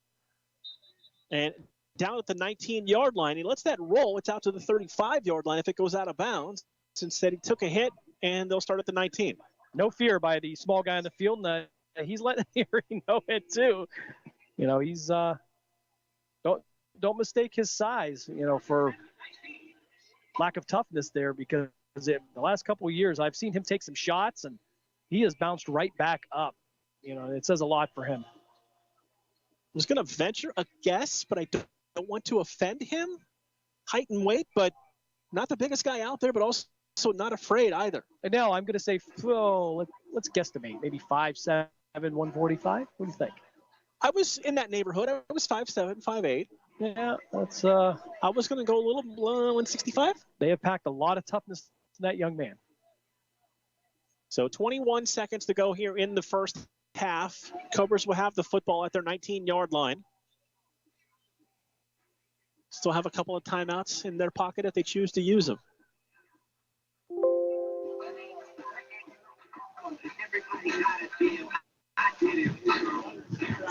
And down at the 19-yard line. He lets that roll. It's out to the 35-yard line if it goes out of bounds. Instead, he took a hit, and they'll start at the 19. No fear by the small guy in the field. And he's letting Harry know it, too. He's don't mistake his size, for lack of toughness there, because the last couple of years I've seen him take some shots, and he has bounced right back up. It says a lot for him. I was going to venture a guess, but I don't want to offend him. Height and weight, but not the biggest guy out there, but also not afraid either. And now I'm going to say, let's guesstimate, maybe 5'7", 145. What do you think? I was in that neighborhood. I was 5'7", 5'8". Yeah, that's. I was going to go a little 165. They have packed a lot of toughness in that young man. So 21 seconds to go here in the first half. Cobras will have the football at their 19-yard line. Still have a couple of timeouts in their pocket if they choose to use them.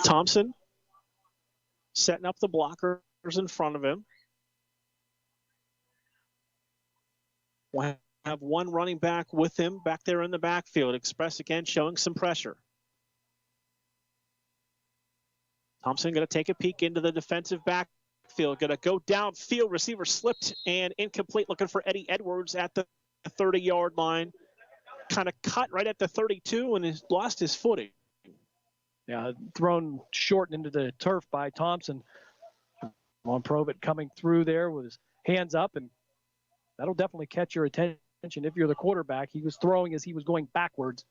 Thompson setting up the blockers in front of him. We'll have one running back with him back there in the backfield. Express again showing some pressure. Thompson going to take a peek into the defensive backfield. Going to go downfield. Receiver slipped and incomplete. Looking for Eddie Edwards at the 30-yard line. Kind of cut right at the 32 and has lost his footing. Yeah, thrown short into the turf by Thompson. Von Provett coming through there with his hands up, and that'll definitely catch your attention if you're the quarterback. He was throwing as he was going backwards.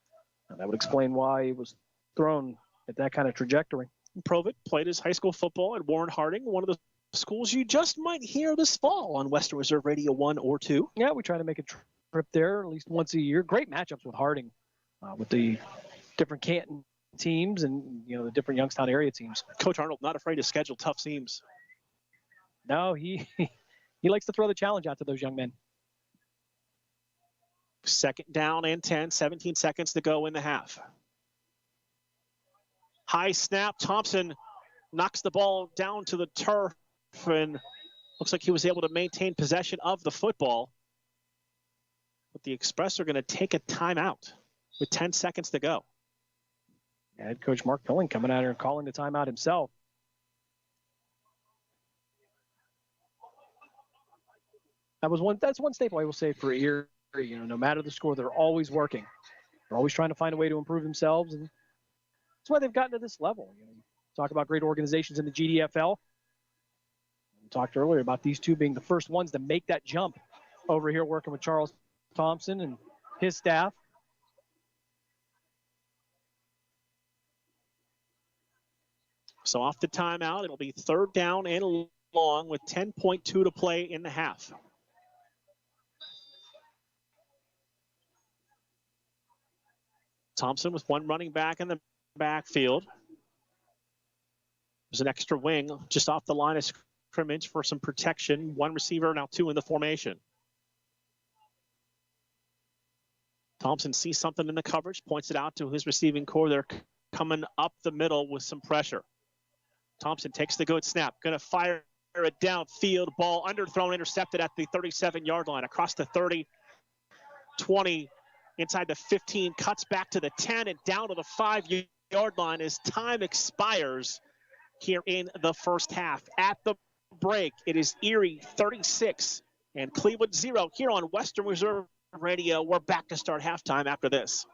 And that would explain why he was thrown at that kind of trajectory. Provett played his high school football at Warren Harding, one of the schools you just might hear this fall on Western Reserve Radio 1 or 2. Yeah, we try to make a trip there at least once a year. Great matchups with Harding, with the different Canton teams and the different Youngstown area teams. Coach Arnold not afraid to schedule tough teams. No, he likes to throw the challenge out to those young men. Second down and 10, 17 seconds to go in the half. High snap. Thompson knocks the ball down to the turf and looks like he was able to maintain possession of the football. But the Express are going to take a timeout with 10 seconds to go. Head coach Mark Pilling coming out here and calling the timeout himself. That's one staple I will say for Erie. No matter the score, they're always working. They're always trying to find a way to improve themselves. And That's why they've gotten to this level. You talk about great organizations in the GDFL. We talked earlier about these two being the first ones to make that jump over here working with Charles Thompson and his staff. So off the timeout, it'll be 3rd down and long with 10.2 to play in the half. Thompson with one running back in the backfield. There's an extra wing just off the line of scrimmage for some protection. One receiver, now 2 in the formation. Thompson sees something in the coverage, points it out to his receiving core. They're coming up the middle with some pressure. Thompson takes the good snap, going to fire it downfield. Ball underthrown, intercepted at the 37-yard line, across the 30, 20, inside the 15, cuts back to the 10 and down to the 5-yard line as time expires here in the first half. At the break, it is Erie 36 and Cleveland 0 here on Western Reserve Radio. We're back to start halftime after this.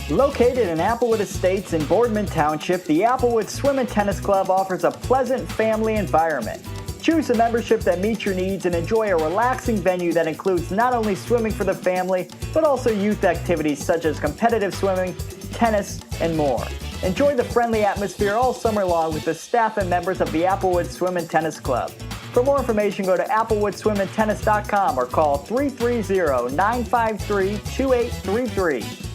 Located in Applewood Estates in Boardman Township, the Applewood Swim and Tennis Club offers a pleasant family environment. Choose a membership that meets your needs and enjoy a relaxing venue that includes not only swimming for the family, but also youth activities such as competitive swimming, tennis, and more. Enjoy the friendly atmosphere all summer long with the staff and members of the Applewood Swim and Tennis Club. For more information, go to applewoodswimandtennis.com or call 330-953-2833.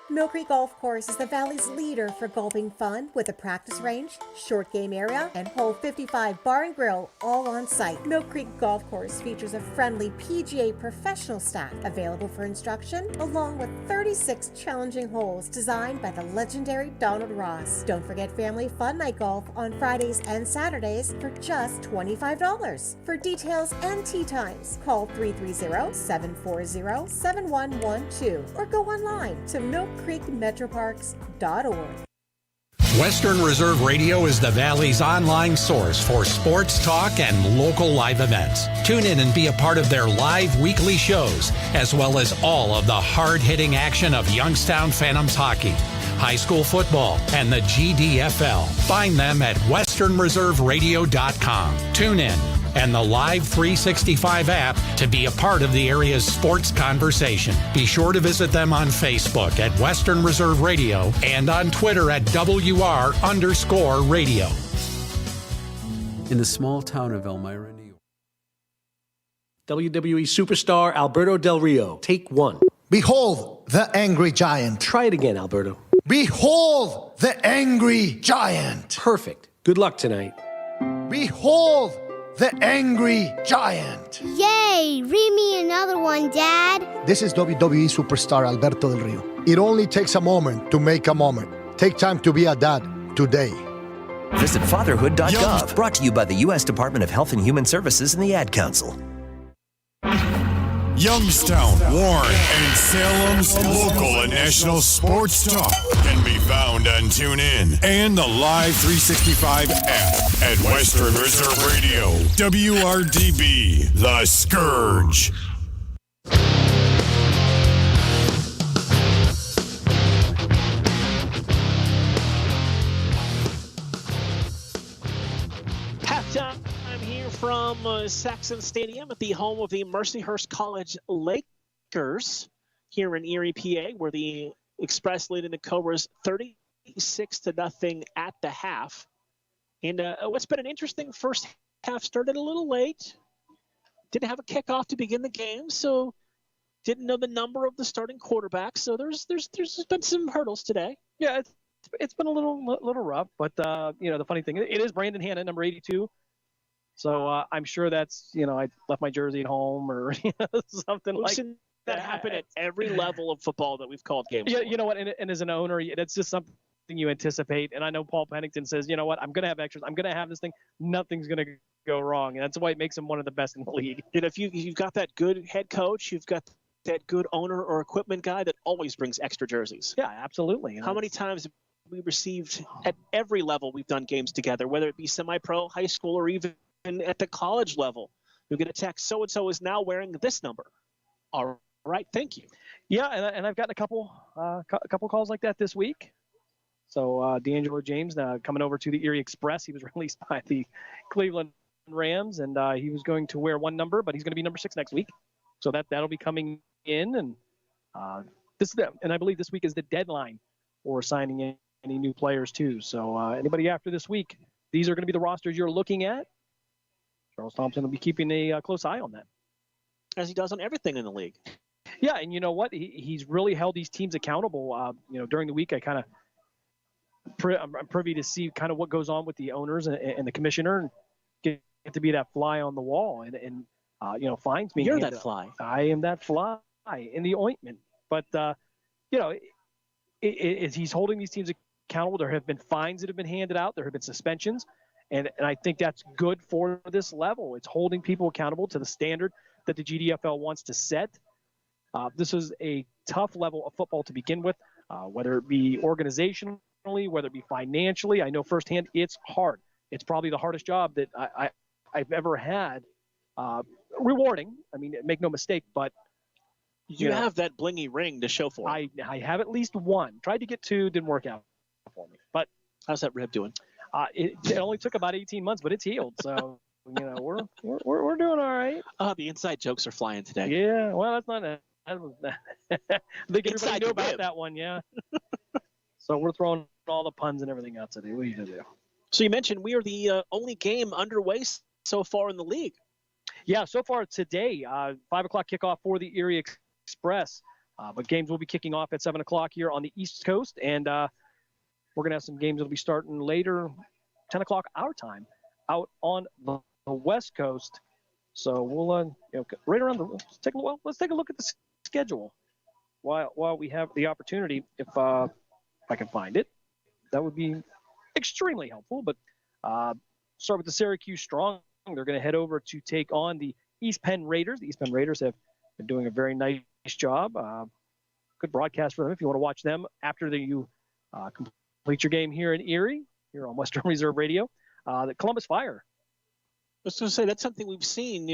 Mill Creek Golf Course is the Valley's leader for golfing fun with a practice range, short game area, and hole 55 bar and grill all on site. Mill Creek Golf Course features a friendly PGA professional staff available for instruction, along with 36 challenging holes designed by the legendary Donald Ross. Don't forget family fun night golf on Fridays and Saturdays for just $25. For details and tee times, call 330-740-7112 or go online to millcreekmetroparks.org. Western Reserve Radio is the Valley's online source for sports talk and local live events. Tune in and be a part of their live weekly shows, as well as all of the hard-hitting action of Youngstown Phantoms hockey, high school football, and the GDFL. Find them at westernreserveradio.com. Tune in and the Live 365 app to be a part of the area's sports conversation. Be sure to visit them on Facebook at Western Reserve Radio and on Twitter at WR_radio. In the small town of Elmira, New York. WWE superstar Alberto Del Rio. Take 1. Behold the angry giant. Try it again, Alberto. Behold the angry giant. Perfect. Good luck tonight. Behold the angry giant. Yay! Read me another one, Dad. This is WWE superstar Alberto Del Rio. It only takes a moment to make a moment. Take time to be a dad today. Visit fatherhood.gov. Brought to you by the U.S. Department of Health and Human Services and the Ad Council. Youngstown, Warren, and Salem's local and national sports talk can be found on TuneIn and the Live 365 app at Western Reserve Radio. WRDB, The Scourge. Halftime here from Saxon Stadium at the home of the Mercyhurst College Lakers here in Erie, PA, where the Express lead in the Cobras 36-0 at the half. And what's been an interesting first half, started a little late. Didn't have a kickoff to begin the game, so didn't know the number of the starting quarterback. So there's been some hurdles today. Yeah, it's been a little rough, but the funny thing, it is Brandon Hanna, number 82. So I'm sure that's, I left my jersey at home or something like that. Happened at every level of football that we've called games. Yeah, you know what? And as an owner, it's just something you anticipate. And I know Paul Pennington says, you know what? I'm going to have extras. I'm going to have this thing. Nothing's going to go wrong. And that's why it makes him one of the best in the league. And if you've got that good head coach, you've got that good owner or equipment guy that always brings extra jerseys. Yeah, absolutely. How many times have we received at every level we've done games together, whether it be semi-pro, high school, or even at the college level? You get a text, so-and-so is now wearing this number. All right, thank you. Yeah, and I've gotten a couple calls like that this week. So D'Angelo James coming over to the Erie Express. He was released by the Cleveland Rams, and he was going to wear one number, but he's going to be number 6 next week. So that'll be coming in, and I believe this week is the deadline for signing in any new players too. So anybody after this week, these are going to be the rosters you're looking at. Charles Thompson will be keeping a close eye on that, as he does on everything in the league. Yeah, and you know what? He's really held these teams accountable. During the week, I'm privy to see kind of what goes on with the owners and the commissioner, and get to be that fly on the wall, and fines being. You're that fly. I am that fly in the ointment. But he's holding these teams accountable. There have been fines that have been handed out. There have been suspensions, and I think that's good for this level. It's holding people accountable to the standard that the GDFL wants to set. This is a tough level of football to begin with, whether it be organizationally, whether it be financially. I know firsthand it's hard. It's probably the hardest job that I've ever had. Rewarding. I mean, make no mistake, but you have that blingy ring to show for it. I have at least one. Tried to get 2, didn't work out for me. But how's that rib doing? It only took about 18 months, but it's healed. So we're doing all right. The inside jokes are flying today. Yeah, well, that's not. I think everybody knew about rib. that one. Yeah. So we're throwing all the puns and everything out today. What are you gonna do? So you mentioned we are the only game underway so far in the league. Yeah, so far today, 5 o'clock kickoff for the Erie Express. But games will be kicking off at 7 o'clock here on the East Coast, and we're gonna have some games that'll be starting later, 10 o'clock our time, out on the West Coast. So we'll right around let's take a look at the schedule while we have the opportunity. If I can find it, that would be extremely helpful. But start with the Syracuse Strong. They're going to head over to take on the East Penn Raiders. The East Penn Raiders have been doing a very nice job. Good broadcast for them if you want to watch them after you complete your game here in Erie, here on Western Reserve Radio. The Columbus Fire. I was going to say, that's something we've seen.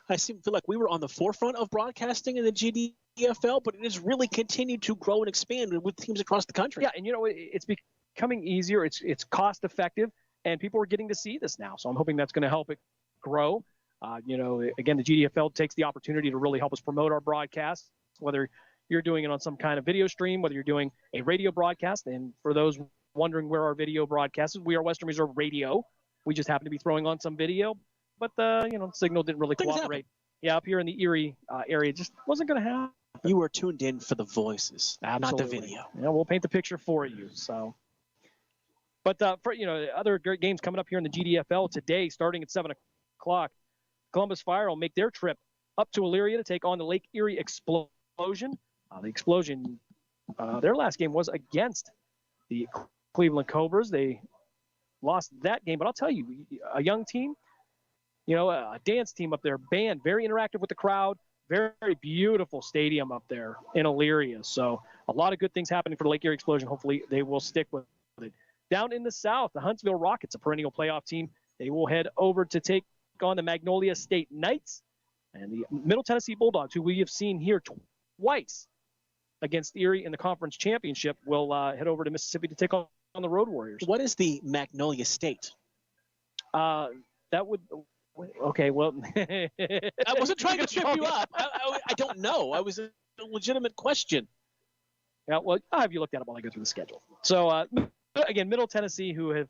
I feel like we were on the forefront of broadcasting in the GDFL, but it has really continued to grow and expand with teams across the country. Yeah, and it's becoming easier. It's cost effective, and people are getting to see this now. So I'm hoping that's going to help it grow. Again, the GDFL takes the opportunity to really help us promote our broadcasts, whether you're doing it on some kind of video stream, whether you're doing a radio broadcast. And for those wondering where our video broadcast is, we are Western Reserve Radio. We just happen to be throwing on some video. But the signal didn't really cooperate. Yeah, up here in the Erie area, it just wasn't going to happen. You were tuned in for the voices, not the video. Yeah, we'll paint the picture for you. So, but for other great games coming up here in the GDFL today, starting at 7 o'clock, Columbus Fire will make their trip up to Elyria to take on the Lake Erie Explosion. The Explosion, their last game was against the Cleveland Cobras. They lost that game, but I'll tell you, a young team. A dance team up there, band, very interactive with the crowd, very, very beautiful stadium up there in Elyria. So a lot of good things happening for the Lake Erie Explosion. Hopefully they will stick with it. Down in the South, the Huntsville Rockets, a perennial playoff team, they will head over to take on the Magnolia State Knights. And the Middle Tennessee Bulldogs, who we have seen here twice against Erie in the conference championship, will head over to Mississippi to take on the Road Warriors. What is the Magnolia State? That would... Okay, well... I wasn't trying to trip you up. I don't know. It was a legitimate question. Yeah, well, I'll have you look that up while I go through the schedule. So, again, Middle Tennessee, who have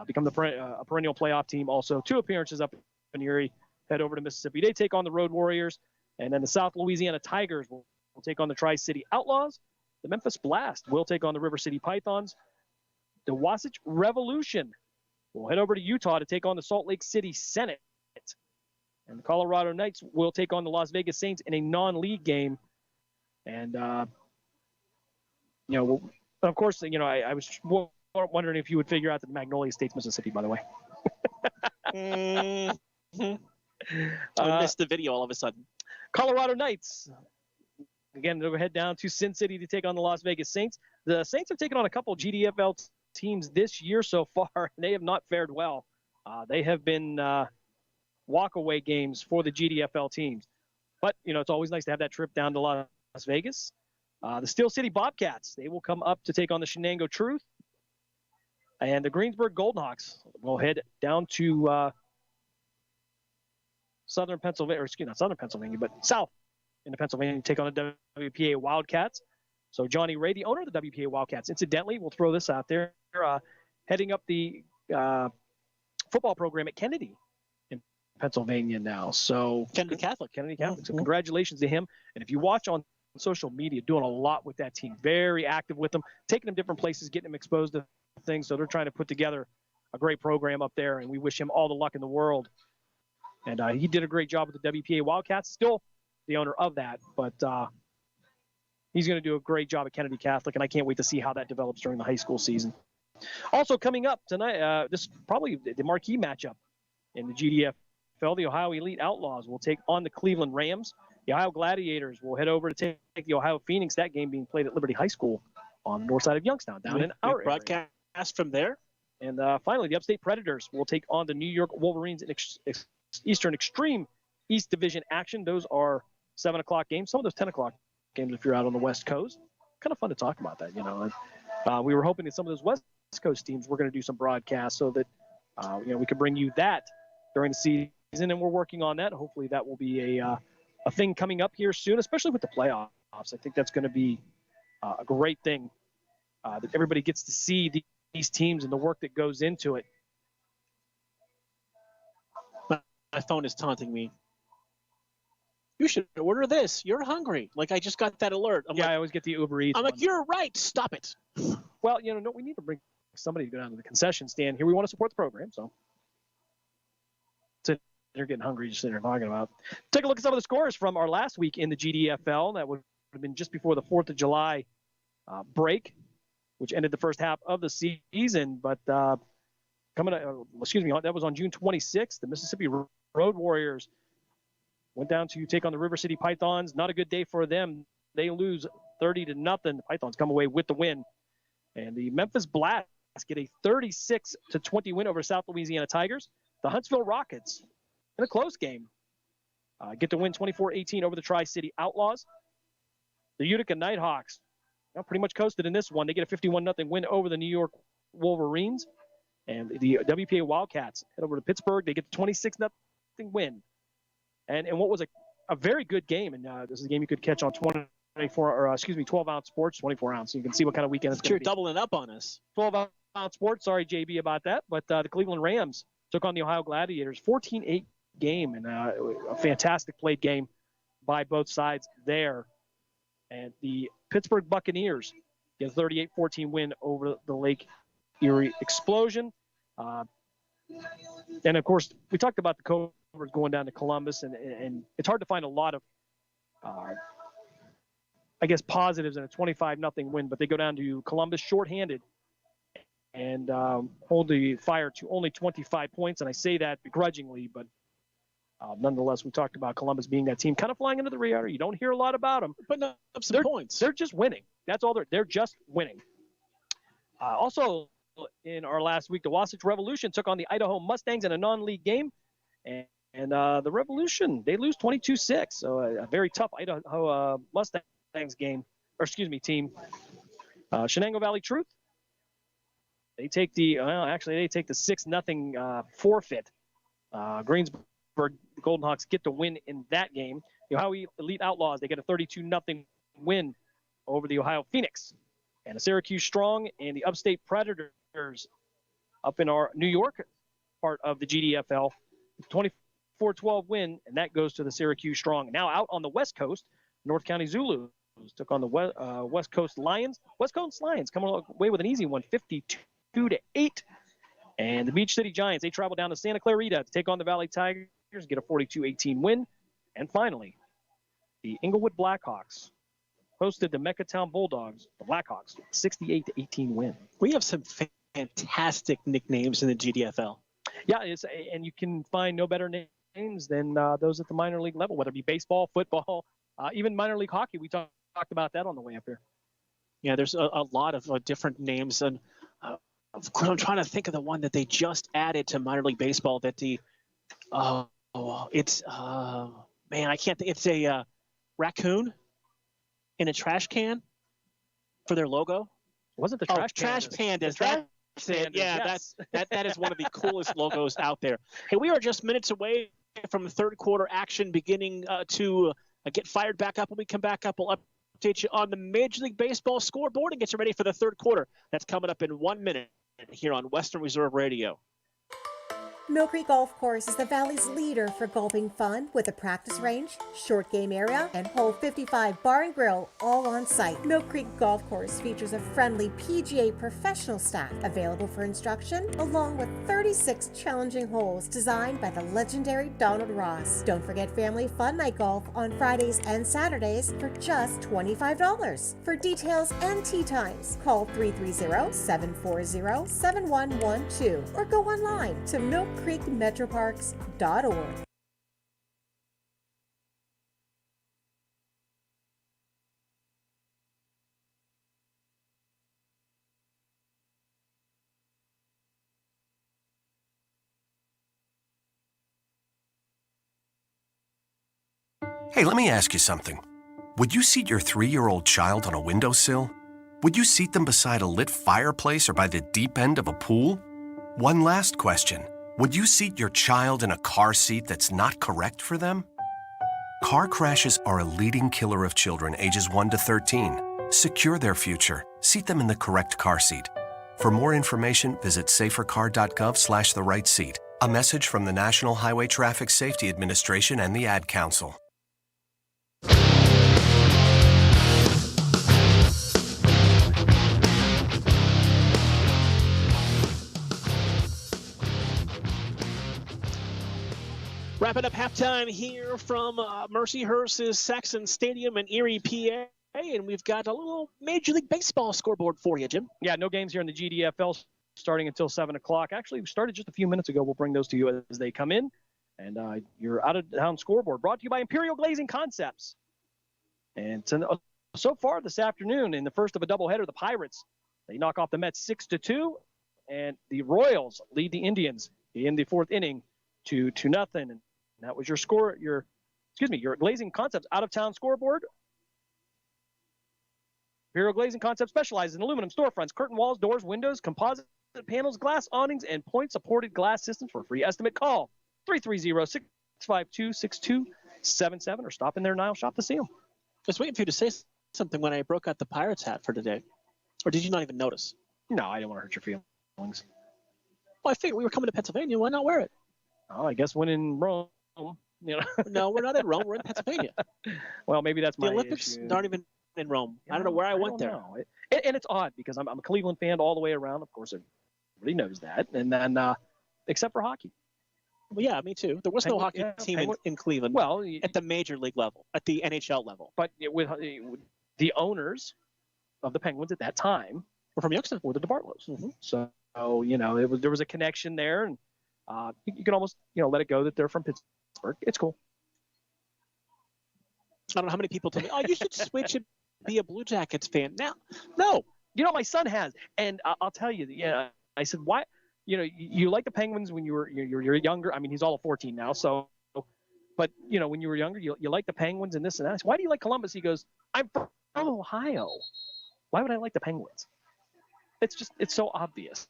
become a perennial playoff team, also 2 appearances up in Erie, head over to Mississippi. They take on the Road Warriors, and then the South Louisiana Tigers will take on the Tri-City Outlaws. The Memphis Blast will take on the River City Pythons. The Wasatch Revolution will head over to Utah to take on the Salt Lake City Senate. And the Colorado Knights will take on the Las Vegas Saints in a non-league game. And, of course, I was wondering if you would figure out that Magnolia State's Mississippi, by the way. I missed the video all of a sudden. Colorado Knights. Again, they'll head down to Sin City to take on the Las Vegas Saints. The Saints have taken on a couple GDFL teams this year so far, and they have not fared well. They have been walk-away games for the GDFL teams. But, it's always nice to have that trip down to Las Vegas. The Steel City Bobcats, they will come up to take on the Shenango Truth. And the Greensburg Golden Hawks will head down to southern Pennsylvania, or excuse me, not southern Pennsylvania, but south into Pennsylvania to take on the WPA Wildcats. So Johnny Ray, the owner of the WPA Wildcats, incidentally, we'll throw this out there, heading up the football program at Kennedy in Pennsylvania now. So Kennedy Catholic. So congratulations to him. And if you watch on social media, doing a lot with that team, very active with them, taking them different places, getting them exposed to things. So they're trying to put together a great program up there, and we wish him all the luck in the world. And he did a great job with the WPA Wildcats, still the owner of that, but he's going to do a great job at Kennedy Catholic, and I can't wait to see how that develops during the high school season. Also coming up tonight, this is probably the marquee matchup in the GDFL. The Ohio Elite Outlaws will take on the Cleveland Rams. The Ohio Gladiators will head over to take the Ohio Phoenix, that game being played at Liberty High School on the north side of Youngstown, down in our broadcast from there. And finally, the Upstate Predators will take on the New York Wolverines in Eastern Extreme East Division action. Those are 7 o'clock games. Some of those 10 o'clock games if you're out on the West Coast. Kind of fun to talk about that, you know. And, we were hoping that some of those West Coast teams were going to do some broadcasts so that, we could bring you that during the season, and we're working on that. Hopefully that will be a thing coming up here soon, especially with the playoffs. I think that's going to be a great thing that everybody gets to see these teams and the work that goes into it. My phone is taunting me. You should order this. You're hungry. Like, I just got that alert. I always get the Uber Eats. I'm like, you're right. Stop it. Well, no, we need to bring somebody to go down to the concession stand here. We want to support the program, so. They're getting hungry just sitting there talking about. Take a look at some of the scores from our last week in the GDFL. That would have been just before the 4th of July break, which ended the first half of the season. But that was on June 26th. The Mississippi Road Warriors went down to take on the River City Pythons. Not a good day for them. They lose 30-0. The Pythons come away with the win. And the Memphis Blast get a 36-20 win over South Louisiana Tigers. The Huntsville Rockets, in a close game, get to win 24-18 over the Tri-City Outlaws. The Utica Nighthawks pretty much coasted in this one. They get a 51-0 win over the New York Wolverines. And the WPA Wildcats head over to Pittsburgh. They get a 26-0 win. And what was a very good game, and this is a game you could catch on 12-ounce sports, 24-ounce. So you can see what kind of weekend it's going to be. You're doubling up on us. 12-ounce sports. Sorry, JB, about that. But the Cleveland Rams took on the Ohio Gladiators, 14-8 game, and a fantastic played game by both sides there. And the Pittsburgh Buccaneers get a 38-14 win over the Lake Erie Explosion. And, of course, we talked about the Cobras going down to Columbus, and it's hard to find a lot of, positives in a 25-0 win, but they go down to Columbus shorthanded and hold the Fire to only 25 points. And I say that begrudgingly, but nonetheless, we talked about Columbus being that team kind of flying under the radar. You don't hear a lot about them. But no, some points. They're just winning. That's all they're just winning. Also, in our last week, the Wasatch Revolution took on the Idaho Mustangs in a non-league game. And the Revolution, they lose 22-6. So a very tough Idaho Mustangs team. Shenango Valley Truth, they take the 6-0 forfeit. Greensburg Golden Hawks get the win in that game. The Ohio Elite Outlaws, they get a 32-0 win over the Ohio Phoenix. And the Syracuse Strong and the Upstate Predators up in our New York part of the GDFL, 24-12 win, and that goes to the Syracuse Strong. Now out on the West Coast, North County Zulus took on the West Coast Lions. West Coast Lions coming away with an easy one, 52-8. And the Beach City Giants, they travel down to Santa Clarita to take on the Valley Tigers, get a 42-18 win. And finally, the Inglewood Blackhawks hosted the Meckatown Bulldogs, the Blackhawks, 68-18 win. We have some fantastic nicknames in the GDFL. Yeah, and you can find no better names than those at the minor league level, whether it be baseball, football, even minor league hockey. We talked about that on the way up here. Yeah, there's a lot of different names, and of course, I'm trying to think of the one that they just added to minor league baseball. That I can't think. It's a raccoon. in a trash can for their logo. Was it the Trash Pandas? That's it. Yeah, yes. that is one of the coolest logos out there. Hey, we are just minutes away from the third quarter action beginning to get fired back up. When we come back up, we'll update you on the Major League Baseball scoreboard and get you ready for the third quarter. That's coming up in 1 minute here on Western Reserve Radio. Mill Creek Golf Course is the Valley's leader for golfing fun with a practice range, short game area, and hole 55 bar and grill all on site. Mill Creek Golf Course features a friendly PGA professional staff available for instruction, along with 36 challenging holes designed by the legendary Donald Ross. Don't forget family fun night golf on Fridays and Saturdays for just $25. For details and tee times, call 330-740-7112 or go online to millcreekmetroparks.org. Hey, let me ask you something. Would you seat your 3-year-old child on a windowsill? Would you seat them beside a lit fireplace or by the deep end of a pool? One last question. Would you seat your child in a car seat that's not correct for them? Car crashes are a leading killer of children ages 1 to 13. Secure their future. Seat them in the correct car seat. For more information, visit safercar.gov/the-right-seat. A message from the National Highway Traffic Safety Administration and the Ad Council. Wrapping up halftime here from Mercyhurst's Saxon Stadium in Erie, PA. And we've got a little Major League Baseball scoreboard for you, Jim. Yeah, no games here in the GDFL starting until 7 o'clock. Actually, we started just a few minutes ago. We'll bring those to you as they come in. And your out-of-town scoreboard brought to you by Imperial Glazing Concepts. And so far this afternoon, in the first of a doubleheader, the Pirates, they knock off the Mets 6-2. And the Royals lead the Indians in the fourth inning 2-0. And that was your score, your Glazing Concepts out-of-town scoreboard. Imperial Glazing Concepts specializes in aluminum storefronts, curtain walls, doors, windows, composite panels, glass awnings, and point-supported glass systems. For a free estimate, call 330-652-6277 or stop in their Nile shop to see them. I was waiting for you to say something when I broke out the Pirates hat for today. Or did you not even notice? No, I didn't want to hurt your feelings. Well, I figured we were coming to Pennsylvania. Why not wear it? Oh, I guess when in Rome, you know. No, we're not in Rome. We're in Pennsylvania. Well, maybe that's the my Olympics issue. aren't even in Rome. I don't know where I went there. And it's odd because I'm a Cleveland fan all the way around. Of course, everybody knows that. And then, except for hockey. Well, yeah, me too. There was no hockey team in Cleveland. Well, at the major league level, at the NHL level. But with the owners of the Penguins at that time were from Youngstown, were the DeBartlos. Mm-hmm. So you know, there was a connection there, and you can almost let it go that they're from Pittsburgh. It's cool. I don't know how many people tell me, "Oh, you should switch and be a Blue Jackets fan." Now, no, my son has, and I'll tell you, I said, why? You like the Penguins when you're younger. I mean, he's all of 14 now, so. But when you were younger, you like the Penguins and this and that. I said, why do you like Columbus? He goes, I'm from Ohio. Why would I like the Penguins? It's so obvious.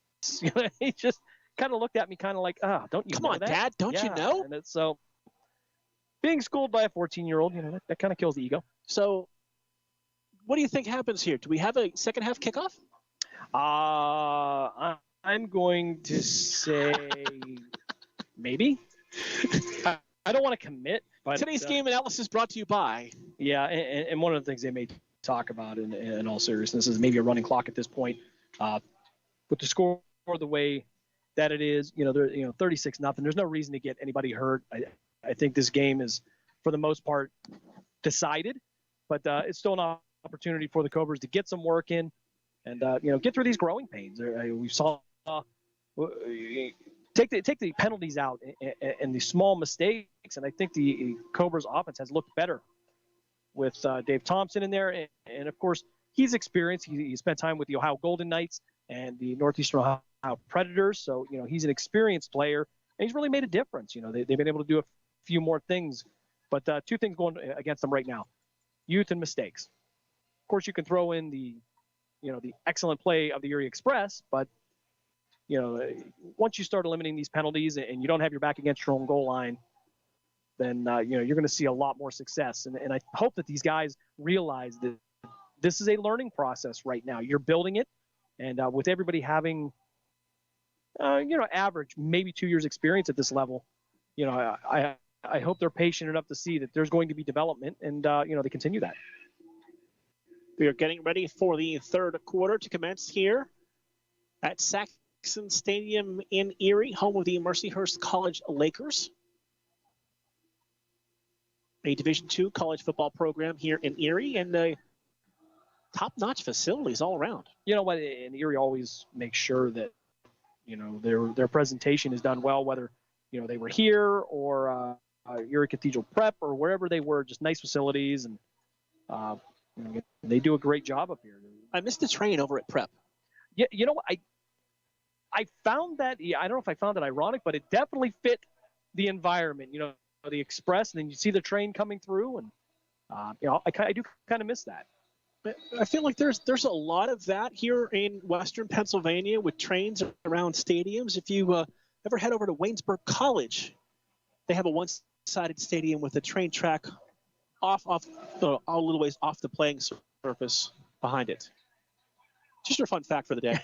He just kind of looked at me, kind of like, don't you? Come know on, that? Dad, don't you know? And it's so. Being schooled by a 14-year-old, that kind of kills the ego. So, what do you think happens here? Do we have a second half kickoff? I'm going to say maybe. I don't want to commit. But today's game analysis brought to you by. Yeah, and one of the things they may talk about in all seriousness is maybe a running clock at this point. With the score the way that it is, 36-0. There's no reason to get anybody hurt. I think this game is, for the most part, decided, but it's still an opportunity for the Cobras to get some work in and, get through these growing pains. We saw take the penalties out and the small mistakes, and I think the Cobras offense has looked better with Dave Thompson in there. And of course, he's experienced. He spent time with the Ohio Golden Knights and the Northeastern Ohio Predators, so, he's an experienced player, and he's really made a difference. They've been able to do a few more things, but two things going against them right now: youth and mistakes. course, you can throw in the excellent play of the Erie Express, but once you start eliminating these penalties and you don't have your back against your own goal line, then you're going to see a lot more success. And I hope that these guys realize that this is a learning process right now. You're building it, and with everybody having average maybe 2 years experience at this level, I hope they're patient enough to see that there's going to be development, and they continue that. We are getting ready for the third quarter to commence here at Saxon Stadium in Erie, home of the Mercyhurst College Lakers, a Division II college football program here in Erie, and top-notch facilities all around. You know what? And Erie always makes sure that their presentation is done well, whether they were here or Erie Cathedral Prep or wherever they were. Just nice facilities, and they do a great job up here. I missed the train over at Prep. Yeah, you know what? I found that. Yeah, I don't know if I found it ironic, but it definitely fit the environment. The Express, and then you see the train coming through, and I do kind of miss that. I feel like there's a lot of that here in Western Pennsylvania with trains around stadiums. If you ever head over to Waynesburg College, they have a one-sided stadium with a train track off a little ways off the playing surface behind it. Just a fun fact for the day.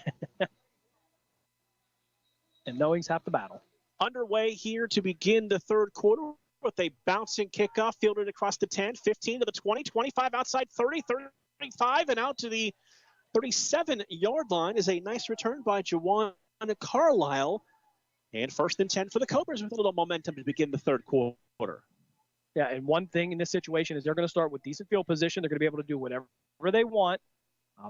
And knowing's half the battle. Underway here to begin the third quarter with a bouncing kickoff fielded across the 10, 15 to the 20, 25 outside 30, 35, and out to the 37-yard line is a nice return by Jawan Carlisle. And 1st and 10 for the Cobras with a little momentum to begin the third quarter. Yeah, and one thing in this situation is they're going to start with decent field position. They're going to be able to do whatever they want.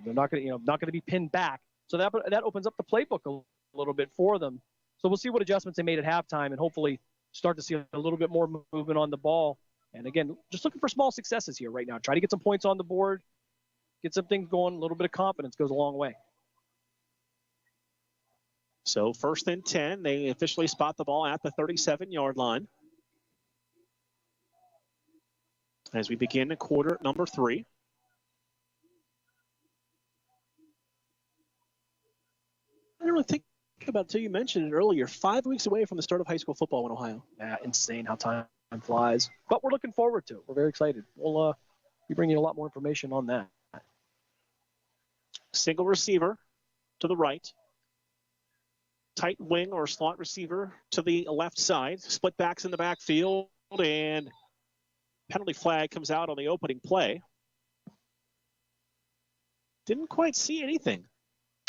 They're not going to be pinned back. So that opens up the playbook a little bit for them. So we'll see what adjustments they made at halftime, and hopefully start to see a little bit more movement on the ball. And again, just looking for small successes here right now. Try to get some points on the board, get some things going. A little bit of confidence goes a long way. So 1st and 10, they officially spot the ball at the 37-yard line as we begin quarter number 3. I didn't really think about it until you mentioned it earlier. 5 weeks away from the start of high school football in Ohio. Yeah, insane how time flies. But we're looking forward to it. We're very excited. We'll be bringing you a lot more information on that. Single receiver to the right. Tight wing or slot receiver to the left side. Split backs in the backfield, and penalty flag comes out on the opening play. Didn't quite see anything.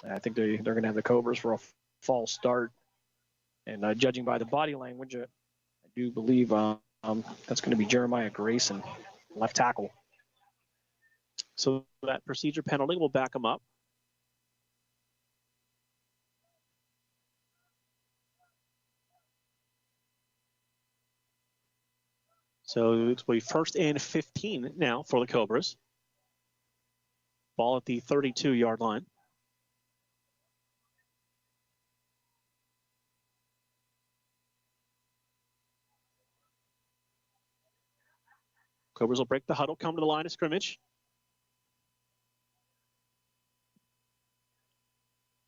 I think they're going to have the Cobras for a false start. And judging by the body language, I do believe that's going to be Jeremiah Grayson, left tackle. So that procedure penalty will back him up. So it's be 1st and 15 now for the Cobras. Ball at the 32-yard line. Cobras will break the huddle, come to the line of scrimmage.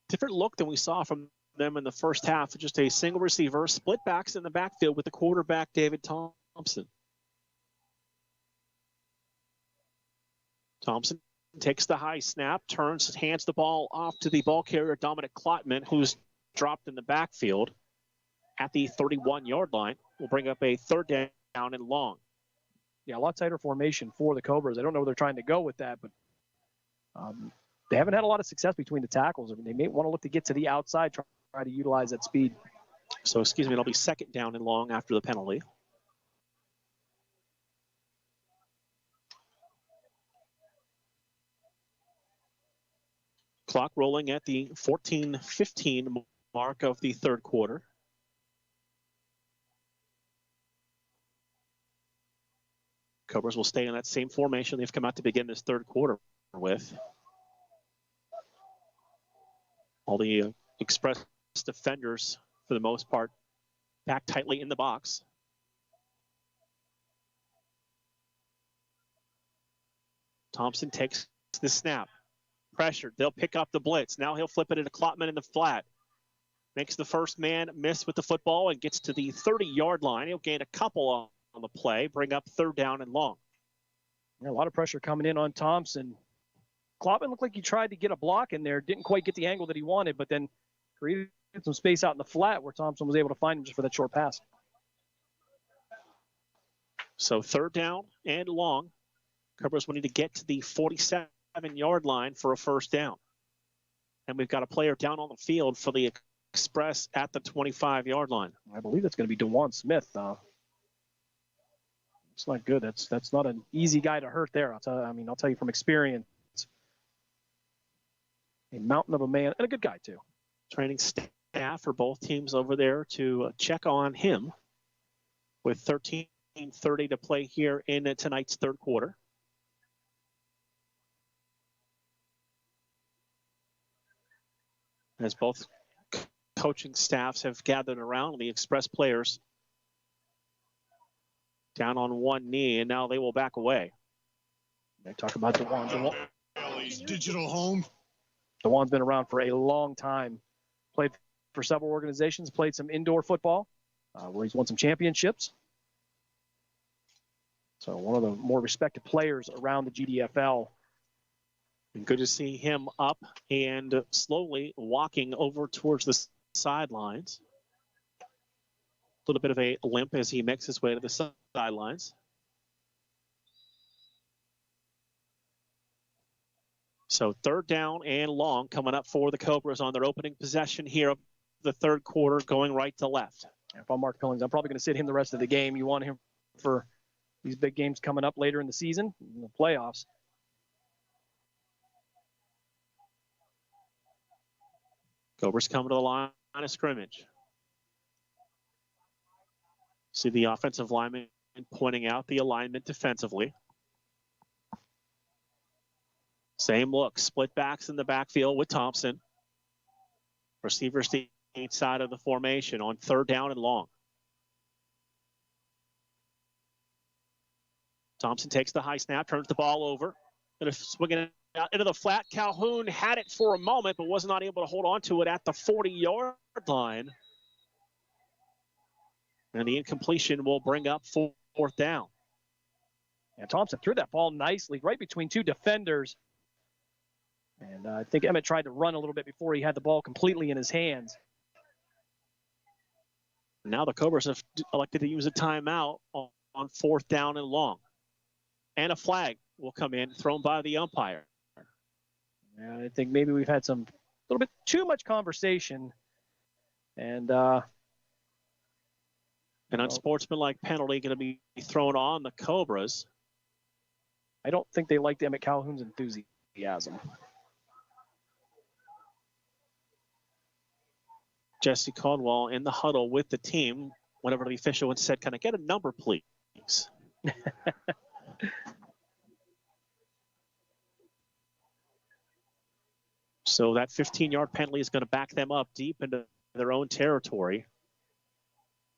Different look than we saw from them in the first half. Just a single receiver, split backs in the backfield with the quarterback, David Thompson. Thompson takes the high snap, turns, hands the ball off to the ball carrier, Dominic Klotman, who's dropped in the backfield at the 31-yard line. Will bring up a 3rd down and long. Yeah, a lot tighter formation for the Cobras. I don't know where they're trying to go with that, but they haven't had a lot of success between the tackles. I mean, they may want to look to get to the outside, try to utilize that speed. So, it'll be 2nd down and long after the penalty. Clock rolling at the 14-15 mark of the third quarter. Cobras will stay in that same formation they've come out to begin this third quarter with. All the Express defenders, for the most part, back tightly in the box. Thompson takes the snap. Pressured. They'll pick up the blitz. Now he'll flip it into Klopman in the flat. Makes the first man miss with the football and gets to the 30-yard line. He'll gain a couple on the play, bring up 3rd down and long. A lot of pressure coming in on Thompson. Klopman looked like he tried to get a block in there, didn't quite get the angle that he wanted, but then created some space out in the flat where Thompson was able to find him just for that short pass. So 3rd down and long. Cobras will need to get to the 47-yard line for a 1st down. And we've got a player down on the field for the Express at the 25-yard line. I believe that's going to be DeJuan Smith. It's not good. That's not an easy guy to hurt there. I'll tell you from experience. A mountain of a man and a good guy too. Training staff for both teams over there to check on him with 13:30 to play here in tonight's 3rd quarter. As both coaching staffs have gathered around, the Express players down on one knee, and now they will back away. They talk about DeJuan. Digital home. DeJuan's been around for a long time. Played for several organizations, played some indoor football, where he's won some championships. So one of the more respected players around the GDFL. And good to see him up and slowly walking over towards the sidelines. A little bit of a limp as he makes his way to the sidelines. So 3rd down and long coming up for the Cobras on their opening possession here of the 3rd quarter, going right to left. If I'm Mark Pillings, I'm probably going to sit him the rest of the game. You want him for these big games coming up later in the season, in the playoffs. Cobras coming to the line of scrimmage. See the offensive lineman pointing out the alignment defensively. Same look, split backs in the backfield with Thompson. Receivers to each side of the formation on 3rd down and long. Thompson takes the high snap, turns the ball over. Going to swing it out into the flat. Calhoun had it for a moment, but was not able to hold on to it at the 40-yard line. And the incompletion will bring up 4th down. And Thompson threw that ball nicely right between 2 defenders. And I think Emmett tried to run a little bit before he had the ball completely in his hands. Now the Cobras have elected to use a timeout on 4th down and long. And a flag will come in, thrown by the umpire. Yeah, I think maybe we've had a little bit too much conversation. And an unsportsmanlike penalty going to be thrown on the Cobras. I don't think they liked Emmett Calhoun's enthusiasm. Jesse Caldwell in the huddle with the team. Whenever the official said, "Can I get a number, please?" So that 15-yard penalty is going to back them up deep into their own territory.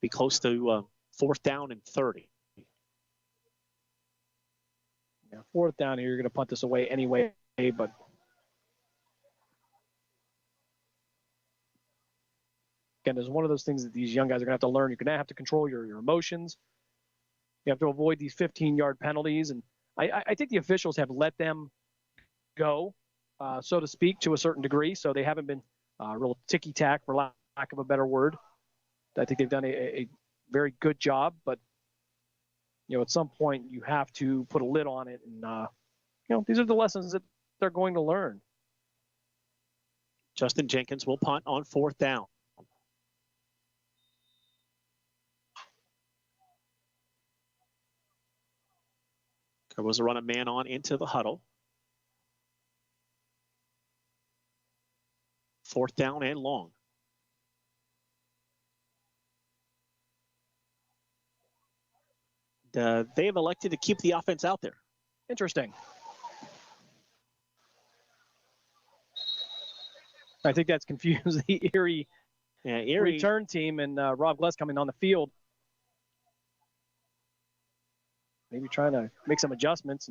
Be close to 4th down and 30. Yeah, 4th down here, you're going to punt this away anyway, but again, it's one of those things that these young guys are going to have to learn. You're going to have to control your emotions. You have to avoid these 15-yard penalties. And I think the officials have let them go, so to speak, to a certain degree. So they haven't been real ticky-tack, for lack of a better word. I think they've done a very good job. But, at some point you have to put a lid on it. And, these are the lessons that they're going to learn. Justin Jenkins will punt on 4th down. Cobras will run a man on into the huddle. 4th down and long. They have elected to keep the offense out there. Interesting. I think that's confused the Erie return team and Rob Gless coming on the field. Maybe trying to make some adjustments.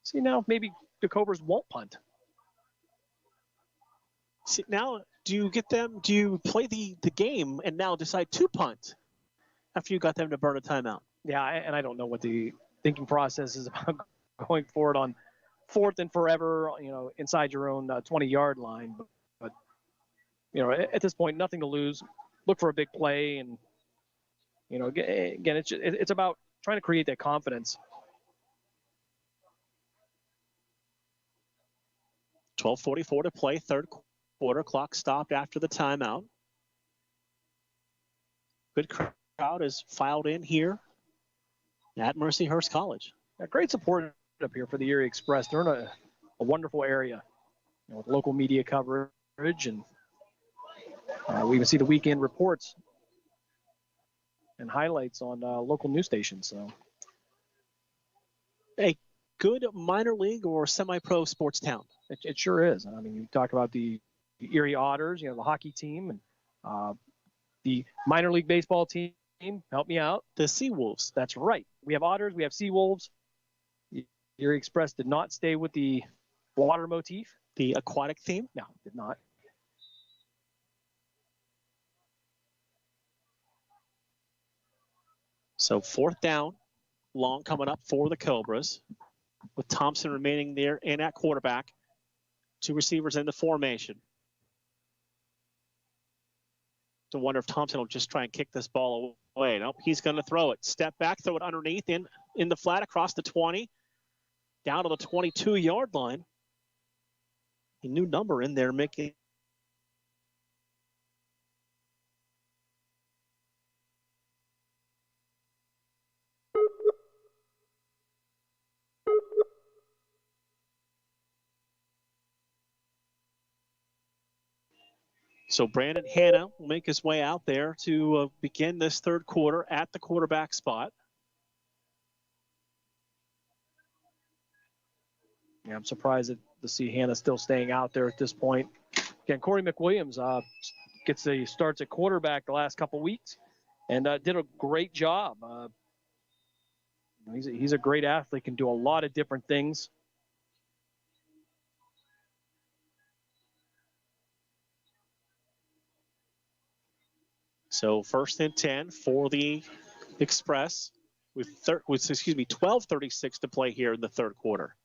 See, now maybe the Cobras won't punt. See, now, do you play the game and now decide to punt after you got them to burn a timeout? Yeah, and I don't know what the thinking process is about going forward on 4th and forever, inside your own 20-yard line. But at this point, nothing to lose. Look for a big play, and again, it's about trying to create that confidence. 12:44 to play, third quarter. Clock stopped after the timeout. Good crowd is filed in here at Mercyhurst College. Yeah, great support up here for the Erie Express. They're in a wonderful area, with local media coverage, and we even see the weekend reports and highlights on local news stations. So, a good minor league or semi-pro sports town. It sure is. I mean, you talk about the Erie Otters, the hockey team, and the minor league baseball team. Help me out. The Seawolves. That's right. We have Otters. We have Seawolves. The Erie Express did not stay with the water motif. The aquatic theme? No, did not. So 4th down, long coming up for the Cobras, with Thompson remaining there and at quarterback. 2 receivers in the formation. To wonder if Thompson will just try and kick this ball away. Nope, he's going to throw it. Step back, throw it underneath, in the flat, across the 20, down to the 22-yard line. A new number in there, making So Brandon Hanna will make his way out there to begin this third quarter at the quarterback spot. Yeah, I'm surprised to see Hanna still staying out there at this point. Again, Corey McWilliams gets the starts at quarterback the last couple weeks and did a great job. He's a great athlete, can do a lot of different things. So 1st and 10 for the Express with 12:36 to play here in the third quarter.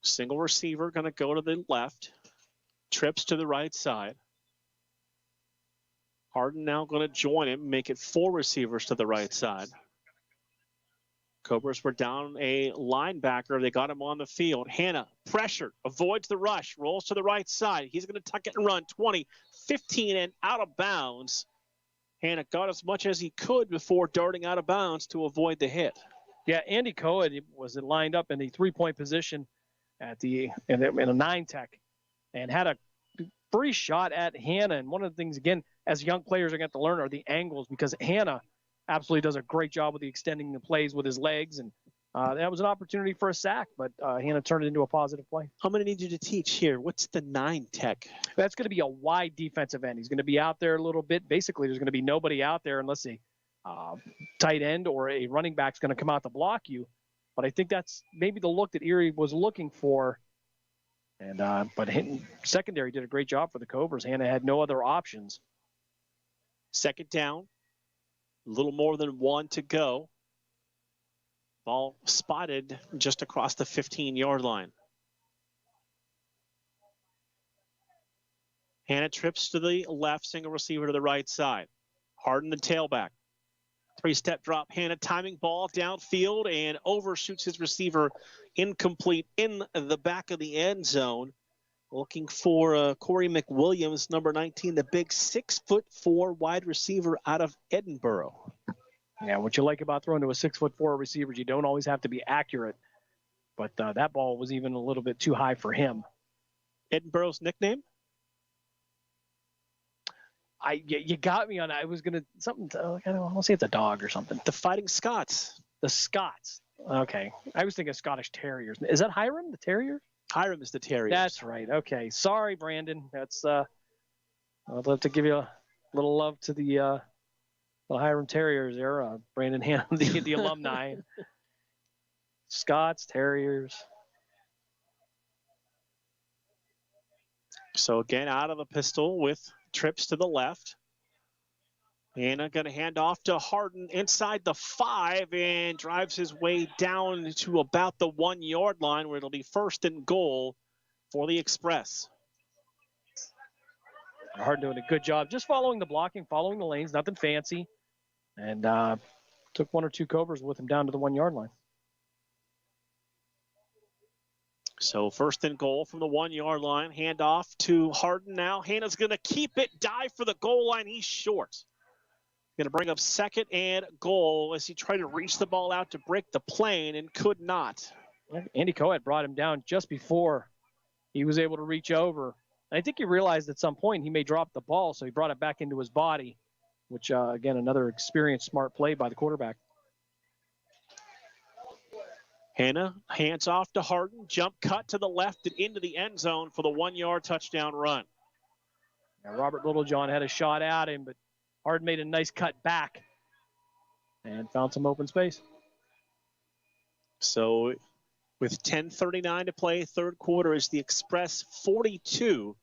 Single receiver going to go to the left. Trips to the right side. Harden now going to join him, make it 4 receivers to the right side. Cobras were down a linebacker. They got him on the field. Hanna, pressured, avoids the rush, rolls to the right side. He's going to tuck it and run 20, 15, and out of bounds. Hanna got as much as he could before darting out of bounds to avoid the hit. Yeah, Andy Cohen was lined up in the 3-point position in a 9-tech and had a free shot at Hanna. And one of the things, again, as young players are going to learn are the angles, because Hanna absolutely does a great job with the extending the plays with his legs. And that was an opportunity for a sack, but Hanna turned it into a positive play. I'm going to need you to teach here. What's the 9-tech? That's going to be a wide defensive end. He's going to be out there a little bit. Basically, there's going to be nobody out there unless a tight end or a running back's going to come out to block you. But I think that's maybe the look that Erie was looking for. And but secondary did a great job for the Cobras. Hanna had no other options. 2nd down. A little more than 1 to go. Ball spotted just across the 15-yard line. Hanna trips to the left, single receiver to the right side. Harden the tailback. 3-step drop. Hanna timing ball downfield and overshoots his receiver, incomplete in the back of the end zone. Looking for Corey McWilliams, number 19, the big 6'4" wide receiver out of Edinboro. Yeah, what you like about throwing to a 6'4" receiver is you don't always have to be accurate. But that ball was even a little bit too high for him. Edinboro's nickname? You got me on that. I was gonna I don't want to say it's a dog or something. The Fighting Scots. The Scots. Okay, I was thinking Scottish Terriers. Is that Hiram, the Terrier? Hiram is the Terrier. That's right. Okay, sorry, Brandon. That's I'd love to give you a little love to the Hiram Terriers there. Brandon Hanna, the alumni. Scots, Terriers. So again, out of the pistol with trips to the left. Hanna going to hand off to Harden inside the 5 and drives his way down to about the 1-yard line where it'll be first and goal for the Express. Harden doing a good job just following the blocking, following the lanes, nothing fancy. And took 1 or 2 Cobras with him down to the 1-yard line. So first and goal from the 1-yard line. Hand off to Harden now. Hanna's going to keep it, dive for the goal line. He's short. Going to bring up second and goal as he tried to reach the ball out to break the plane and could not. Andy Coed brought him down just before he was able to reach over. And I think he realized at some point he may drop the ball, so he brought it back into his body, which, again, another experienced, smart play by the quarterback. Hanna hands off to Harden. Jump cut to the left and into the end zone for the 1-yard touchdown run. Now, Robert Littlejohn had a shot at him, but Harden made a nice cut back and found some open space. So with 10:39 to play, third quarter is the Express 42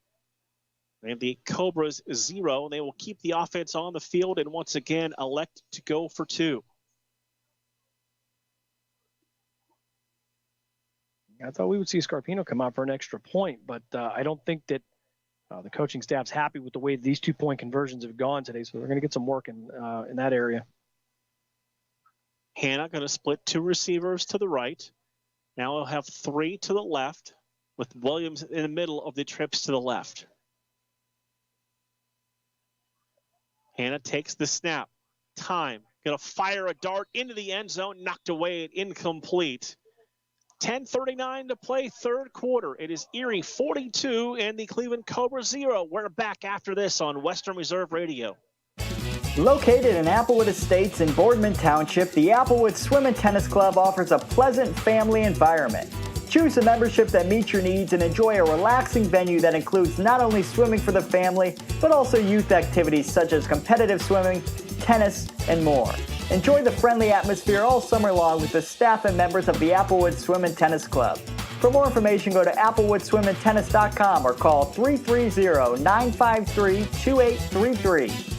and the Cobras 0. They will keep the offense on the field and once again elect to go for 2. I thought we would see Scarpino come out for an extra point, but I don't think that the coaching staff's happy with the way these 2-point conversions have gone today, so they're going to get some work in that area. Hanna going to split 2 receivers to the right. Now he'll have 3 to the left with Williams in the middle of the trips to the left. Hanna takes the snap. Time. Going to fire a dart into the end zone, knocked away and incomplete. 10:39 to play, third quarter. It is Erie 42 and the Cleveland Cobras 0. We're back after this on Western Reserve Radio. Located in Applewood Estates in Boardman Township, the Applewood Swim and Tennis Club offers a pleasant family environment. Choose a membership that meets your needs and enjoy a relaxing venue that includes not only swimming for the family, but also youth activities such as competitive swimming, tennis, and more. Enjoy the friendly atmosphere all summer long with the staff and members of the Applewood Swim and Tennis Club. For more information, go to applewoodswimandtennis.com or call 330-953-2833.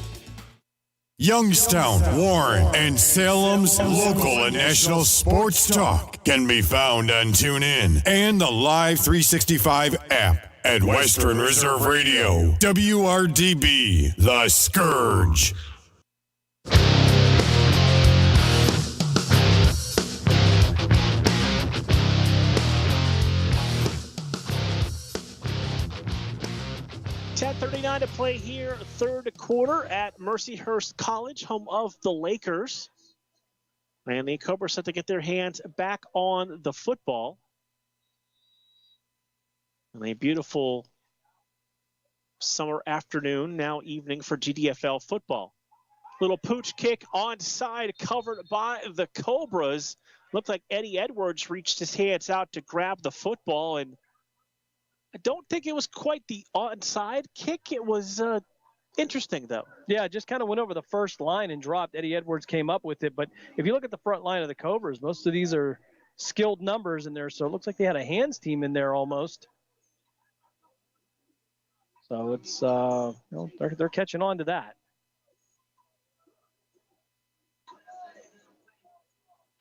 Youngstown, Warren, and Salem's local and national sports talk can be found on TuneIn and the Live 365 app at Western Reserve Radio. WRDB, The Scourge. .39 to play here, third quarter at Mercyhurst College, home of the Lakers. And the Cobras set to get their hands back on the football. And a beautiful summer afternoon, now evening for GDFL football. Little pooch kick onside, covered by the Cobras. Looked like Eddie Edwards reached his hands out to grab the football, and I don't think it was quite the onside kick. It was interesting, though. Yeah, just kind of went over the first line and dropped. Eddie Edwards came up with it. But if you look at the front line of the Cobras, most of these are skilled numbers in there. So it looks like they had a hands team in there almost. So it's, they're catching on to that.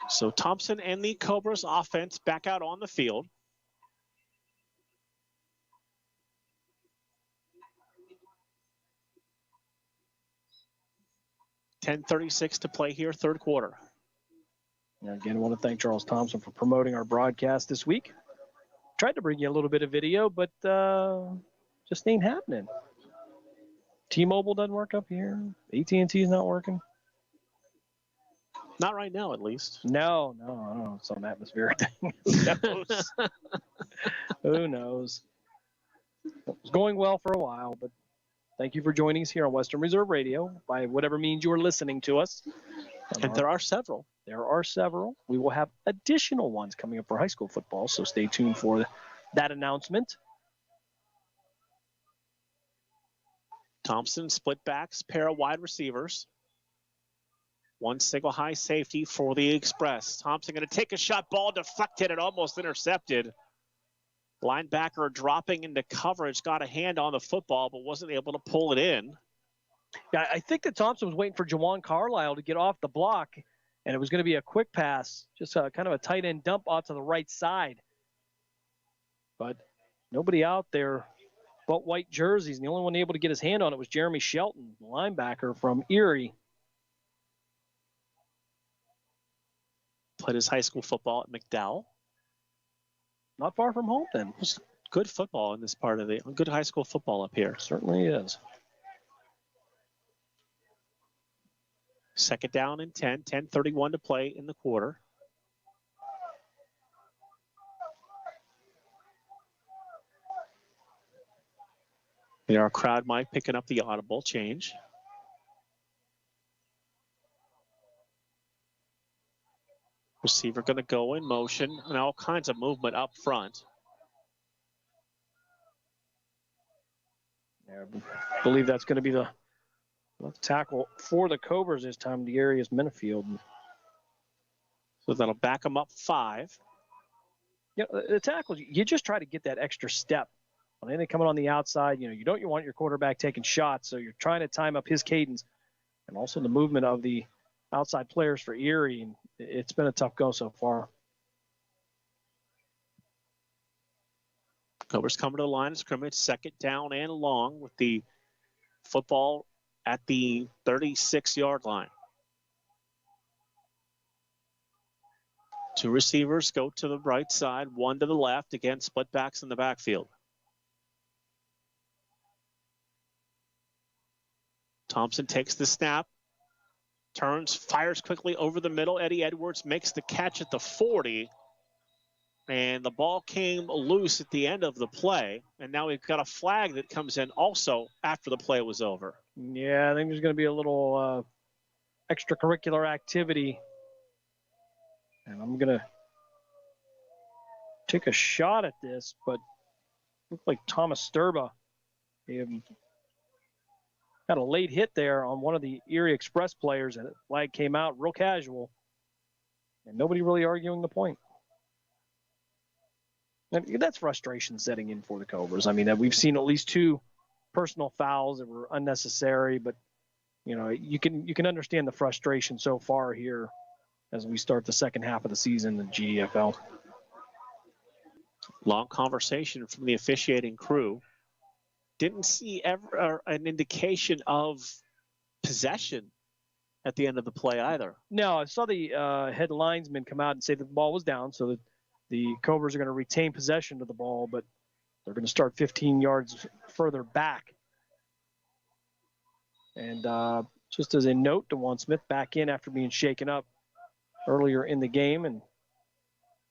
So Thompson and the Cobras offense back out on the field. .36 to play here, third quarter. Again, I want to thank Charles Thompson for promoting our broadcast this week. Tried to bring you a little bit of video, but just ain't happening. T-Mobile doesn't work up here. AT&T is not working. Not right now, at least. No, I don't know. Some atmospheric thing. Who knows? Who knows? It was going well for a while, but thank you for joining us here on Western Reserve Radio by whatever means you are listening to us. And there are several. There are several. We will have additional ones coming up for high school football, so stay tuned for that announcement. Thompson, split backs, pair of wide receivers. One single high safety for the Express. Thompson going to take a shot, ball deflected and almost intercepted. Linebacker dropping into coverage, got a hand on the football, but wasn't able to pull it in. Yeah, I think that Thompson was waiting for Jawan Carlisle to get off the block, and it was going to be a quick pass, just kind of a tight end dump out to the right side. But nobody out there but white jerseys, and the only one able to get his hand on it was Jeremy Shelton, the linebacker from Erie. Played his high school football at McDowell. Not far from home, then. Good football in this part of good high school football up here. Certainly is. Second down and 10:31 to play in the quarter. Here our crowd mic picking up the audible change. Receiver going to go in motion and all kinds of movement up front. Yeah, I believe that's going to be the left tackle for the Cobras this time, Darius Minifield. So that'll back them up 5. Yeah, the tackles, you just try to get that extra step. On anything coming on the outside, you don't want your quarterback taking shots, so you're trying to time up his cadence and also the movement of the outside players for Erie, and it's been a tough go so far. Cobras coming to the line of scrimmage, second down and long with the football at the 36-yard line. 2 receivers go to the right side, 1 to the left, again, split backs in the backfield. Thompson takes the snap, turns, fires quickly over the middle. Eddie Edwards makes the catch at the 40. And the ball came loose at the end of the play. And now we've got a flag that comes in also after the play was over. Yeah, I think there's going to be a little extracurricular activity. And I'm going to take a shot at this, but looked like Thomas Sturba got a late hit there on one of the Erie Express players, and the flag came out real casual. And nobody really arguing the point. And that's frustration setting in for the Cobras. I mean, we've seen at least 2 personal fouls that were unnecessary, but you can understand the frustration so far here as we start the second half of the season in the GFL. Long conversation from the officiating crew. Didn't see ever an indication of possession at the end of the play either. No, I saw the head linesman come out and say that the ball was down, so that the Cobras are going to retain possession of the ball, but they're going to start 15 yards further back. And just as a note, DeJuan Smith back in after being shaken up earlier in the game, and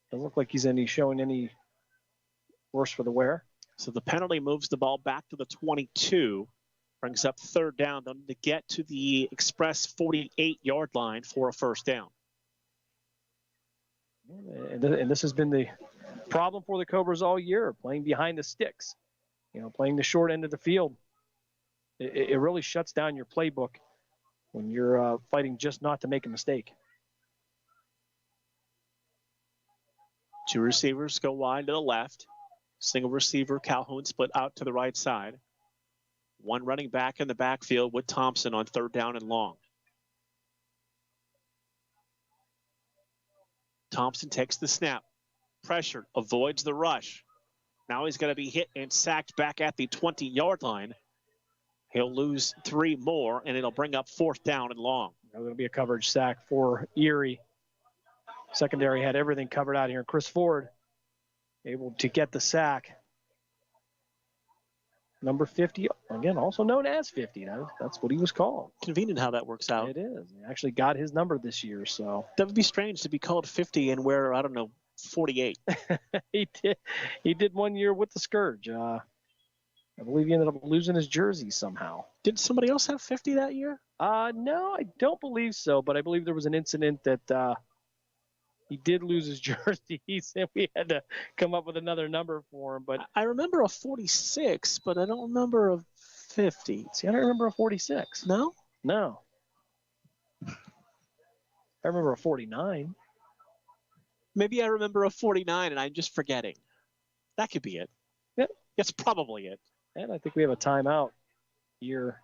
doesn't look like he's showing any worse for the wear. So the penalty moves the ball back to the 22, brings up third down to get to the Express 48-yard line for a first down. And this has been the problem for the Cobras all year, playing behind the sticks, playing the short end of the field. It really shuts down your playbook when you're fighting just not to make a mistake. 2 receivers go wide to the left. Single receiver, Calhoun split out to the right side. 1 running back in the backfield with Thompson on third down and long. Thompson takes the snap. Pressured, avoids the rush. Now he's going to be hit and sacked back at the 20-yard line. He'll lose 3 more, and it'll bring up fourth down and long. There's going to be a coverage sack for Erie. Secondary had everything covered out here. Chris Ford able to get the sack. Number 50, again, also known as 50. That's what he was called. Convenient how that works out. It is. He actually got his number this year, so. That would be strange to be called 50 and wear, 48. He did 1 year with the Scourge. I believe he ended up losing his jersey somehow. Did somebody else have 50 that year? No, I don't believe so, but I believe there was an incident that he did lose his jersey. He said we had to come up with another number for him. But I remember a 46, but I don't remember a 50. See, I don't remember a 46. No? No. I remember a 49. Maybe I remember a 49 and I'm just forgetting. That could be it. Yep. That's probably it. And I think we have a timeout here.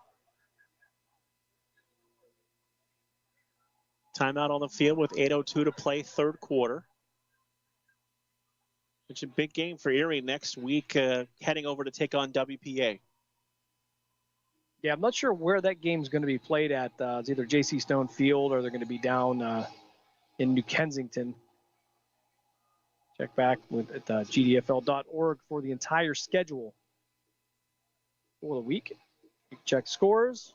Timeout on the field with 8:02 to play, third quarter. It's a big game for Erie next week, heading over to take on WPA. Yeah, I'm not sure where that game's going to be played at. It's either J.C. Stone Field or they're going to be down in New Kensington. Check back at gdfl.org for the entire schedule for the week. You can check scores,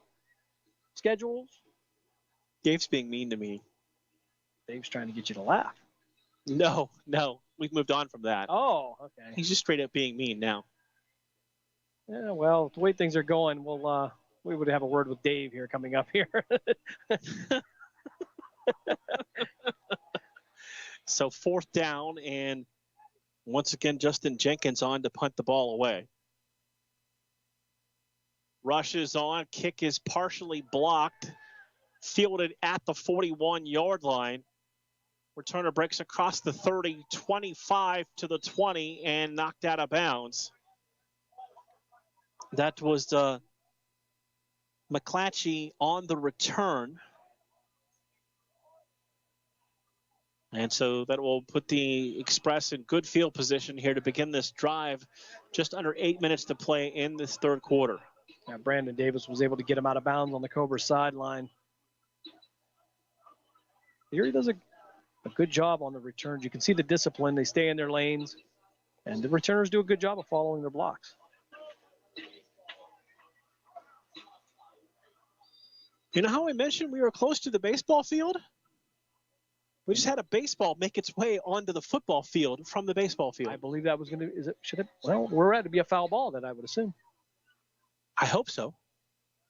schedules. Dave's being mean to me. Dave's trying to get you to laugh. No. We've moved on from that. Oh, okay. He's just straight up being mean now. Yeah, well, the way things are going, we would have a word with Dave here coming up here. So fourth down, and once again, Justin Jenkins on to punt the ball away. Rush is on. Kick is partially blocked. Fielded at the 41-yard line. Returner breaks across the 30, 25 to the 20, and knocked out of bounds. That was McClatchy on the return. And so that will put the Express in good field position here to begin this drive. Just under 8 minutes to play in this third quarter. Yeah, Brandon Davis was able to get him out of bounds on the Cobra sideline. Erie does a good job on the returns. You can see the discipline. They stay in their lanes. And the returners do a good job of following their blocks. You know how I mentioned we were close to the baseball field? We just had a baseball make its way onto the football field from the baseball field. I believe that was going to, well, we're at to be a foul ball then, I would assume. I hope so.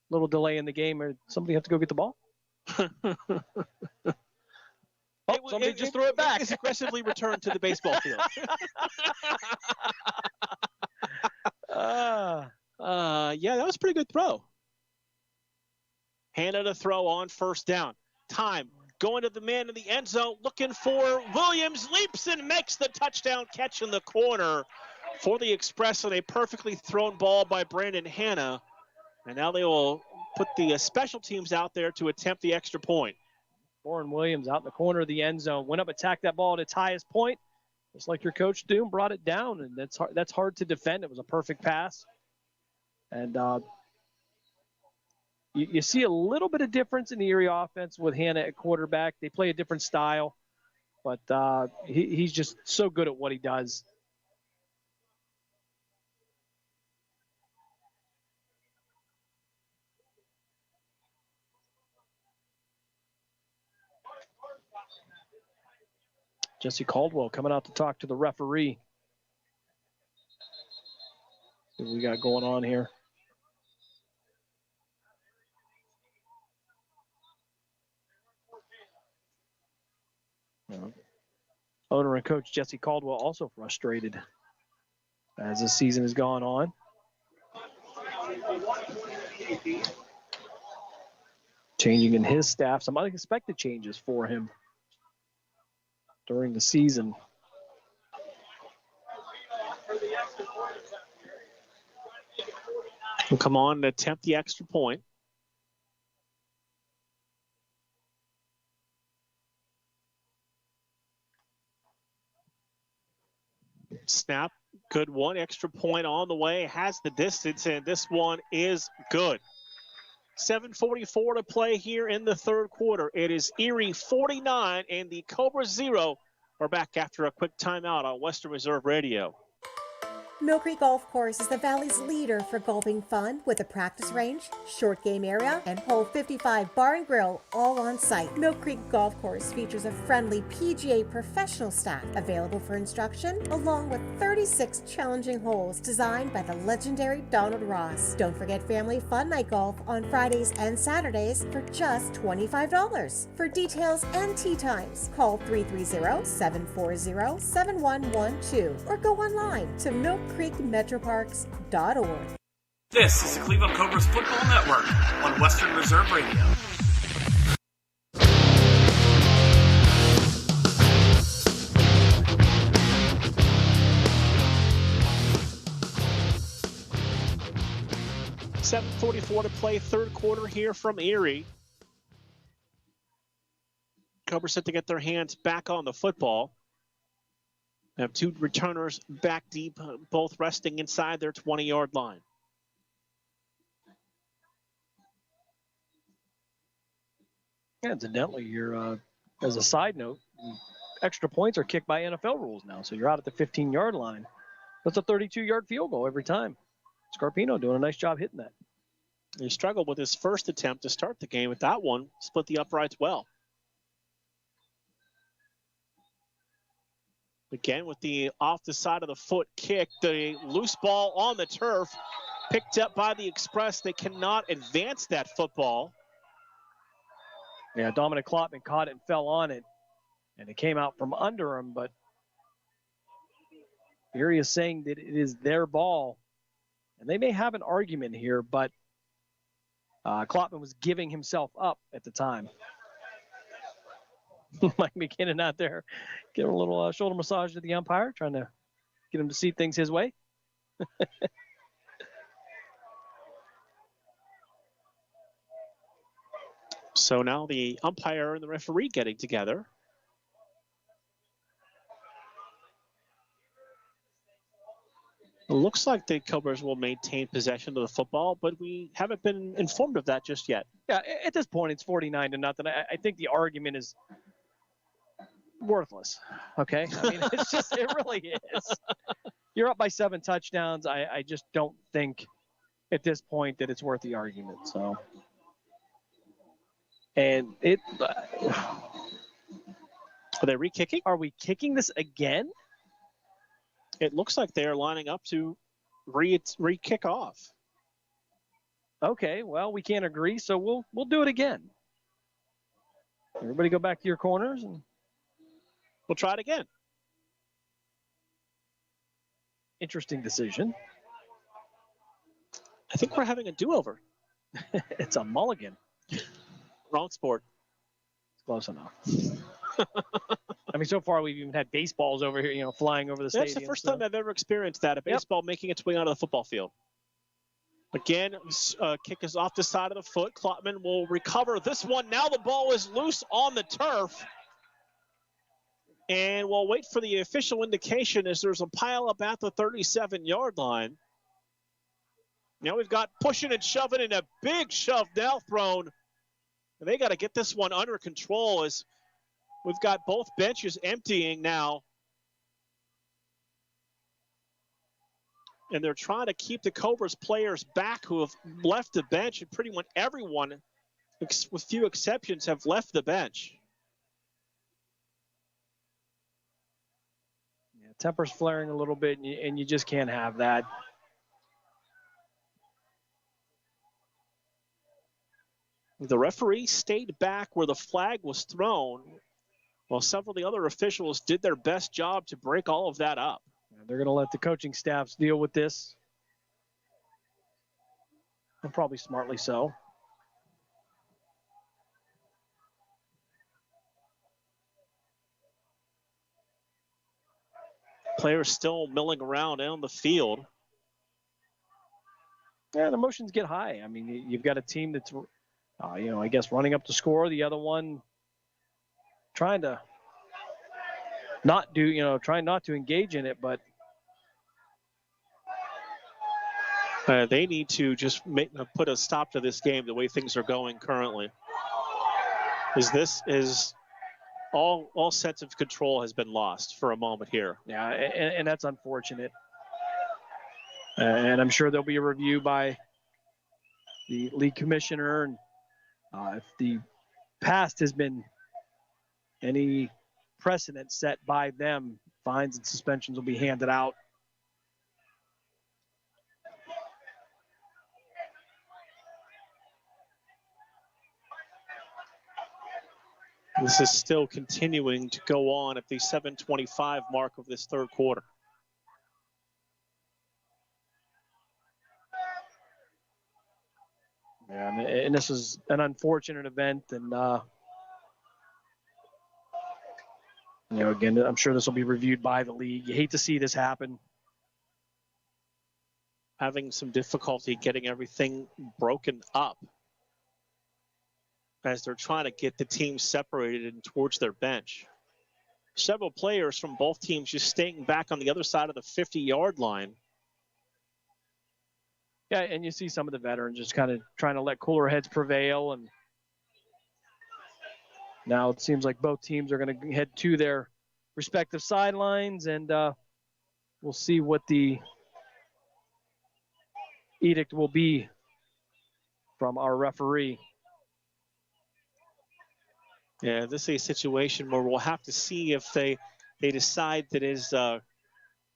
Little delay in the game, or somebody have to go get the ball? Somebody just threw it back. It's aggressively returned to the baseball field. Yeah, that was a pretty good throw. Hannah to throw on first down. Time going to the man in the end zone, looking for Williams, leaps and makes the touchdown catch in the corner for the Express on a perfectly thrown ball by Brandon Hannah. And now they will put the special teams out there to attempt the extra point. Warren Williams out in the corner of the end zone, went up, attacked that ball at its highest point, just like your coach Doom brought it down, and that's hard to defend. It was a perfect pass. And you see a little bit of difference in the Erie offense with Hannah at quarterback. They play a different style, but he's just so good at what he does. Jesse Caldwell coming out to talk to the referee. See what we got going on here. Owner and coach Jesse Caldwell also frustrated as the season has gone on. Changing in his staff, some unexpected changes for him during the season. We'll come on and attempt the extra point. Snap, good one. Extra point on the way, has the distance, and this one is good. 7:44 to play here in the third quarter. It is Erie 49 and the Cobra 0. We're back after a quick timeout on Western Reserve Radio. Mill Creek Golf Course is the Valley's leader for golfing fun with a practice range, short game area, and hole 55 bar and grill all on site. Mill Creek Golf Course features a friendly PGA professional staff available for instruction, along with 36 challenging holes designed by the legendary Donald Ross. Don't forget family fun night golf on Fridays and Saturdays for just $25. For details and tee times, call 330-740-7112 or go online to millcreekmetroparks.org. This is the Cleveland Cobras Football Network on Western Reserve Radio. 7:44 to play, third quarter here from Erie. Cobras set to get their hands back on the football. They have two returners back deep, both resting inside their 20-yard line. Yeah, incidentally, as a side note, extra points are kicked by NFL rules now, so you're out at the 15-yard line. That's a 32-yard field goal every time. Scarpino doing a nice job hitting that. He struggled with his first attempt to start the game, but that one split the uprights well. Again, with the off the side of the foot kick, the loose ball on the turf, picked up by the Express. They cannot advance that football. Yeah, Dominic Klopman caught it and fell on it, and it came out from under him, but Erie is saying that it is their ball, and they may have an argument here, but Klopman was giving himself up at the time. Mike McKinnon out there giving a little shoulder massage to the umpire, trying to get him to see things his way. So now the umpire and the referee getting together. It looks like the Cobras will maintain possession of the football, but we haven't been informed of that just yet. Yeah, at this point, it's 49-0. I think the argument is worthless. Okay? I mean, it really is. You're up by 7 touchdowns. I just don't think at this point that it's worth the argument. So, and are they re-kicking? Are we kicking this again? It looks like they're lining up to re-kick off. Okay, well, we can't agree, so we'll do it again. Everybody go back to your corners, and we'll try it again. Interesting decision. I think we're having a do-over. It's a mulligan. Wrong sport. It's close enough. I mean, so far we've even had baseballs over here, flying over the stadium. That's the first time I've ever experienced that, a baseball making its way onto the football field. Again, kick is off the side of the foot. Klopman will recover this one. Now the ball is loose on the turf. And we'll wait for the official indication as there's a pileup at the 37-yard line. Now we've got pushing and shoving, and a big shove now thrown. And they got to get this one under control as we've got both benches emptying now. And they're trying to keep the Cobras players back who have left the bench, and pretty much everyone, with few exceptions, have left the bench. Yeah, temper's flaring a little bit, and you just can't have that. The referee stayed back where the flag was thrown, while several of the other officials did their best job to break all of that up. They're going to let the coaching staffs deal with this. And probably smartly so. Players still milling around on the field. Yeah, the emotions get high. I mean, you've got a team that's, I guess running up to score. The other one trying to not do, trying not to engage in it, but they need to just put a stop to this game the way things are going currently. Is all sense of control has been lost for a moment here. Yeah, and that's unfortunate. And I'm sure there'll be a review by the league commissioner, and if the past has been any precedent set by them, fines and suspensions will be handed out. This is still continuing to go on at the 7:25 mark of this third quarter. Yeah, and this is an unfortunate event, and again, I'm sure this will be reviewed by the league. You hate to see this happen. having some difficulty getting everything broken up as they're trying to get the team separated and towards their bench. Several players from both teams just staying back on the other side of the 50-yard line. Yeah, and you see some of the veterans just kind of trying to let cooler heads prevail. And now it seems like both teams are going to head to their respective sidelines, and we'll see what the edict will be from our referee. Yeah, this is a situation where we'll have to see if they decide that is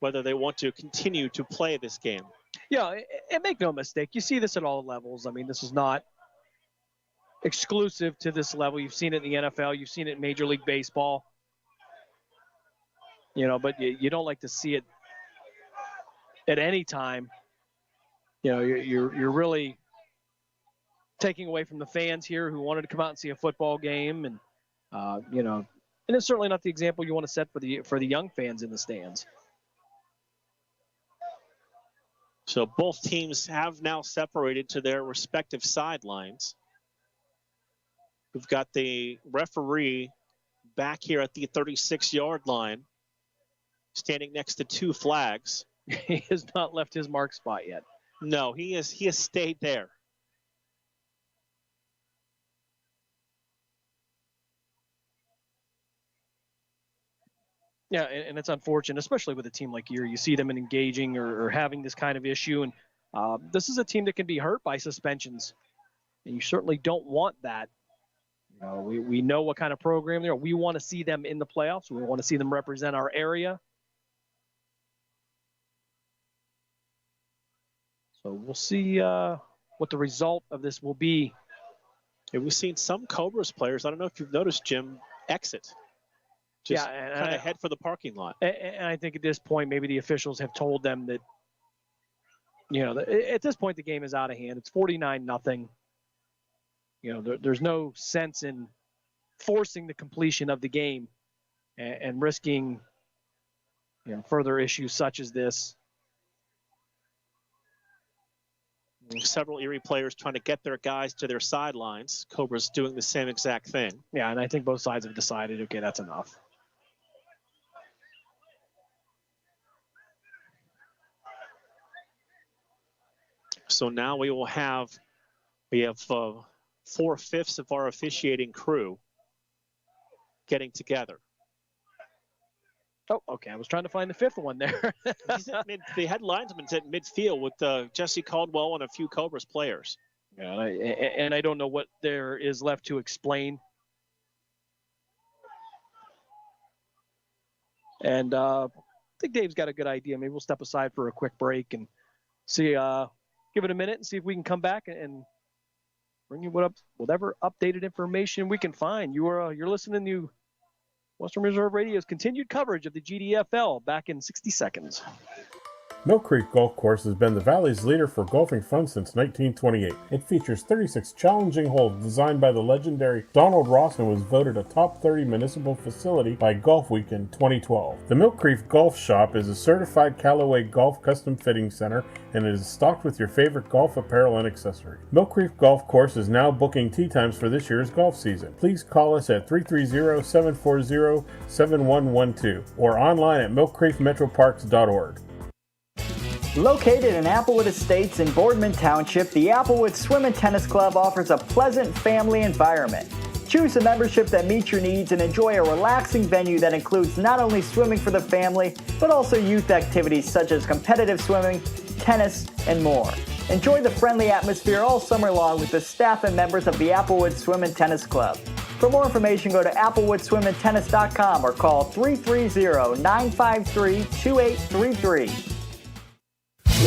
whether they want to continue to play this game. Yeah, and make no mistake, you see this at all levels. I mean, this is not exclusive to this level. You've seen it in the NFL. You've seen it in Major League Baseball. But you don't like to see it at any time. You're really taking away from the fans here who wanted to come out and see a football game, and and it's certainly not the example you want to set for the young fans in the stands. So both teams have now separated to their respective sidelines. We've got the referee back here at the 36-yard line, standing next to two flags. He has not left his mark spot yet. No, he has stayed there. Yeah, and it's unfortunate, especially with a team like you see them engaging or having this kind of issue. And this is a team that can be hurt by suspensions. And you certainly don't want that. We know what kind of program they are. We want to see them in the playoffs. We want to see them represent our area. So we'll see what the result of this will be. And we've seen some Cobras players, I don't know if you've noticed, Jim, exit. Just kind of head for the parking lot. And I think at this point, maybe the officials have told them that, at this point, the game is out of hand. It's 49-0. There's no sense in forcing the completion of the game and risking, further issues such as this. Several Erie players trying to get their guys to their sidelines. Cobra's doing the same exact thing. Yeah, and I think both sides have decided, okay, that's enough. So now we have 4/5 of our officiating crew getting together. Oh, okay. I was trying to find the fifth one there. The head linesman's at midfield with Jesse Caldwell and a few Cobras players. Yeah, and I don't know what there is left to explain. And I think Dave's got a good idea. Maybe we'll step aside for a quick break and see. Give it a minute and see if we can come back and bring you whatever updated information we can find. You're listening to Western Reserve Radio's continued coverage of the GDFL back in 60 seconds. Mill Creek Golf Course has been the Valley's leader for golfing fun since 1928. It features 36 challenging holes designed by the legendary Donald Ross and was voted a top 30 municipal facility by Golf Week in 2012. The Mill Creek Golf Shop is a certified Callaway Golf custom fitting center and it is stocked with your favorite golf apparel and accessories. Mill Creek Golf Course is now booking tee times for this year's golf season. Please call us at 330-740-7112 or online at millcreekmetroparks.org. Located in Applewood Estates in Boardman Township, the Applewood Swim and Tennis Club offers a pleasant family environment. Choose a membership that meets your needs and enjoy a relaxing venue that includes not only swimming for the family, but also youth activities such as competitive swimming, tennis, and more. Enjoy the friendly atmosphere all summer long with the staff and members of the Applewood Swim and Tennis Club. For more information, go to applewoodswimandtennis.com or call 330-953-2833.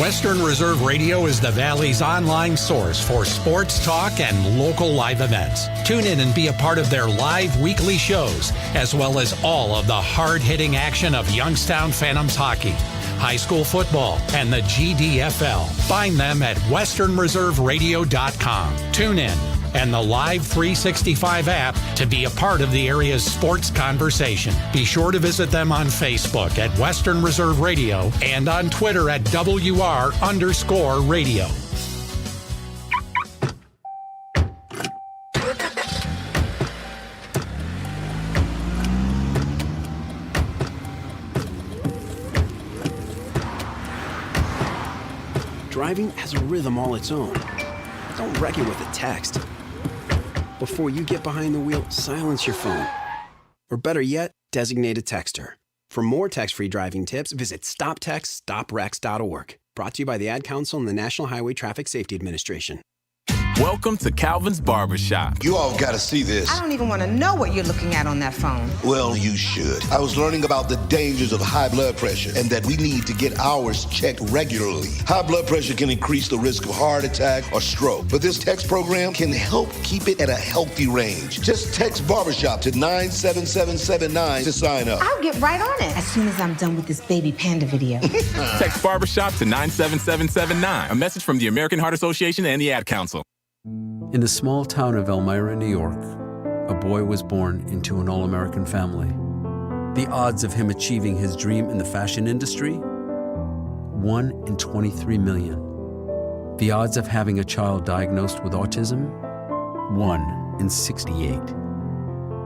Western Reserve Radio is the Valley's online source for sports talk and local live events. Tune in and be a part of their live weekly shows, as well as all of the hard-hitting action of Youngstown Phantoms hockey, high school football, and the GDFL. Find them at westernreserveradio.com. Tune in. and the Live 365 app to be a part of the area's sports conversation. Be sure to visit them on Facebook at Western Reserve Radio and on Twitter at WR_radio. Driving has a rhythm all its own. Don't wreck it with a text. Before you get behind the wheel, silence your phone. Or better yet, designate a texter. For more text-free driving tips, visit stoptextstoprex.org. Brought to you by the Ad Council and the National Highway Traffic Safety Administration. Welcome to Calvin's Barbershop. You all gotta see this. I don't even want to know what you're looking at on that phone. Well, you should. I was learning about the dangers of high blood pressure and that we need to get ours checked regularly. High blood pressure can increase the risk of heart attack or stroke, but this text program can help keep it at a healthy range. Just text Barbershop to 97779 to sign up. I'll get right on it as soon as I'm done with this baby panda video. Text Barbershop to 97779. A message from the American Heart Association and the Ad Council. In the small town of Elmira, New York, a boy was born into an all-American family. The odds of him achieving his dream in the fashion industry? 1 in 23 million. The odds of having a child diagnosed with autism? 1 in 68.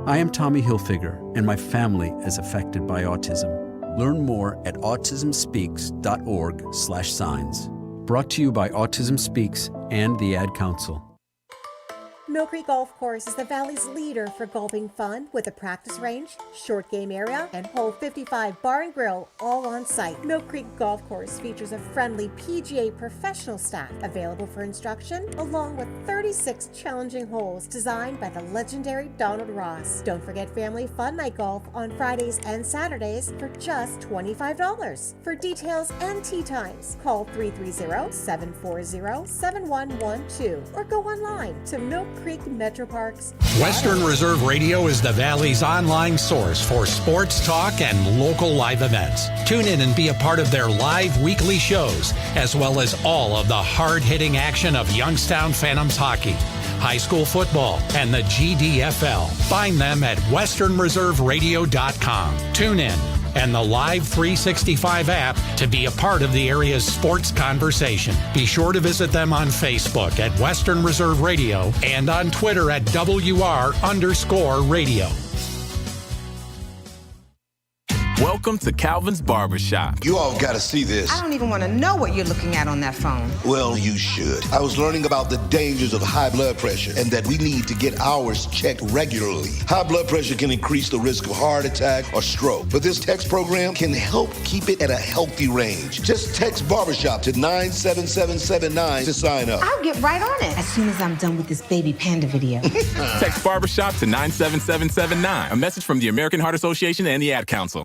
I am Tommy Hilfiger, and my family is affected by autism. Learn more at autismspeaks.org/signs. Brought to you by Autism Speaks and the Ad Council. Mill Creek Golf Course is the Valley's leader for golfing fun with a practice range, short game area, and hole 55 bar and grill all on site. Mill Creek Golf Course features a friendly PGA professional staff available for instruction, along with 36 challenging holes designed by the legendary Donald Ross. Don't forget family fun night golf on Fridays and Saturdays for just $25. For details and tee times, call 330-740-7112 or go online to Mill Creek Metro Parks. Western Reserve Radio is the Valley's online source for sports talk and local live events. Tune in and be a part of their live weekly shows, as well as all of the hard-hitting action of Youngstown Phantoms hockey, high school football, and the GDFL. Find them at westernreserveradio.com. Tune in and the Live 365 app to be a part of the area's sports conversation. Be sure to visit them on Facebook at Western Reserve Radio and on Twitter at WR_radio. Welcome to Calvin's Barbershop. You all gotta see this. I don't even want to know what you're looking at on that phone. Well, you should. I was learning about the dangers of high blood pressure and that we need to get ours checked regularly. High blood pressure can increase the risk of heart attack or stroke, but this text program can help keep it at a healthy range. Just text Barbershop to 97779 to sign up. I'll get right on it as soon as I'm done with this baby panda video. Text Barbershop to 97779. A message from the American Heart Association and the Ad Council.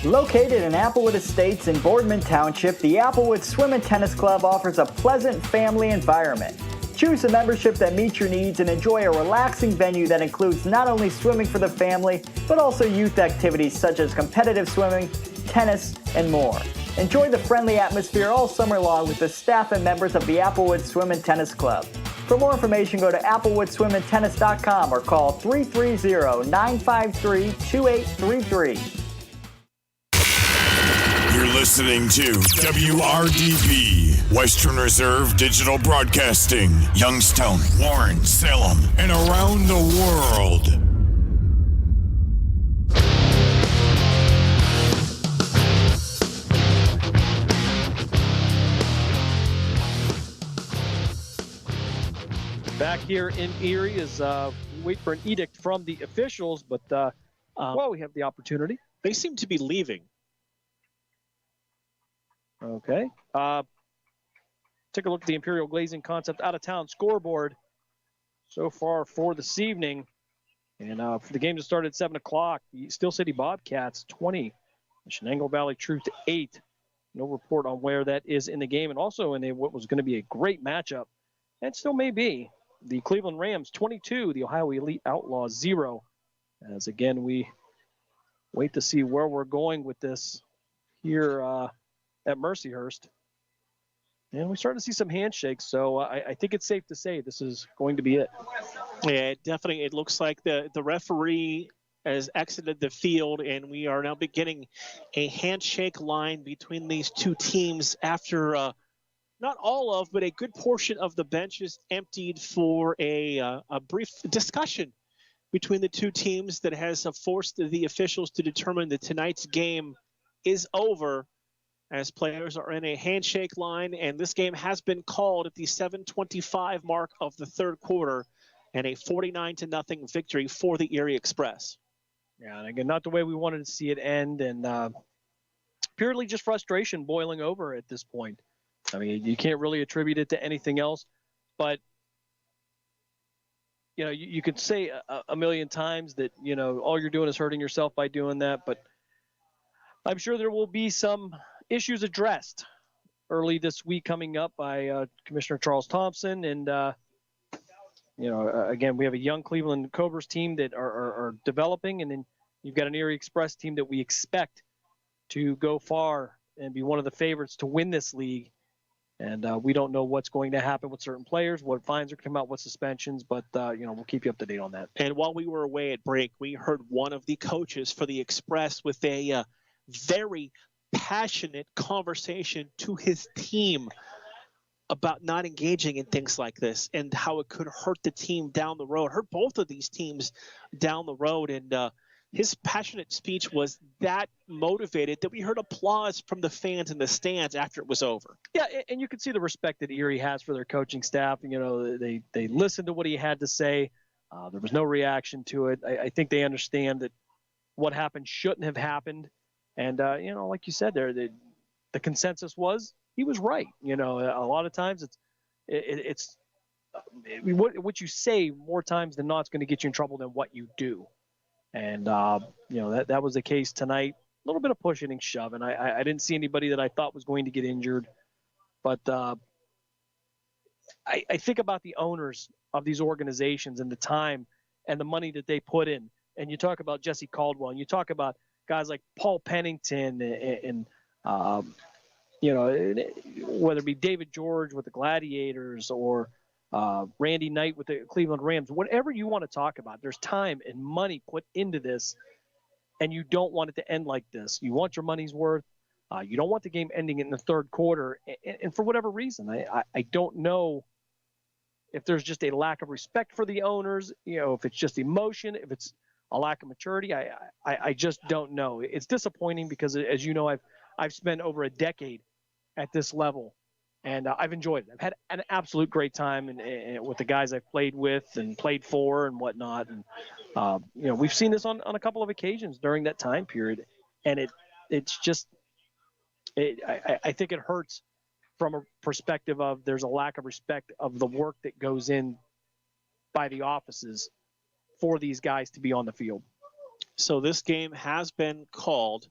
Located in Applewood Estates in Boardman Township, the Applewood Swim and Tennis Club offers a pleasant family environment. Choose a membership that meets your needs and enjoy a relaxing venue that includes not only swimming for the family, but also youth activities such as competitive swimming, tennis, and more. Enjoy the friendly atmosphere all summer long with the staff and members of the Applewood Swim and Tennis Club. For more information, go to applewoodswimandtennis.com or call 330-953-2833. You're listening to WRDB, Western Reserve Digital Broadcasting, Youngstown, Warren, Salem, and around the world. Back here in Erie as wait for an edict from the officials, but well, we have the opportunity. They seem to be leaving. Okay. Take a look at the Imperial Glazing Concept out-of-town scoreboard so far for this evening. And for the game to start at 7 o'clock, the Steel City Bobcats 20, the Shenango Valley Truth 8. No report on where that is in the game. And also in what was going to be a great matchup, and still may be, the Cleveland Rams 22, the Ohio Elite Outlaws 0. As again, we wait to see where we're going with this here at Mercyhurst. And we're starting to see some handshakes, so I think it's safe to say this is going to be it. Yeah, definitely. It looks like the referee has exited the field, and we are now beginning a handshake line between these two teams after not all of, but a good portion of the benches emptied for a brief discussion between the two teams that has forced the officials to determine that tonight's game is over, as players are in a handshake line, and this game has been called at the 7:25 mark of the third quarter, and a 49-0 victory for the Erie Express. Yeah, and again, not the way we wanted to see it end, and purely just frustration boiling over at this point. I mean, you can't really attribute it to anything else, but you know, you could say a million times that, you know, all you're doing is hurting yourself by doing that, but I'm sure there will be some issues addressed early this week coming up by Commissioner Charles Thompson. And, you know, again, we have a young Cleveland Cobras team that are developing, and then you've got an Erie Express team that we expect to go far and be one of the favorites to win this league. And we don't know what's going to happen with certain players, what fines are come out, what suspensions, but, you know, we'll keep you up to date on that. And while we were away at break, we heard one of the coaches for the Express with a very passionate conversation to his team about not engaging in things like this and how it could hurt the team down the road, hurt both of these teams down the road. And his passionate speech was that motivated that we heard applause from the fans in the stands after it was over. Yeah, and you can see the respect that Erie has for their coaching staff. You know, they listened to what he had to say. There was no reaction to it. I think they understand that what happened shouldn't have happened. And, you know, like you said there, the consensus was he was right. You know, a lot of times it's what you say more times than not is going to get you in trouble than what you do. And, you know, that was the case tonight. A little bit of pushing and shoving. I didn't see anybody that I thought was going to get injured. But I think about the owners of these organizations and the time and the money that they put in. And you talk about Jesse Caldwell, and you talk about guys like Paul Pennington and you know, whether it be David George with the Gladiators or Randy Knight with the Cleveland Rams, whatever you want to talk about, there's time and money put into this, and you don't want it to end like this. You want your money's worth. You don't want the game ending in the third quarter. And for whatever reason, I don't know if there's just a lack of respect for the owners, you know, if it's just emotion, if it's a lack of maturity. I just don't know. It's disappointing because, as you know, I've spent over a decade at this level, and I've enjoyed it. I've had an absolute great time and with the guys I've played with and played for and whatnot. And, you know, we've seen this on a couple of occasions during that time period. And it's just, I think it hurts from a perspective of there's a lack of respect of the work that goes in by the offices for these guys to be on the field. So this game has been called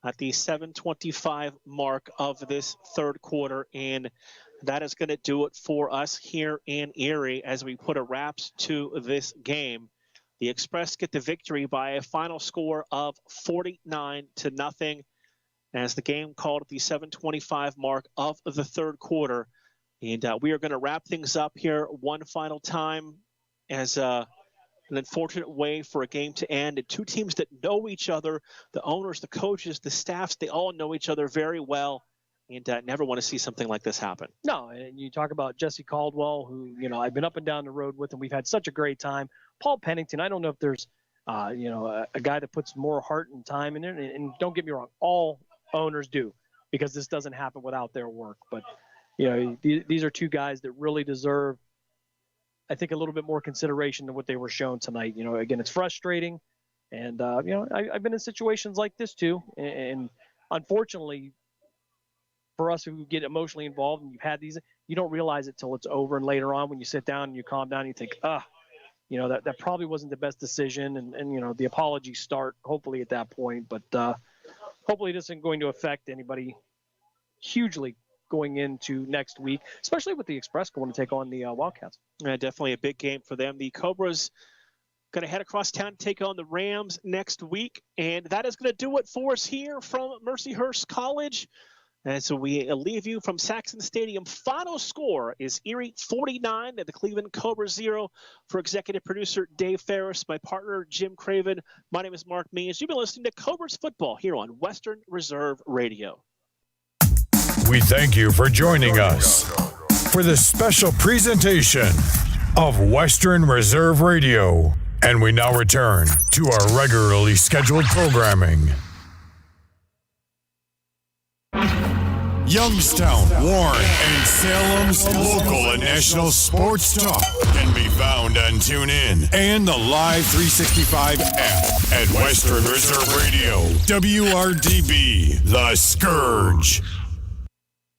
at the 7:25 mark of this third quarter, and that is going to do it for us here in Erie as we put a wraps to this game. The Express get the victory by a final score of 49-0 as the game called at the 7:25 mark of the third quarter. And we are going to wrap things up here one final time as an unfortunate way for a game to end. And two teams that know each other, the owners, the coaches, the staffs, they all know each other very well, and never want to see something like this happen. No, and you talk about Jesse Caldwell, who, you know, I've been up and down the road with, and we've had such a great time. Paul Pennington, I don't know if there's, you know, a guy that puts more heart and time in there. And don't get me wrong, all owners do, because this doesn't happen without their work. But, you know, these are two guys that really deserve, I think, a little bit more consideration than what they were shown tonight. You know, again, it's frustrating. And, you know, I've been in situations like this too. And unfortunately, for us who get emotionally involved and you've had these, you don't realize it till it's over. And later on, when you sit down and you calm down, you think, you know, that probably wasn't the best decision. And, you know, the apologies start hopefully at that point. But hopefully this isn't going to affect anybody hugely going into next week, especially with the Express going to take on the Wildcats. Definitely a big game for them. The Cobras going to head across town to take on the Rams next week. And that is going to do it for us here from Mercyhurst College. And so we leave you from Saxon Stadium. Final score is Erie 49 and the Cleveland Cobras 0. For executive producer Dave Ferris, my partner Jim Craven, my name is Mark Means. You've been listening to Cobras Football here on Western Reserve Radio. We thank you for joining us for this special presentation of Western Reserve Radio. And we now return to our regularly scheduled programming. Youngstown, Warren, and Salem's local and national sports talk can be found on TuneIn and the Live 365 app at Western Reserve Radio. WRDB, The Scourge.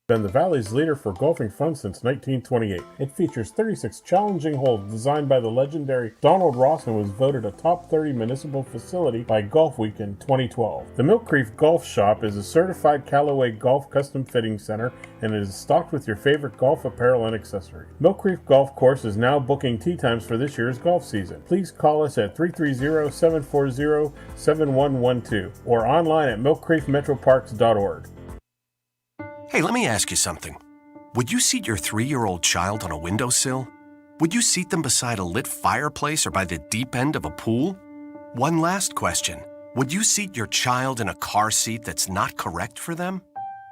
Been the Valley's leader for golfing fun since 1928. It features 36 challenging holes designed by the legendary Donald Ross and was voted a top 30 municipal facility by Golf Week in 2012. The Mill Creek Golf Shop is a certified Callaway Golf custom fitting center and it is stocked with your favorite golf apparel and accessories. Mill Creek Golf Course is now booking tee times for this year's golf season. Please call us at 330-740-7112 or online at millcreekmetroparks.org. Hey, let me ask you something. Would you seat your 3-year-old child on a windowsill? Would you seat them beside a lit fireplace or by the deep end of a pool? One last question. Would you seat your child in a car seat that's not correct for them?